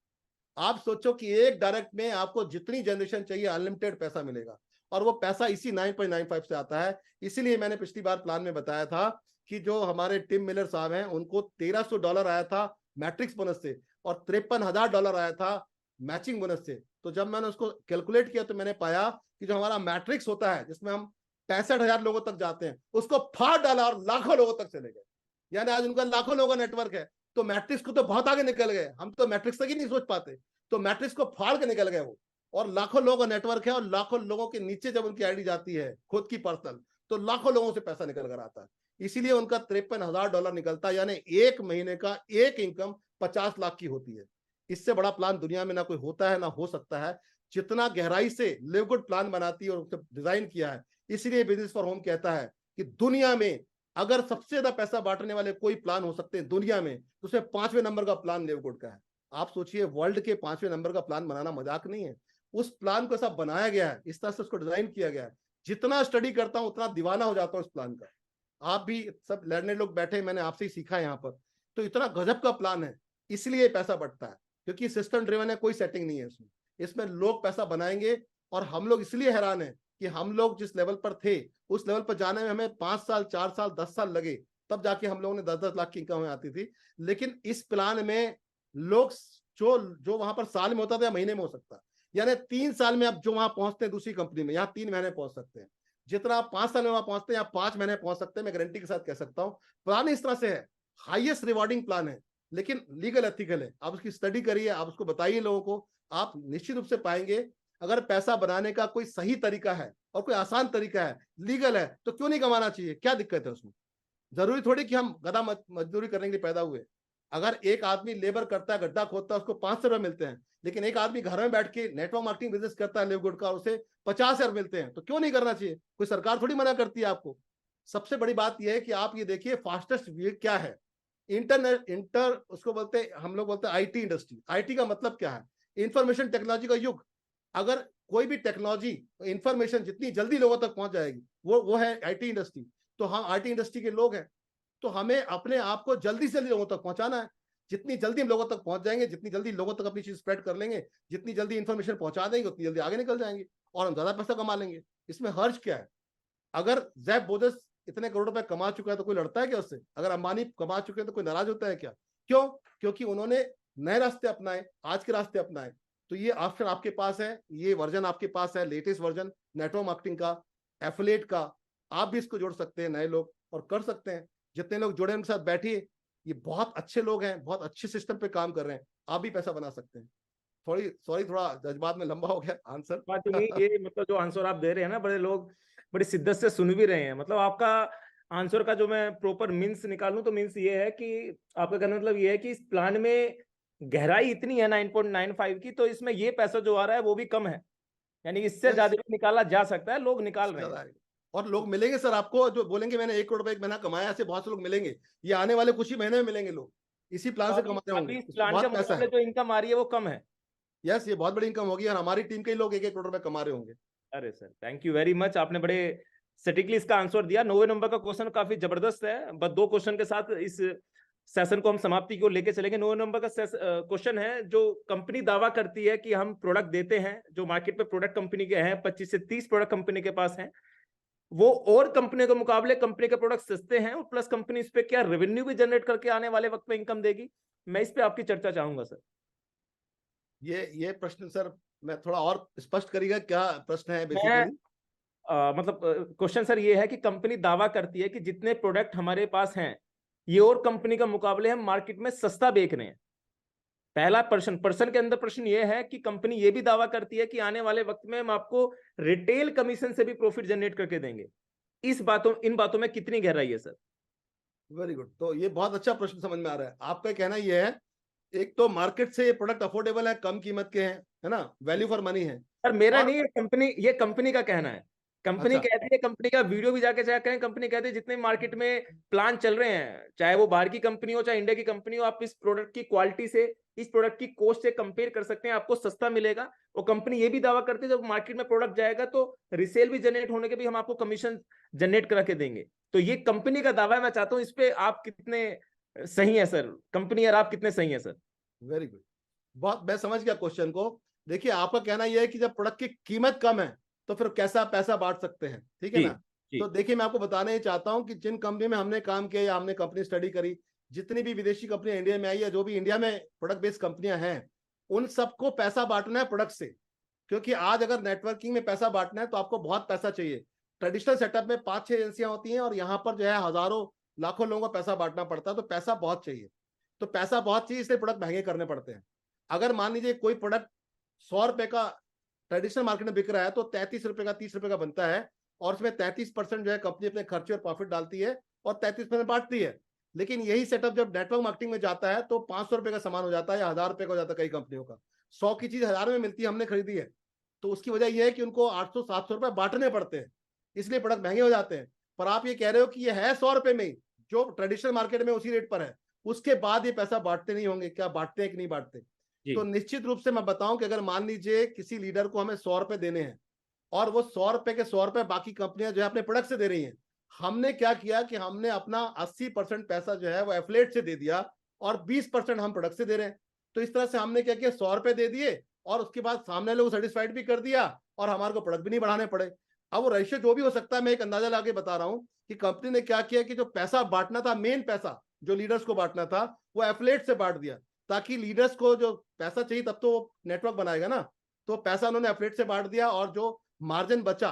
आप सोचो कि एक डायरेक्ट में आपको जितनी जनरेशन चाहिए अनलिमिटेड पैसा मिलेगा। और वो पैसा इसी 9.95 से आता है। इसीलिए मैंने पिछली बार प्लान में बताया था कि जो हमारे टिम मिलर साहब हैं, उनको $1,300 आया था मैट्रिक्स बोनस से, और $53,000 आया था मैचिंग बोनस से। तो जब मैंने उसको कैलकुलेट किया तो मैंने पाया कि जो हमारा मैट्रिक्स होता है, जिसमें हम 65,000 लोगों तक जाते हैं, उसको फाड़ डाला और लाखों लोगों तक चले गए। यानी आज उनका लाखों लोगों का नेटवर्क है। तो मैट्रिक्स को तो बहुत आगे निकल गए, हम तो मैट्रिक्स तक ही नहीं सोच पाते। तो मैट्रिक्स को फाड़ के निकल गए वो, और लाखों लोगों का नेटवर्क है, और लाखों लोगों के नीचे जब उनकी आईडी जाती है खुद की पर्सनल, तो लाखों लोगों से पैसा निकल कर आता है। इसीलिए उनका $53,000 निकलता है, यानी एक महीने का एक इनकम 50 लाख की होती है। इससे बड़ा प्लान दुनिया में ना कोई होता है ना हो सकता है, जितना गहराई से लिव गुड प्लान बनाती है और उसे डिजाइन किया है। इसलिए बिजनेस फॉर होम कहता है कि दुनिया में अगर सबसे ज्यादा पैसा बांटने वाले कोई प्लान हो सकते हैं दुनिया में, तो उसमें 5वें नंबर का प्लान लिव गुड का है। आप सोचिए, वर्ल्ड के 5वें नंबर का प्लान बनाना मजाक नहीं है। उस प्लान को ऐसा बनाया गया है, इस तरह से उसको डिजाइन किया गया है, जितना स्टडी करता हूं उतना दीवाना हो जाता हूं इस प्लान का। आप भी सब लर्नर लोग बैठे, मैंने आपसे ही सीखा है यहाँ पर। तो इतना गजब का प्लान है, इसलिए पैसा बढ़ता है, क्योंकि सिस्टम ड्रिवन है, कोई सेटिंग नहीं है इसमें। इसमें लोग पैसा बनाएंगे। और हम लोग इसलिए हैरान है कि हम लोग जिस लेवल पर थे, उस लेवल पर जाने में हमें 5 साल, 4 साल, 10 साल लगे, तब जाके हम लोगों ने 10-10 लाख की इनकम में आती थी। लेकिन इस प्लान में लोग जो जो वहां पर साल में होता था या महीने में हो सकता है, यानी 3 साल में आप जो वहां पहुंचते हैं दूसरी कंपनी में, यहाँ 3 महीने पहुंच सकते हैं। जितना आप 5 साल में वहां पहुंचते हैं, या 5 महीने पहुंच सकते हैं, मैं गारंटी के साथ कह सकता हूं। प्लान इस तरह से है, हाईएस्ट रिवॉर्डिंग प्लान है, लेकिन लीगल एथिकल है। आप उसकी स्टडी करिए, आप उसको बताइए लोगों को, आप निश्चित रूप से पाएंगे अगर पैसा बनाने का कोई सही तरीका है और कोई आसान तरीका है, लीगल है, तो क्यों नहीं कमाना चाहिए, क्या दिक्कत है उसमें। जरूरी थोड़ी कि हम गधा मजदूरी करने के लिए पैदा हुए। अगर एक आदमी लेबर करता है, गड्ढा खोदता है, उसको 500 रुपए मिलते हैं, लेकिन एक आदमी घर में बैठ के नेटवर्क मार्केटिंग बिजनेस करता है लिव गुड का, उसे 50,000 मिलते हैं, तो क्यों नहीं करना चाहिए? कोई सरकार थोड़ी मना करती है आपको। सबसे बड़ी बात यह है कि आप ये देखिए फास्टेस्ट वे क्या है। उसको बोलते हैं, हम लोग बोलते हैं आईटी इंडस्ट्री। आईटी का मतलब क्या है? इंफॉर्मेशन टेक्नोलॉजी का युग। अगर कोई भी टेक्नोलॉजी, इंफॉर्मेशन जितनी जल्दी लोगों तक पहुंच जाएगी, वो है आईटी इंडस्ट्री। तो हम आईटी इंडस्ट्री के लोग हैं, तो हमें अपने आप को जल्दी से जल्दी लोगों तक पहुंचाना है। जितनी जल्दी हम लोगों तक पहुंच जाएंगे, जितनी जल्दी लोगों तक अपनी चीज स्प्रेड कर लेंगे, जितनी जल्दी इंफॉर्मेशन पहुंचा देंगे, उतनी जल्दी आगे निकल जाएंगे और हम ज्यादा पैसा कमा लेंगे। इसमें हर्ज क्या है? अगर जैफ बोजस इतने करोड़ रुपए कमा चुका है तो कोई लड़ता है क्या उससे? अगर अंबानी कमा चुके हैं तो कोई नाराज होता है क्या? क्यों? क्योंकि उन्होंने नए रास्ते अपनाए, आज के रास्ते अपनाए। तो ये ऑप्शन आपके पास है, ये वर्जन आपके पास है, लेटेस्ट वर्जन नेटवर्क मार्केटिंग का, एफिलिएट का। आप भी इसको जोड़ सकते हैं, नए लोग, और कर सकते हैं। जितने लोग जुड़े उनके साथ बैठिए, ये बहुत अच्छे लोग हैं, बहुत अच्छे सिस्टम पे काम कर रहे हैं, आप भी पैसा बना सकते हैं। थोड़ी सॉरी, थोड़ा जज्बात में लंबा हो गया आंसर। बात नहीं, ये मतलब जो आंसर आप दे रहे हैं ना, बड़े लोग बड़ी शिद्दत से सुन भी रहे हैं। मतलब आपका आंसर का जो मैं प्रॉपर मीन्स निकालूं तो मीन्स ये है कि आपका कहने मतलब ये है कि इस प्लान में गहराई इतनी है 9.95 की, तो इसमें ये पैसा जो आ रहा है वो भी कम है, यानी इससे यस, ज्यादा भी निकाला जा सकता है, लोग निकाल रहे हैं। ज्यादा आएगा। और लोग मिलेंगे सर आपको, जो बोलेंगे मैंने 1 करोड़ रुपए एक महीना कमाया, ऐसे बहुत से लोग मिलेंगे। ये आने वाले कुछ ही महीने में मिलेंगे लोग, इसी तो प्लान से अभी कमा रहे होंगे, अभी इस इसमें प्लान के बहुत पैसा मुकाबले है। जो इनकम आ रही है वो कम है। यस, ये बहुत बड़ी इनकम होगी, और हमारी टीम के ही लोग 1-1 करोड़ रुपए कमा रहे होंगे। अरे sir, thank you very much, आपने बड़े सटीकली इसका आंसर दिया। 9वें नंबर का क्वेश्चन काफी जबरदस्त है। बस 2 क्वेश्चन के साथ इस सेशन को हम समाप्ति की ओर लेके चलेंगे। 9वें नंबर का क्वेश्चन है, जो कंपनी दावा करती है कि हम प्रोडक्ट देते हैं, जो मार्केट पे प्रोडक्ट कंपनी के हैं 25 से 30 प्रोडक्ट कंपनी के पास हैं, वो और कंपनियों के मुकाबले कंपनी के प्रोडक्ट सस्ते हैं, और प्लस कंपनी इस पे क्या रेवेन्यू भी जनरेट करके आने वाले वक्त में इनकम देगी? मैं इस पे आपकी चर्चा चाहूंगा सर। ये प्रश्न सर, मैं थोड़ा और स्पष्ट करिएगा, क्या प्रश्न है मैं बेसिकली? मतलब क्वेश्चन सर ये है कि कंपनी दावा करती है कि जितने प्रोडक्ट हमारे पास हैं, ये और कंपनी का मुकाबले हम मार्केट में सस्ता बेच रहे हैं। पहला पर्सन के अंदर प्रश्न ये है कि कंपनी ये भी दावा करती है कि आने वाले वक्त में हम आपको रिटेल कमीशन से भी प्रॉफिट जनरेट करके देंगे। इन बातों में कितनी गहराई है सर? Very good. तो ये बहुत अच्छा प्रश्न समझ में आ रहा है। आपका कहना ये है, एक तो मार्केट से ये प्रोडक्ट अफोर्डेबल है, कम कीमत के हैं, है ना, वैल्यू फॉर मनी है। सर मेरा और नहीं, ये कंपनी का कहना है। कंपनी अच्छा, कहती है, कंपनी का वीडियो भी जाके चेक करें, कंपनी कहती है जितने मार्केट में प्लान चल रहे हैं, चाहे वो बाहर की कंपनी हो चाहे इंडिया की कंपनी हो, आप इस प्रोडक्ट की क्वालिटी से, इस प्रोडक्ट की कॉस्ट से कंपेयर कर सकते हैं, आपको सस्ता मिलेगा। और कंपनी ये भी दावा करती है जब मार्केट में प्रोडक्ट जाएगा तो रिसेल भी जनरेट होने के भी हम आपको कमीशन जनरेट करा के देंगे। तो ये कंपनी का दावा है। मैं चाहता हूँ इस पे आप कितने सही है सर, कंपनी और आप कितने सही है सर? Very good. बहुत, मैं समझ गया क्वेश्चन को। देखिए, आपका कहना यह है कि जब प्रोडक्ट की कीमत कम है तो फिर कैसा पैसा बांट सकते हैं, ठीक है जी ना? जी। तो देखिए, मैं आपको बताना ही चाहता हूं कि जिन कंपनी में हमने काम किया या हमने कंपनी स्टडी करी, जितनी भी विदेशी कंपनियां इंडिया में आई है, जो भी इंडिया में प्रोडक्ट बेस्ड कंपनियां हैं, उन सबको पैसा बांटना है प्रोडक्ट से। क्योंकि आज अगर नेटवर्किंग में पैसा बांटना है तो आपको बहुत पैसा चाहिए। ट्रेडिशनल सेटअप में 5-6 एजेंसियां होती हैं, और यहाँ पर जो है हजारों लाखों लोगों को पैसा बांटना पड़ता है, तो पैसा बहुत चाहिए। तो पैसा बहुत चाहिए, इसलिए प्रोडक्ट महंगे करने पड़ते हैं। अगर मान लीजिए कोई प्रोडक्ट 100 रुपए का ट्रेडिशनल मार्केट में बिक रहा है, तो 33 रुपए का, 30 रुपए का बनता है, और उसमें 33% जो है कंपनी अपने खर्चे और प्रॉफिट डालती है, और 33% बांटती है। लेकिन यही सेटअप जब नेटवर्क मार्केटिंग में जाता है तो 500 रुपए का सामान हो जाता है, या 1000 रुपए का हो जाता है कई कंपनियों का। 100 की चीज 1000 में मिलती है, हमने खरीदी है। तो उसकी वजह यह है कि उनको 800-700 रुपए बांटने पड़ते हैं, इसलिए प्रोडक्ट महंगे हो जाते हैं। पर आप ये कह रहे हो कि ये है 100 रुपए में ही, जो ट्रेडिशनल मार्केट में उसी रेट पर है, उसके बाद ये पैसा बांटते नहीं होंगे क्या? बांटते हैं कि नहीं बांटते? जी तो निश्चित रूप से मैं बताऊं कि अगर मान लीजिए किसी लीडर को हमें 100 रुपए देने हैं, और वो 100 रुपए के 100 रुपए बाकी कंपनियां जो है अपने प्रोडक्ट से दे रही हैं, हमने क्या किया कि हमने अपना 80% पैसा जो है वो एफिलिएट से दे दिया, और 20% हम प्रोडक्ट से दे रहे हैं। तो इस तरह से हमने क्या किया, 100 रुपए दे दिए, और उसके बाद सामने लोग सेटिस्फाइड भी कर दिया, और हमारे को प्रोडक्ट भी नहीं बढ़ाने पड़े। अब वो रेशियो जो भी हो सकता है, मैं एक अंदाजा लाके बता रहा हूं कि कंपनी ने क्या किया कि जो पैसा बांटना था, मेन पैसा जो लीडर्स को बांटना था, वो एफिलिएट से बांट दिया, ताकि लीडर्स को जो पैसा चाहिए तब तो वो नेटवर्क बनाएगा ना, तो पैसा उन्होंने एफिलिएट से बांट दिया। और जो मार्जिन बचा,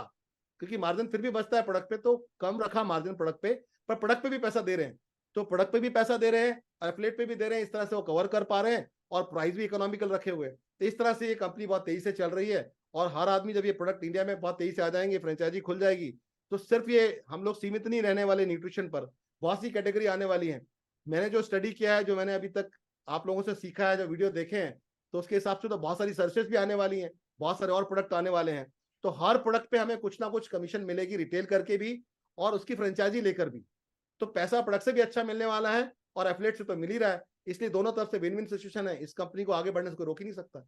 क्योंकि मार्जिन फिर भी बचता है प्रोडक्ट पे, तो कम रखा मार्जिन प्रोडक्ट पे, पर प्रोडक्ट पे भी पैसा दे रहे हैं, तो प्रोडक्ट पे भी पैसा दे रहे हैं, एफिलिएट पे भी दे रहे हैं, इस तरह से वो कवर कर पा रहे हैं, और प्राइस भी इकोनॉमिकल रखे हुए हैं। तो इस तरह से ये कंपनी बहुत तेजी से चल रही है, और हर आदमी, जब ये प्रोडक्ट इंडिया में बहुत तेजी से आ जाएंगे, फ्रेंचाइजी खुल जाएगी, तो सिर्फ ये हम लोग सीमित नहीं रहने वाले न्यूट्रिशन पर, बहुत सी कैटेगरी आने वाली है। मैंने जो स्टडी किया है, जो मैंने अभी तक आप लोगों से सीखा है, जो वीडियो देखे हैं, तो उसके हिसाब से तो बहुत सारी सर्विसेज भी आने वाली हैं, बहुत सारे और प्रोडक्ट आने वाले हैं। तो हर प्रोडक्ट पे हमें कुछ ना कुछ कमीशन मिलेगी, रिटेल करके भी और उसकी फ्रेंचाइजी लेकर भी। तो पैसा प्रोडक्ट से भी अच्छा मिलने वाला है और एफिलिएट से तो मिल ही रहा है। इसलिए दोनों तरफ से विन विन सिचुएशन है। इस कंपनी को आगे बढ़ने से कोई रोक ही नहीं सकता।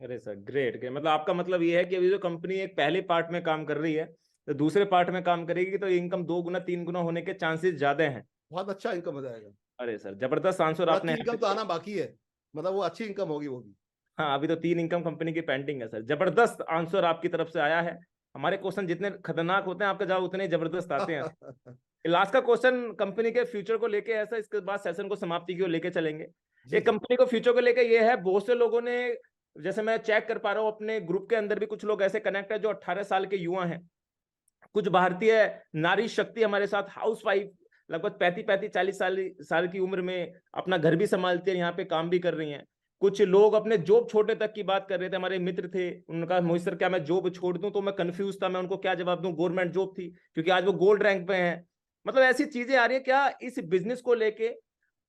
अरे सर ग्रेट ग्रेट, मतलब आपका मतलब ये है कि अभी जो कंपनी एक पहले पार्ट में काम कर रही है तो दूसरे पार्ट में काम करेगी तो इनकम 2 गुना 3 गुना होने के चांसेस ज्यादा हैं। बहुत अच्छा इनकम हो जाएगा। अरे सर जबरदस्त आंसर और आपने अच्छी यहाँ इनकम तो पे। आना बाकी है, मतलब वो अच्छी इनकम होगी वो भी। हाँ अभी तो 3 इनकम कंपनी की पेंडिंग है सर। जबरदस्त आंसर आपकी तरफ से आया है। हमारे क्वेश्चन जितने खतरनाक होते हैं आपके जवाब उतने ही जबरदस्त आते हैं। लास्ट का क्वेश्चन कंपनी के फ्यूचर को लेके है सर, इसके बाद सेशन को समाप्ति की ओर लेके चलेंगे। जी ये जी। कंपनी को फ्यूचर को लेके ये है, बहुत से लोगों ने, जैसे मैं चेक कर पा रहा हूँ अपने ग्रुप के अंदर भी कुछ लोग ऐसे कनेक्ट है जो 18 साल के युवा हैं। कुछ भारतीय नारी शक्ति हमारे साथ हाउस वाइफ लगभग 35-40 साल की उम्र में अपना घर भी संभालती है, यहाँ पे काम भी कर रही हैं। कुछ लोग अपने जॉब छोड़ने तक की बात कर रहे थे, हमारे मित्र थे, उनका मोहित सर क्या मैं जॉब छोड़ दूं, तो मैं कंफ्यूज था मैं उनको क्या जवाब दूं। गवर्नमेंट जॉब थी क्योंकि आज वो गोल्ड रैंक पे हैं। मतलब ऐसी चीजें आ रही है। क्या इस बिजनेस को लेके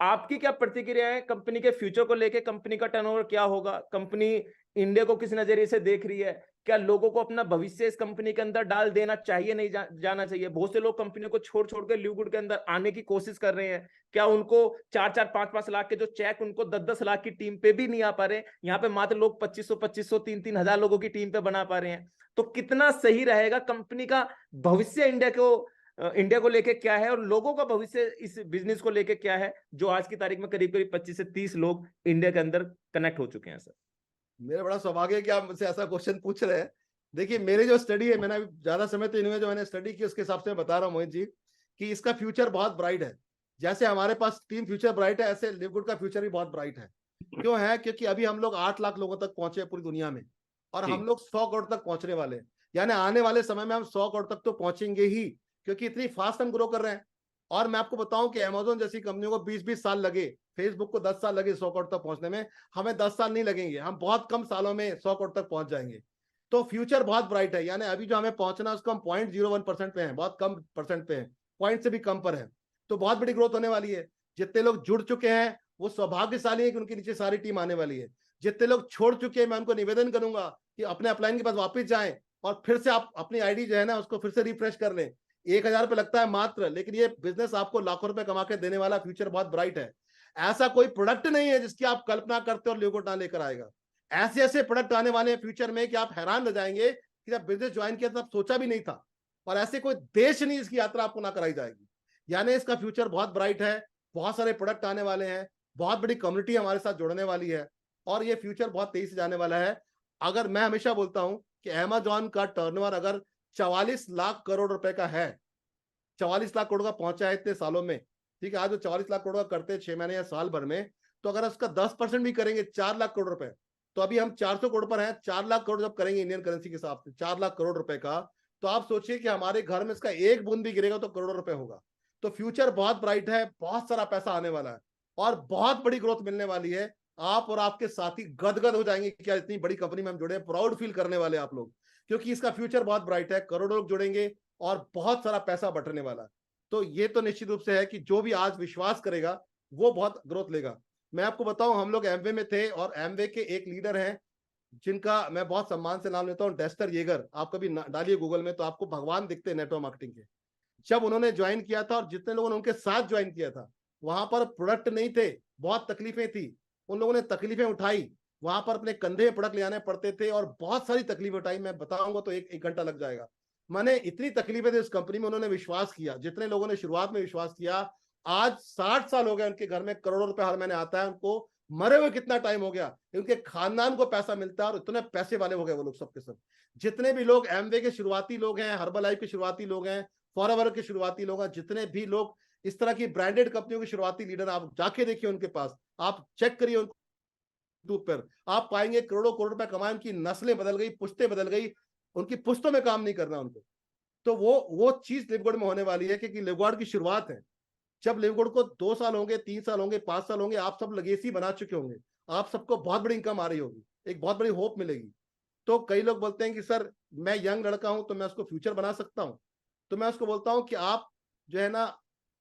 आपकी क्या प्रतिक्रिया है? कंपनी के फ्यूचर को लेके कंपनी का टर्नओवर क्या होगा? कंपनी इंडिया को किस नजरिए से देख रही है? क्या लोगों को अपना भविष्य इस कंपनी के अंदर डाल देना चाहिए, नहीं जाना चाहिए? बहुत से लोग कंपनी को छोड़ छोड़ के ल्यूगुड के अंदर आने की कोशिश कर रहे हैं। क्या उनको 4-4 5-5 लाख के जो चेक उनको 10-10 लाख की टीम पे भी नहीं आ पा रहे? यहाँ पे मात्र लोग 2500 3-3 हजार लोगों की टीम पे बना पा रहे हैं। तो कितना सही रहेगा? कंपनी का भविष्य इंडिया को लेके क्या है और लोगों का भविष्य इस बिजनेस को लेके क्या है, जो आज की तारीख में करीब करीब 25 से 30 लोग इंडिया के अंदर कनेक्ट हो चुके हैं सर। मेरा बड़ा सौभाग्य है कि आप मुझसे ऐसा क्वेश्चन पूछ रहे हैं। देखिए मेरी जो स्टडी है, मैंने अभी ज्यादा समय तो इनमें जो मैंने स्टडी की उसके हिसाब से मैं बता रहा हूँ मोहित जी, कि इसका फ्यूचर बहुत ब्राइट है। जैसे हमारे पास टीम फ्यूचर ब्राइट है, ऐसे लिवगुड का फ्यूचर भी बहुत ब्राइट है। क्यों है? क्योंकि अभी हम लोग 8 लाख लोगों तक पहुंचे पूरी दुनिया में, और जी हम लोग 100 करोड़ तक पहुंचने वाले हैं। यानी आने वाले समय में हम 100 करोड़ तक तो पहुंचेंगे ही, क्योंकि इतनी फास्ट हम ग्रो कर रहे हैं। और मैं आपको बताऊं कि अमेजोन जैसी कंपनियों को 20-20 साल लगे, फेसबुक को 10 साल लगे 100 करोड़ तक पहुंचने में, हमें 10 साल नहीं लगेंगे, हम बहुत कम सालों में 100 करोड़ तक पहुंच जाएंगे। तो फ्यूचर बहुत ब्राइट है। यानी अभी जो हमें पहुंचना है उसको हम 0.01% पे हैं, बहुत कम परसेंट पे हैं, पॉइंट से भी कम पर है। तो बहुत बड़ी ग्रोथ होने वाली है। जितने लोग जुड़ चुके हैं वो सौभाग्यशाली है कि उनके नीचे सारी टीम आने वाली है। जितने लोग छोड़ चुके हैं, मैं उनको निवेदन करूंगा कि अपने अपलाइन के पास वापस जाएं और फिर से आप अपनी आईडी जो है ना उसको फिर से रिफ्रेश कर लें। 1,000 रुपये लगता है मात्र, लेकिन ये बिजनेस आपको लाखों रुपए कमा के देने वाला, फ्यूचर बहुत ब्राइट है। ऐसा कोई प्रोडक्ट नहीं है जिसकी आप कल्पना करते हो और लिवगुड ना लेकर आएगा। ऐसे ऐसे प्रोडक्ट आने वाले हैं फ्यूचर में कि आप हैरान रह जाएंगे कि जब बिजनेस ज्वाइन किया तब सोचा भी नहीं था। और ऐसे कोई देश नहीं जिसकी यात्रा आपको ना कराई जाएगी। यानी इसका फ्यूचर बहुत ब्राइट है। बहुत सारे प्रोडक्ट आने वाले हैं, बहुत बड़ी कम्युनिटी हमारे साथ जुड़ने वाली है, और ये फ्यूचर बहुत तेजी से जाने वाला है। अगर मैं हमेशा बोलता हूं कि अमेजॉन का टर्नओवर अगर 44 लाख करोड़ रुपए का है, 44 लाख करोड़ का पहुंचा है इतने सालों में, ठीक है, आज जो 44 लाख करोड़ का करते हैं 6 महीने या साल भर में, तो अगर उसका 10% भी करेंगे 4 लाख करोड़ रुपए, तो अभी हम 400 करोड़ पर हैं। 4 लाख करोड़ जब करेंगे इंडियन करेंसी के हिसाब से 4 लाख करोड़ रुपए का, तो आप सोचिए कि हमारे घर में इसका एक बूंद भी गिरेगा तो करोड़ों रुपए होगा। तो फ्यूचर बहुत ब्राइट है, बहुत सारा पैसा आने वाला है और बहुत बड़ी ग्रोथ मिलने वाली है। आप और आपके साथी गदगद हो जाएंगे कि क्या इतनी बड़ी कंपनी में हम जुड़े, प्राउड फील करने वाले आप लोग, क्योंकि इसका फ्यूचर बहुत ब्राइट है। करोड़ों लोग जुड़ेंगे और बहुत सारा पैसा बटने वाला है। तो ये तो निश्चित रूप से है कि जो भी आज विश्वास करेगा वो बहुत ग्रोथ लेगा। मैं आपको बताऊं, हम लोग एमवे में थे और एमवे के एक लीडर हैं जिनका मैं बहुत सम्मान से नाम लेता हूं, डेस्टर येगर। आप कभी डालिए गूगल में तो आपको भगवान दिखते हैं नेटवर्क मार्केटिंग के। जब उन्होंने ज्वाइन किया था और जितने लोगों ने उनके साथ ज्वाइन किया था, वहां पर प्रोडक्ट नहीं थे, बहुत तकलीफें थी, उन लोगों ने तकलीफें उठाई, वहां पर अपने कंधे में प्रोडक्ट ले आने पड़ते थे और बहुत सारी तकलीफें उठाई। मैं बताऊंगा तो एक घंटा लग जाएगा। मैंने इतनी तकलीफें थी उस कंपनी में, उन्होंने विश्वास किया, जितने लोगों ने शुरुआत में विश्वास किया। आज 60 साल हो गए उनके घर में करोड़ों रुपए हर महीने आता है उनको, मरे हुए कितना टाइम हो गया, उनके खानदान को पैसा मिलता है और इतने पैसे वाले हो गए वो लोग सबके सब। जितने भी लोग एमवे के शुरुआती लोग हैं, हर्बल लाइफ के शुरुआती लोग हैं, फॉरएवर के शुरुआती लोग हैं, जितने भी लोग इस तरह की ब्रांडेड कंपनियों के शुरुआती लीडर, आप जाके देखिए उनके पास, आप चेक करिए यूट्यूब पर, आप पाएंगे करोड़ों करोड़ रुपए कमाए, उनकी नस्लें बदल गई, पुश्तें बदल गई, उनकी पुश्तों में काम नहीं करना उनको। तो वो चीज लिवगुड में होने वाली है, क्योंकि लिवगुड की शुरुआत है। जब लिवगुड को 2 साल होंगे, 3 साल होंगे, 5 साल होंगे, आप सब लेगेसी बना चुके होंगे, आप सबको बहुत बड़ी इनकम आ रही होगी, एक बहुत बड़ी होप मिलेगी। तो कई लोग बोलते हैं कि सर मैं यंग लड़का हूं तो मैं उसको फ्यूचर बना सकता हूं। तो मैं उसको बोलता हूं कि आप जो है ना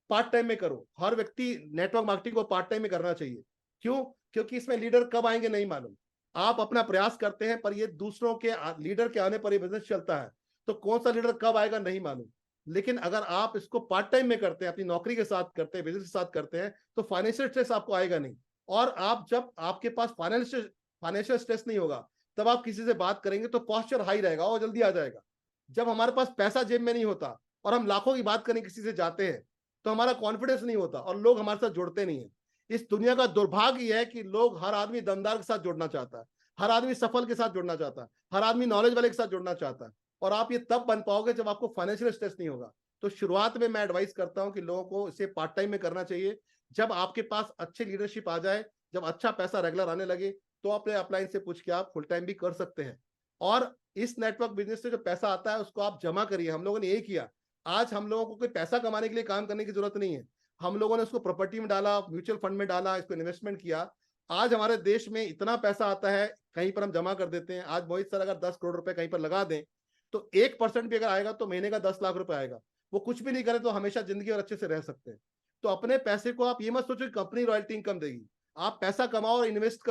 पार्ट टाइम में करो। हर व्यक्ति नेटवर्क मार्केटिंग को पार्ट टाइम में करना चाहिए। क्यों? क्योंकि इसमें लीडर कब आएंगे नहीं मालूम। आप अपना प्रयास करते हैं, पर ये दूसरों के लीडर के आने पर ये बिजनेस चलता है, तो कौन सा लीडर कब आएगा नहीं मालूम। लेकिन अगर आप इसको पार्ट टाइम में करते हैं, अपनी नौकरी के साथ करते हैं, बिजनेस के साथ करते हैं, तो फाइनेंशियल स्ट्रेस आपको आएगा नहीं। और आप जब आपके पास फाइनेंशियल स्ट्रेस नहीं होगा, तब आप किसी से बात करेंगे तो पॉस्चर हाई रहेगा और जल्दी आ जाएगा। जब हमारे पास पैसा जेब में नहीं होता और हम लाखों की बात करने किसी से जाते हैं, तो हमारा कॉन्फिडेंस नहीं होता और लोग हमारे साथ जुड़ते नहीं है। इस दुनिया का दुर्भाग्य है कि लोग, हर आदमी दमदार के साथ जुड़ना चाहता है, हर आदमी सफल के साथ जुड़ना चाहता है, हर आदमी नॉलेज वाले के साथ जुड़ना चाहता है। और आप ये तब बन पाओगे जब आपको फाइनेंशियल स्ट्रेस नहीं होगा। तो शुरुआत में मैं एडवाइस करता हूं कि लोगों को इसे पार्ट टाइम में करना चाहिए। जब आपके पास अच्छी लीडरशिप आ जाए, जब अच्छा पैसा रेगुलर आने लगे, तो अपने अपलाइन से पूछ के आप फुल टाइम भी कर सकते हैं। और इस नेटवर्क बिजनेस से जो पैसा आता है उसको आप जमा करिए। हम लोगों ने यही किया। आज हम लोगों को कोई पैसा कमाने के लिए काम करने की जरूरत नहीं है। हम लोगों ने उसको प्रॉपर्टी में डाला, म्यूचुअल फंड में डाला, इसको इन्वेस्टमेंट किया। आज हमारे देश में इतना पैसा आता है, कहीं पर हम जमा कर देते हैं। आज मोहित सर अगर 10 करोड़ रुपए कहीं पर लगा दें, तो 1% भी अगर आएगा तो महीने का 10 लाख रुपए आएगा। वो कुछ भी नहीं करे तो हमेशा जिंदगी और अच्छे से रह सकते हैं। तो अपने पैसे को आप ये मत सोचो कि कंपनी रॉयल्टी इनकम देगी। आप पैसा कमाओ और इन्वेस्ट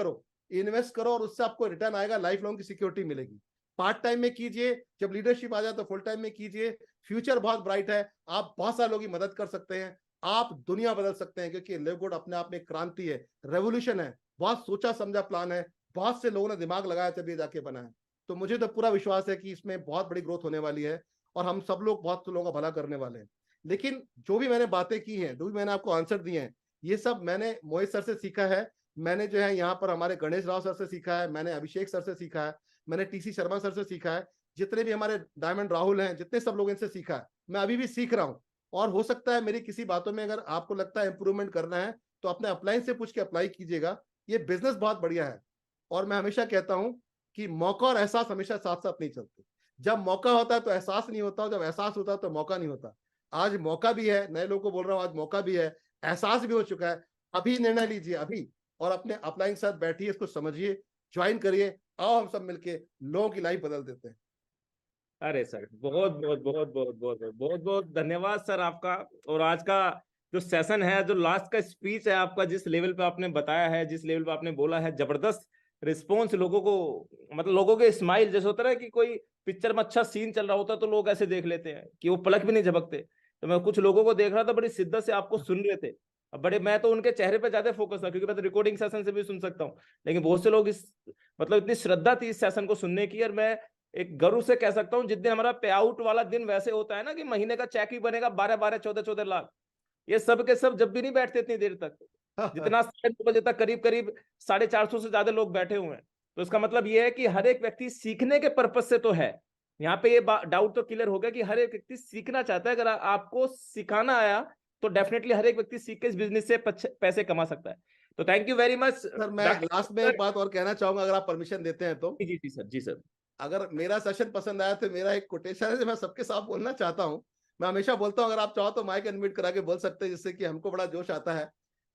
करो और उससे आपको रिटर्न आएगा, लाइफ लॉन्ग की सिक्योरिटी मिलेगी। पार्ट टाइम में कीजिए, जब लीडरशिप आ जाए तो फुल टाइम में कीजिए। फ्यूचर बहुत ब्राइट है, आप बहुत सारे लोगों की मदद कर सकते हैं, आप दुनिया बदल सकते हैं। क्योंकि लिव गुड अपने आप में क्रांति है, रेवोल्यूशन है, बहुत सोचा समझा प्लान है, बहुत से लोगों ने दिमाग लगाया तब ये जाके बना है। तो मुझे तो पूरा विश्वास है कि इसमें बहुत बड़ी ग्रोथ होने वाली है और हम सब लोग बहुत से लोगों का भला करने वाले हैं। लेकिन जो भी मैंने बातें की हैं, जो भी मैंने आपको आंसर दिए हैं, ये सब मैंने मोहित सर से सीखा है। मैंने जो है यहाँ पर हमारे गणेश राव सर से सीखा है, मैंने अभिषेक सर से सीखा है, मैंने टीसी शर्मा सर से सीखा है, जितने भी हमारे डायमंड राहुल हैं, जितने सब लोग इनसे सीखा है। मैं अभी भी सीख रहा हूँ और हो सकता है मेरी किसी बातों में अगर आपको लगता है इंप्रूवमेंट करना है तो अपने अपलाइन से पूछ के अप्लाई कीजिएगा। ये बिजनेस बहुत बढ़िया है और मैं हमेशा कहता हूं कि मौका और एहसास हमेशा साथ साथ नहीं चलते। जब मौका होता है तो एहसास नहीं होता, जब एहसास होता है तो मौका नहीं होता। आज मौका भी है, नए लोगों को बोल रहा हूँ, आज मौका भी है, एहसास भी हो चुका है। अभी निर्णय लीजिए अभी और अपने अपलाइन के साथ बैठिए, इसको समझिए, ज्वाइन करिए। आओ हम सब मिलके लोगों की लाइफ बदल देते हैं। अरे सर, बहुत बहुत बहुत बहुत बहुत बहुत बहुत धन्यवाद सर आपका। और आज का जो सेशन है, जो लास्ट का स्पीच है आपका, जिस लेवल पे आपने बताया है, जिस लेवल पे आपने बोला है, जबरदस्त रिस्पॉन्स लोगों को, मतलब लोगों के स्माइल जैसे होता है कि कोई पिक्चर में अच्छा सीन चल रहा होता है तो लोग ऐसे देख लेते हैं कि वो पलक भी नहीं झपकते। तो मैं कुछ लोगों को देख रहा था, बड़ी शिद्दत से आपको सुन रहे थे। अब बड़े, मैं तो उनके चेहरे पे ज्यादा फोकस था क्योंकि मैं तो रिकॉर्डिंग सेशन से भी सुन सकता हूँ, लेकिन बहुत से लोग इस, मतलब इतनी श्रद्धा थी इस सेशन को सुनने की। और मैं एक गर्व से कह सकता हूँ, जिस दिन हमारा पे आउट वाला दिन वैसे होता है ना कि महीने का चेक ही बनेगा 12-12, 14-14 लाख, ये सब के सब जब भी नहीं बैठते इतनी देर तक, जितना 2 बजे तक करीब करीब 450 से ज्यादा लोग बैठे हुए हैं। तो इसका मतलब ये है कि हर एक व्यक्ति सीखने के पर्पज से तो है यहाँ पे। ये डाउट तो क्लियर हो गया कि हर एक व्यक्ति सीखना चाहता है। अगर आपको सिखाना आया तो डेफिनेटली हर एक व्यक्ति सीख के इस बिजनेस से पैसे कमा सकता है। तो thank you very much sir. मैं लास्ट में एक बात और कहना चाहूंगा, अगर आप परमिशन देते हैं तो। जी जी सर, जी सर। अगर मेरा सेशन पसंद आया तो मेरा एक कोटेशन है जो मैं सबके साथ बोलना चाहता हूँ। मैं हमेशा बोलता हूँ, अगर आप चाहो तो माइक अनम्यूट करा के बोल सकते हैं, जिससे कि हमको बड़ा जोश आता है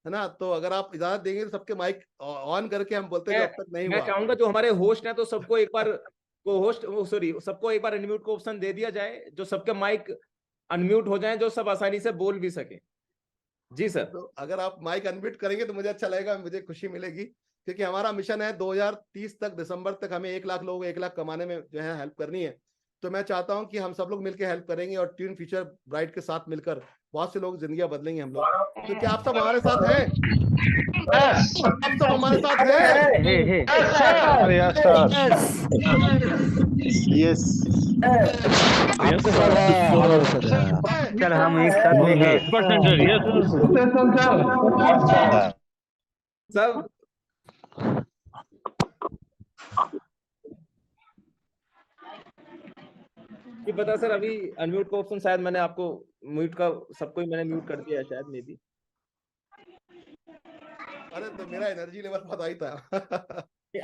ना। तो अगर आप इजाजत देंगे तो सबके माइक ऑन करके हम बोलते हैं जो अब तक नहीं मैं हुआ। चाहूंगा जो हमारे होस्ट हैं तो सबको एक बार को होस्ट सॉरी सबको एक बार अनम्यूट को ऑप्शन दे दिया जाए, जो सबके माइक अनम्यूट हो जाएं, जो सब आसानी से बोल भी सके। जी सर। तो अगर आप माइक अनम्यूट करेंगे तो मुझे अच्छा लगेगा, मुझे खुशी मिलेगी। क्योंकि हमारा मिशन है 2030 तक, दिसंबर तक हमें 1 लाख लोगों को 1 लाख कमाने में जो है हेल्प करनी है। तो मैं चाहता हूं कि हम सब लोग मिलकर हेल्प करेंगे और ट्यून फ्यूचर ब्राइट के साथ मिलकर बहुत से लोग जिंदगियां बदलेंगे हम लोग। तो क्या आप सब हमारे साथ हैं? आप सब हमारे साथ हैं? यस चल हम एक साथ में हैं। सब ये पता सर, अभी अनम्यूट का ऑप्शन शायद मैंने आपको म्यूट का, सबको ही मैंने म्यूट कर दिया है शायद, मे बी। अरे तो मेरा एनर्जी लेवल बहुत हाई था।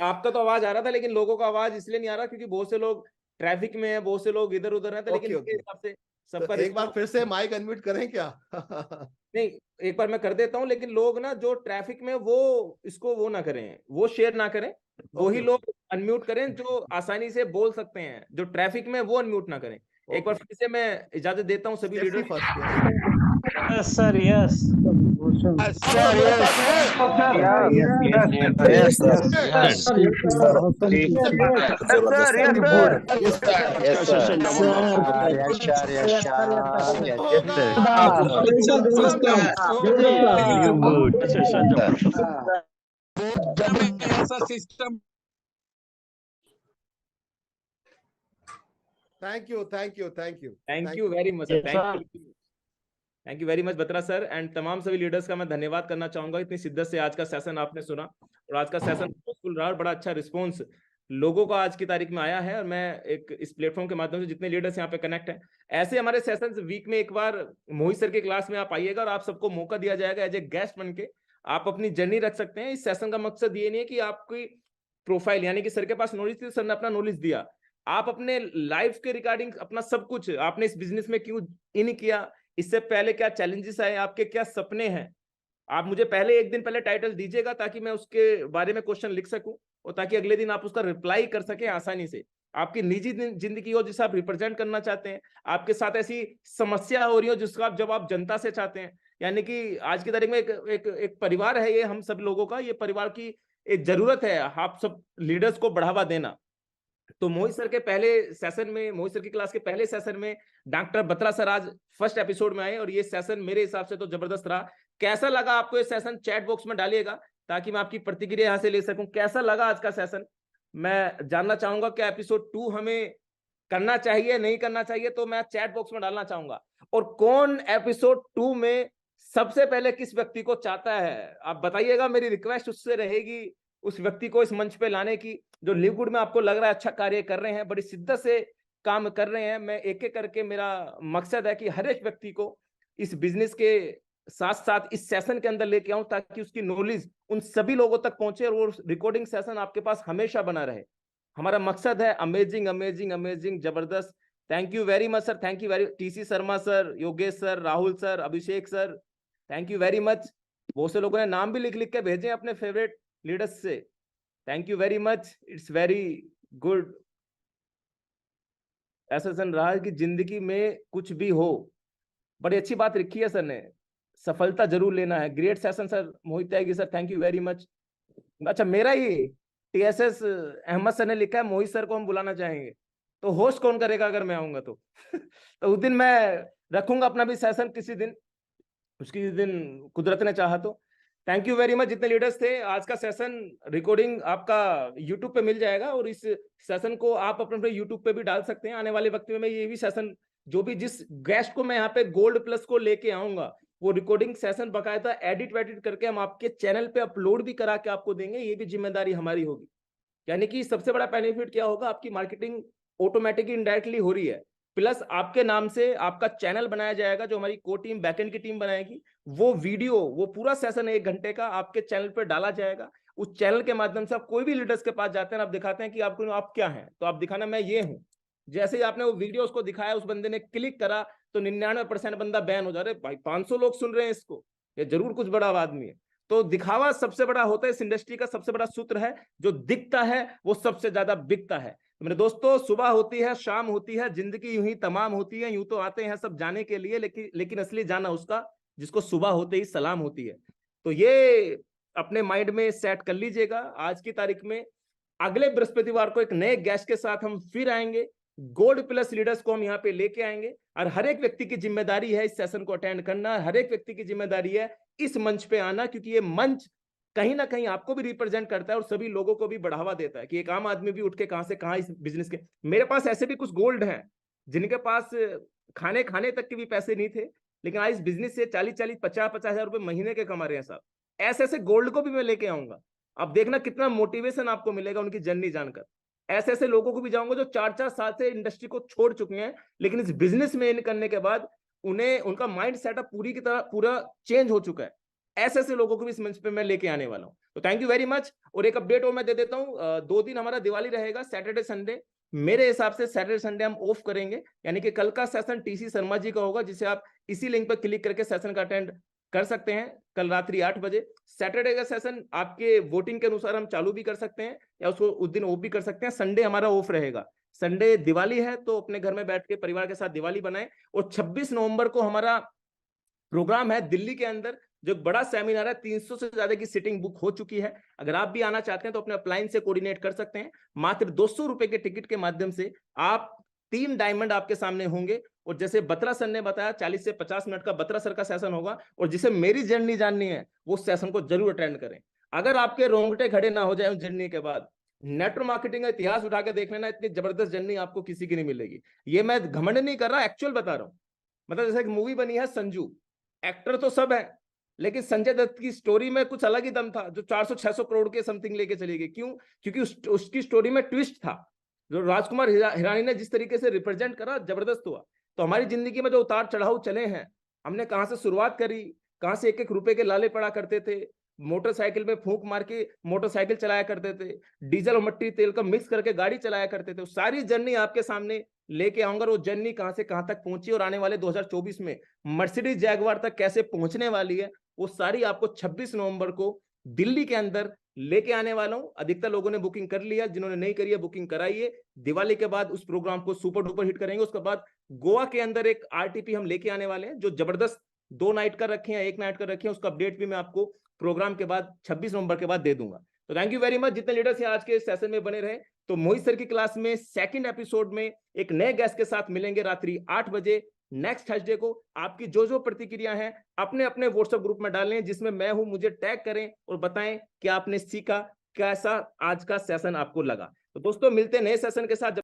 आपका तो आवाज आ रहा था, लेकिन लोगों का आवाज इसलिए नहीं आ रहा क्योंकि बहुत से लोग ट्रैफिक में है, बहुत से लोग इधर उधर हैं। तो लेकिन इसके हिसाब से सबका तो एक बार फिर से माइक अनम्यूट करें क्या? नहीं, एक बार मैं कर देता हूँ, लेकिन लोग ना जो ट्रैफिक में वो इसको वो ना करें, वो शेयर ना करें, वही लोग अनम्यूट करें जो आसानी से बोल सकते हैं। जो ट्रैफिक में वो अनम्यूट ना करें। एक बार फिर से मैं इजाजत देता हूँ सभी लीडर। Yes, sir. Yes. आप लोग मेरे साथ हैं? Yes, sir. Yes. Yes, sir. होगा You good. Thank you thank you thank you thank you very much sir, Yes, thank you very much Batra sir. And तमाम सभी लीडर्स का मैं धन्यवाद करना चाहूंगा, इतनी शिद्दत से आज का सेशन आपने सुना और आज का सेशन सक्सेसफुल रहा और बड़ा अच्छा रिस्पॉन्स लोगों का आज की तारीख में आया है। और मैं एक इस प्लेटफॉर्म के माध्यम से जितने लीडर्स यहाँ पे कनेक्ट हैं, ऐसे हमारे सेशंस वीक में एक बार मोहित सर की क्लास में आप आइएगा और आप सबको मौका दिया जाएगा एज ए गेस्ट बन के आप अपनी जर्नी रख सकते हैं। इस सेशन का मकसद ये नहीं है कि आपकी प्रोफाइल, यानी कि सर के पास नॉलेज थी, सर ने अपना नॉलेज दिया, आप अपने लाइफ के रिगार्डिंग अपना सब कुछ, आपने इस बिजनेस में क्यों इन किया, इससे पहले क्या चैलेंजेस आए, आपके क्या सपने हैं, आप मुझे पहले एक दिन पहले टाइटल दीजिएगा ताकि मैं उसके बारे में क्वेश्चन लिख सकूं और ताकि अगले दिन आप उसका रिप्लाई कर सके आसानी से। आपकी निजी जिंदगी हो जिसे आप रिप्रेजेंट करना चाहते हैं, आपके साथ ऐसी समस्या हो रही हो जिसका आप जवाब जनता से चाहते हैं, यानी कि आज की तारीख में एक परिवार है ये हम सब लोगों का, ये परिवार की एक जरूरत है आप सब लीडर्स को बढ़ावा देना। तो मोहित सर के पहले सेशन में, मोहित सर की क्लास के पहले सेशन में डॉक्टर बत्रा सर आज फर्स्ट एपिसोड में आए और ये सेशन मेरे हिसाब से तो जबरदस्त रहा। कैसा लगा आपको ये सेशन चैट बॉक्स में डालिएगा ताकि मैं आपकी प्रतिक्रिया यहां से ले सकूं। कैसा लगा आज का सेशन मैं जानना चाहूंगा। क्या एपिसोड 2 हमें करना चाहिए, नहीं करना चाहिए, तो मैं चैट बॉक्स में डालना चाहूंगा। और कौन एपिसोड 2 में सबसे पहले किस व्यक्ति को चाहता है आप बताइएगा। मेरी रिक्वेस्ट उससे रहेगी उस व्यक्ति को इस मंच पे लाने की जो लिवगुड में आपको लग रहा है अच्छा कार्य कर रहे हैं, बड़ी शिद्दत से काम कर रहे हैं। मैं एक एक करके मेरा मकसद है कि हर एक व्यक्ति को इस बिजनेस के साथ साथ इस सेशन के अंदर लेके आऊं ताकि उसकी नॉलेज उन सभी लोगों तक पहुंचे और वो रिकॉर्डिंग सेशन आपके पास हमेशा बना रहे। हमारा मकसद है अमेजिंग अमेजिंग अमेजिंग जबरदस्त। Thank you very much sir, thank you very, TC Sharma sir, Yogesh sir, Rahul sir, Abhishek sir, thank you very much. बहुत से लोगों ने नाम भी लिख लिख के भेजे अपने फेवरेट लीडर्स से। Thank you very much, it's very good ऐसा सन रहा कि जिंदगी में कुछ भी हो, बड़ी अच्छी बात लिखी है सर ने, सफलता जरूर लेना है। Great session sir, Mohit Tyagi sir, thank you very much. अच्छा मेरा ही टीएसएस अहमद सर ने लिखा है मोहित सर को हम बुलाना चाहेंगे, तो होस्ट कौन करेगा अगर मैं आऊंगा तो तो उस दिन मैं रखूंगा अपना भी सेशन किसी दिन, उसकी दिन कुदरत ने चाहा तो। थैंक यू वेरी मच जितने लीडर्स थे। आज का सेशन रिकॉर्डिंग आपका यूट्यूब पे मिल जाएगा और इस सेशन को आप अपने यूट्यूब पे भी डाल सकते हैं। आने वाले वक्त में मैं ये भी सेशन जो भी जिस गेस्ट को मैं यहाँ पे गोल्ड प्लस को लेके आऊंगा वो रिकॉर्डिंग सेशन बकायदा एडिट वेडिट करके हम आपके चैनल पे अपलोड भी करा के आपको देंगे, ये भी जिम्मेदारी हमारी होगी। यानी कि सबसे बड़ा बेनिफिट क्या होगा, आपकी मार्केटिंग ऑटोमेटिकली इनडायरेक्टली हो रही है, प्लस आपके नाम से आपका चैनल बनाया जाएगा जो हमारी को टीम बैकएंड की टीम बनाएगी। वो वीडियो, वो पूरा सेशन 1 घंटे का आपके चैनल पर डाला जाएगा। उस चैनल के माध्यम से आप कोई भी लीडर्स के पास जाते हैं, आप दिखाते हैं कि आपको आप क्या हैं, तो आप दिखाना मैं ये हूं। जैसे ही आपने वो वीडियो उसको दिखाया, उस बंदे ने क्लिक करा तो 99% बंदा बैन हो जा रहा है। भाई 500 लोग सुन रहे हैं इसको, ये जरूर कुछ बड़ा आदमी है। तो दिखावा सबसे बड़ा होता है, इस इंडस्ट्री का सबसे बड़ा सूत्र है, जो दिखता है वो सबसे ज्यादा बिकता है। तो मेरे दोस्तों, सुबह होती है, शाम होती है, जिंदगी यूं ही तमाम होती है। यूं तो आते हैं सब जाने के लिए, लेकिन असली जाना उसका जिसको सुबह होते ही सलाम होती है। तो ये अपने माइंड में सेट कर लीजिएगा। आज की तारीख में अगले बृहस्पतिवार को एक नए गेस्ट के साथ हम फिर आएंगे। गोल्ड प्लस लीडर्स को हम यहाँ पे लेके आएंगे और हर एक व्यक्ति की जिम्मेदारी है इस सेशन को अटेंड करना, हर एक व्यक्ति की जिम्मेदारी है इस मंच पे आना, क्योंकि ये मंच कहीं ना कहीं आपको भी रिप्रेजेंट करता है और सभी लोगों को भी बढ़ावा देता है कि एक आम आदमी भी उठ के कहां से कहां इस बिजनेस के। मेरे पास ऐसे भी कुछ गोल्ड हैं जिनके पास खाने तक के भी पैसे नहीं थे, लेकिन आज इस बिजनेस से 40-40, 50-50 हजार रुपए महीने के कमा रहे हैं साहब। ऐसे ऐसे गोल्ड को भी मैं लेके आऊंगा। अब देखना कितना मोटिवेशन आपको मिलेगा उनकी जर्नी जानकर। ऐसे ऐसे लोगों को भी जाऊंगा जो 4-4 साल से इंडस्ट्री को छोड़ चुके हैं, लेकिन इस बिजनेस में इन करने के बाद उन्हें उनका माइंड सेटअप पूरी की तरह पूरा चेंज हो चुका है। ऐसे ऐसे लोगों को भी इस मंच पे मैं लेके आने वाला हूं। तो थैंक यू वेरी मच। और एक अपडेट और मैं दे देता हूं, 2 दिन हमारा दिवाली रहेगा, सैटरडे संडे। मेरे हिसाब से सैटरडे संडे हम ऑफ करेंगे, यानी कि कल का सेशन टीसी शर्मा जी का होगा, जिसे आप इसी लिंक पर क्लिक करके सेशन का अटेंड कर सकते हैं कल रात्रि 8 बजे। सैटरडे का सेशन आपके वोटिंग के अनुसार हम चालू भी कर सकते हैं या उसको उस दिन ऑफ भी कर सकते हैं। संडे हमारा ऑफ रहेगा। संडे दिवाली है तो अपने घर में बैठ के परिवार के साथ दिवाली बनाएं। और 26 नवंबर को हमारा प्रोग्राम है दिल्ली के अंदर, जो बड़ा सेमिनार है, 300 से ज्यादा की सीटिंग बुक हो चुकी है। अगर आप भी आना चाहते हैं तो अपने अपलाइन से कोऑर्डिनेट कर सकते हैं। मात्र 200 रुपए के टिकट के माध्यम से आप 3 डायमंड आपके सामने होंगे। और जैसे बत्रा सर ने बताया 40 से 50 मिनट का बत्रा सर का सेशन होगा, और जिसे मेरी जर्नी जाननी है वो सेशन को जरूर अटेंड करें। अगर आपके रोंगटे खड़े ना हो जाए उस जर्नी के बाद, नेटवर्क मार्केटिंग का इतिहास उठा के देख लेना, इतनी जबरदस्त जर्नी आपको किसी की नहीं मिलेगी। ये मैं घमंड नहीं कर रहा, एक्चुअल बता रहा हूं। मतलब जैसे एक मूवी बनी है संजू, एक्टर तो सब है, लेकिन संजय दत्त की स्टोरी में कुछ अलग ही दम था, जो 400-600 करोड़ के समथिंग लेके चली गई। क्यों? क्योंकि उसकी स्टोरी में ट्विस्ट था। जो राजकुमार हिरानी ने जिस तरीके से रिप्रेजेंट करा, जबरदस्त हुआ। तो हमारी जिंदगी में जो उतार चढ़ाव चले हैं, हमने कहां से शुरुआत करी, कहां से 1-1 रुपए के लाले पड़ा करते थे, मोटरसाइकिल में फूंक मार के मोटरसाइकिल चलाया करते थे, डीजल और मट्टी तेल का मिक्स करके गाड़ी चलाया करते थे। सारी जर्नी आपके सामने लेके आऊंगा, वो जर्नी कहां से कहां तक पहुंची और आने वाले 2024 में मर्सिडीज जैगवार तक कैसे पहुंचने वाली है, वो सारी आपको 26 नवंबर को दिल्ली के अंदर लेके आने वाला हूं। अधिकतर लोगों ने बुकिंग कर लिया, जिन्होंने नहीं करी है बुकिंग कराइए। दिवाली के बाद उस प्रोग्राम को सुपर डुपर हिट करेंगे। उसके बाद गोवा के अंदर एक आरटीपी हम लेके आने वाले हैं, जो जबरदस्त 2 नाइट का रखे हैं, 1 नाइट का रखे हैं। उसका अपडेट भी मैं आपको प्रोग्राम के बाद 26 नवंबर के बाद दे दूंगा। तो थैंक यू वेरी मच जितने लीडर्स आज के सेशन में बने रहे। तो मोहित सर की क्लास में सेकंड एपिसोड में एक नए गेस्ट के साथ मिलेंगे रात्रि 8 बजे नेक्स्ट थर्सडे को। आपकी जो जो प्रतिक्रिया है अपने अपने व्हाट्सएप ग्रुप में डालें, जिसमें मैं हूं, मुझे टैग करें और बताएं कि आपने सीखा, कैसा आज का सेशन आपको लगा। तो दोस्तों मिलते हैं नए सेशन के साथ।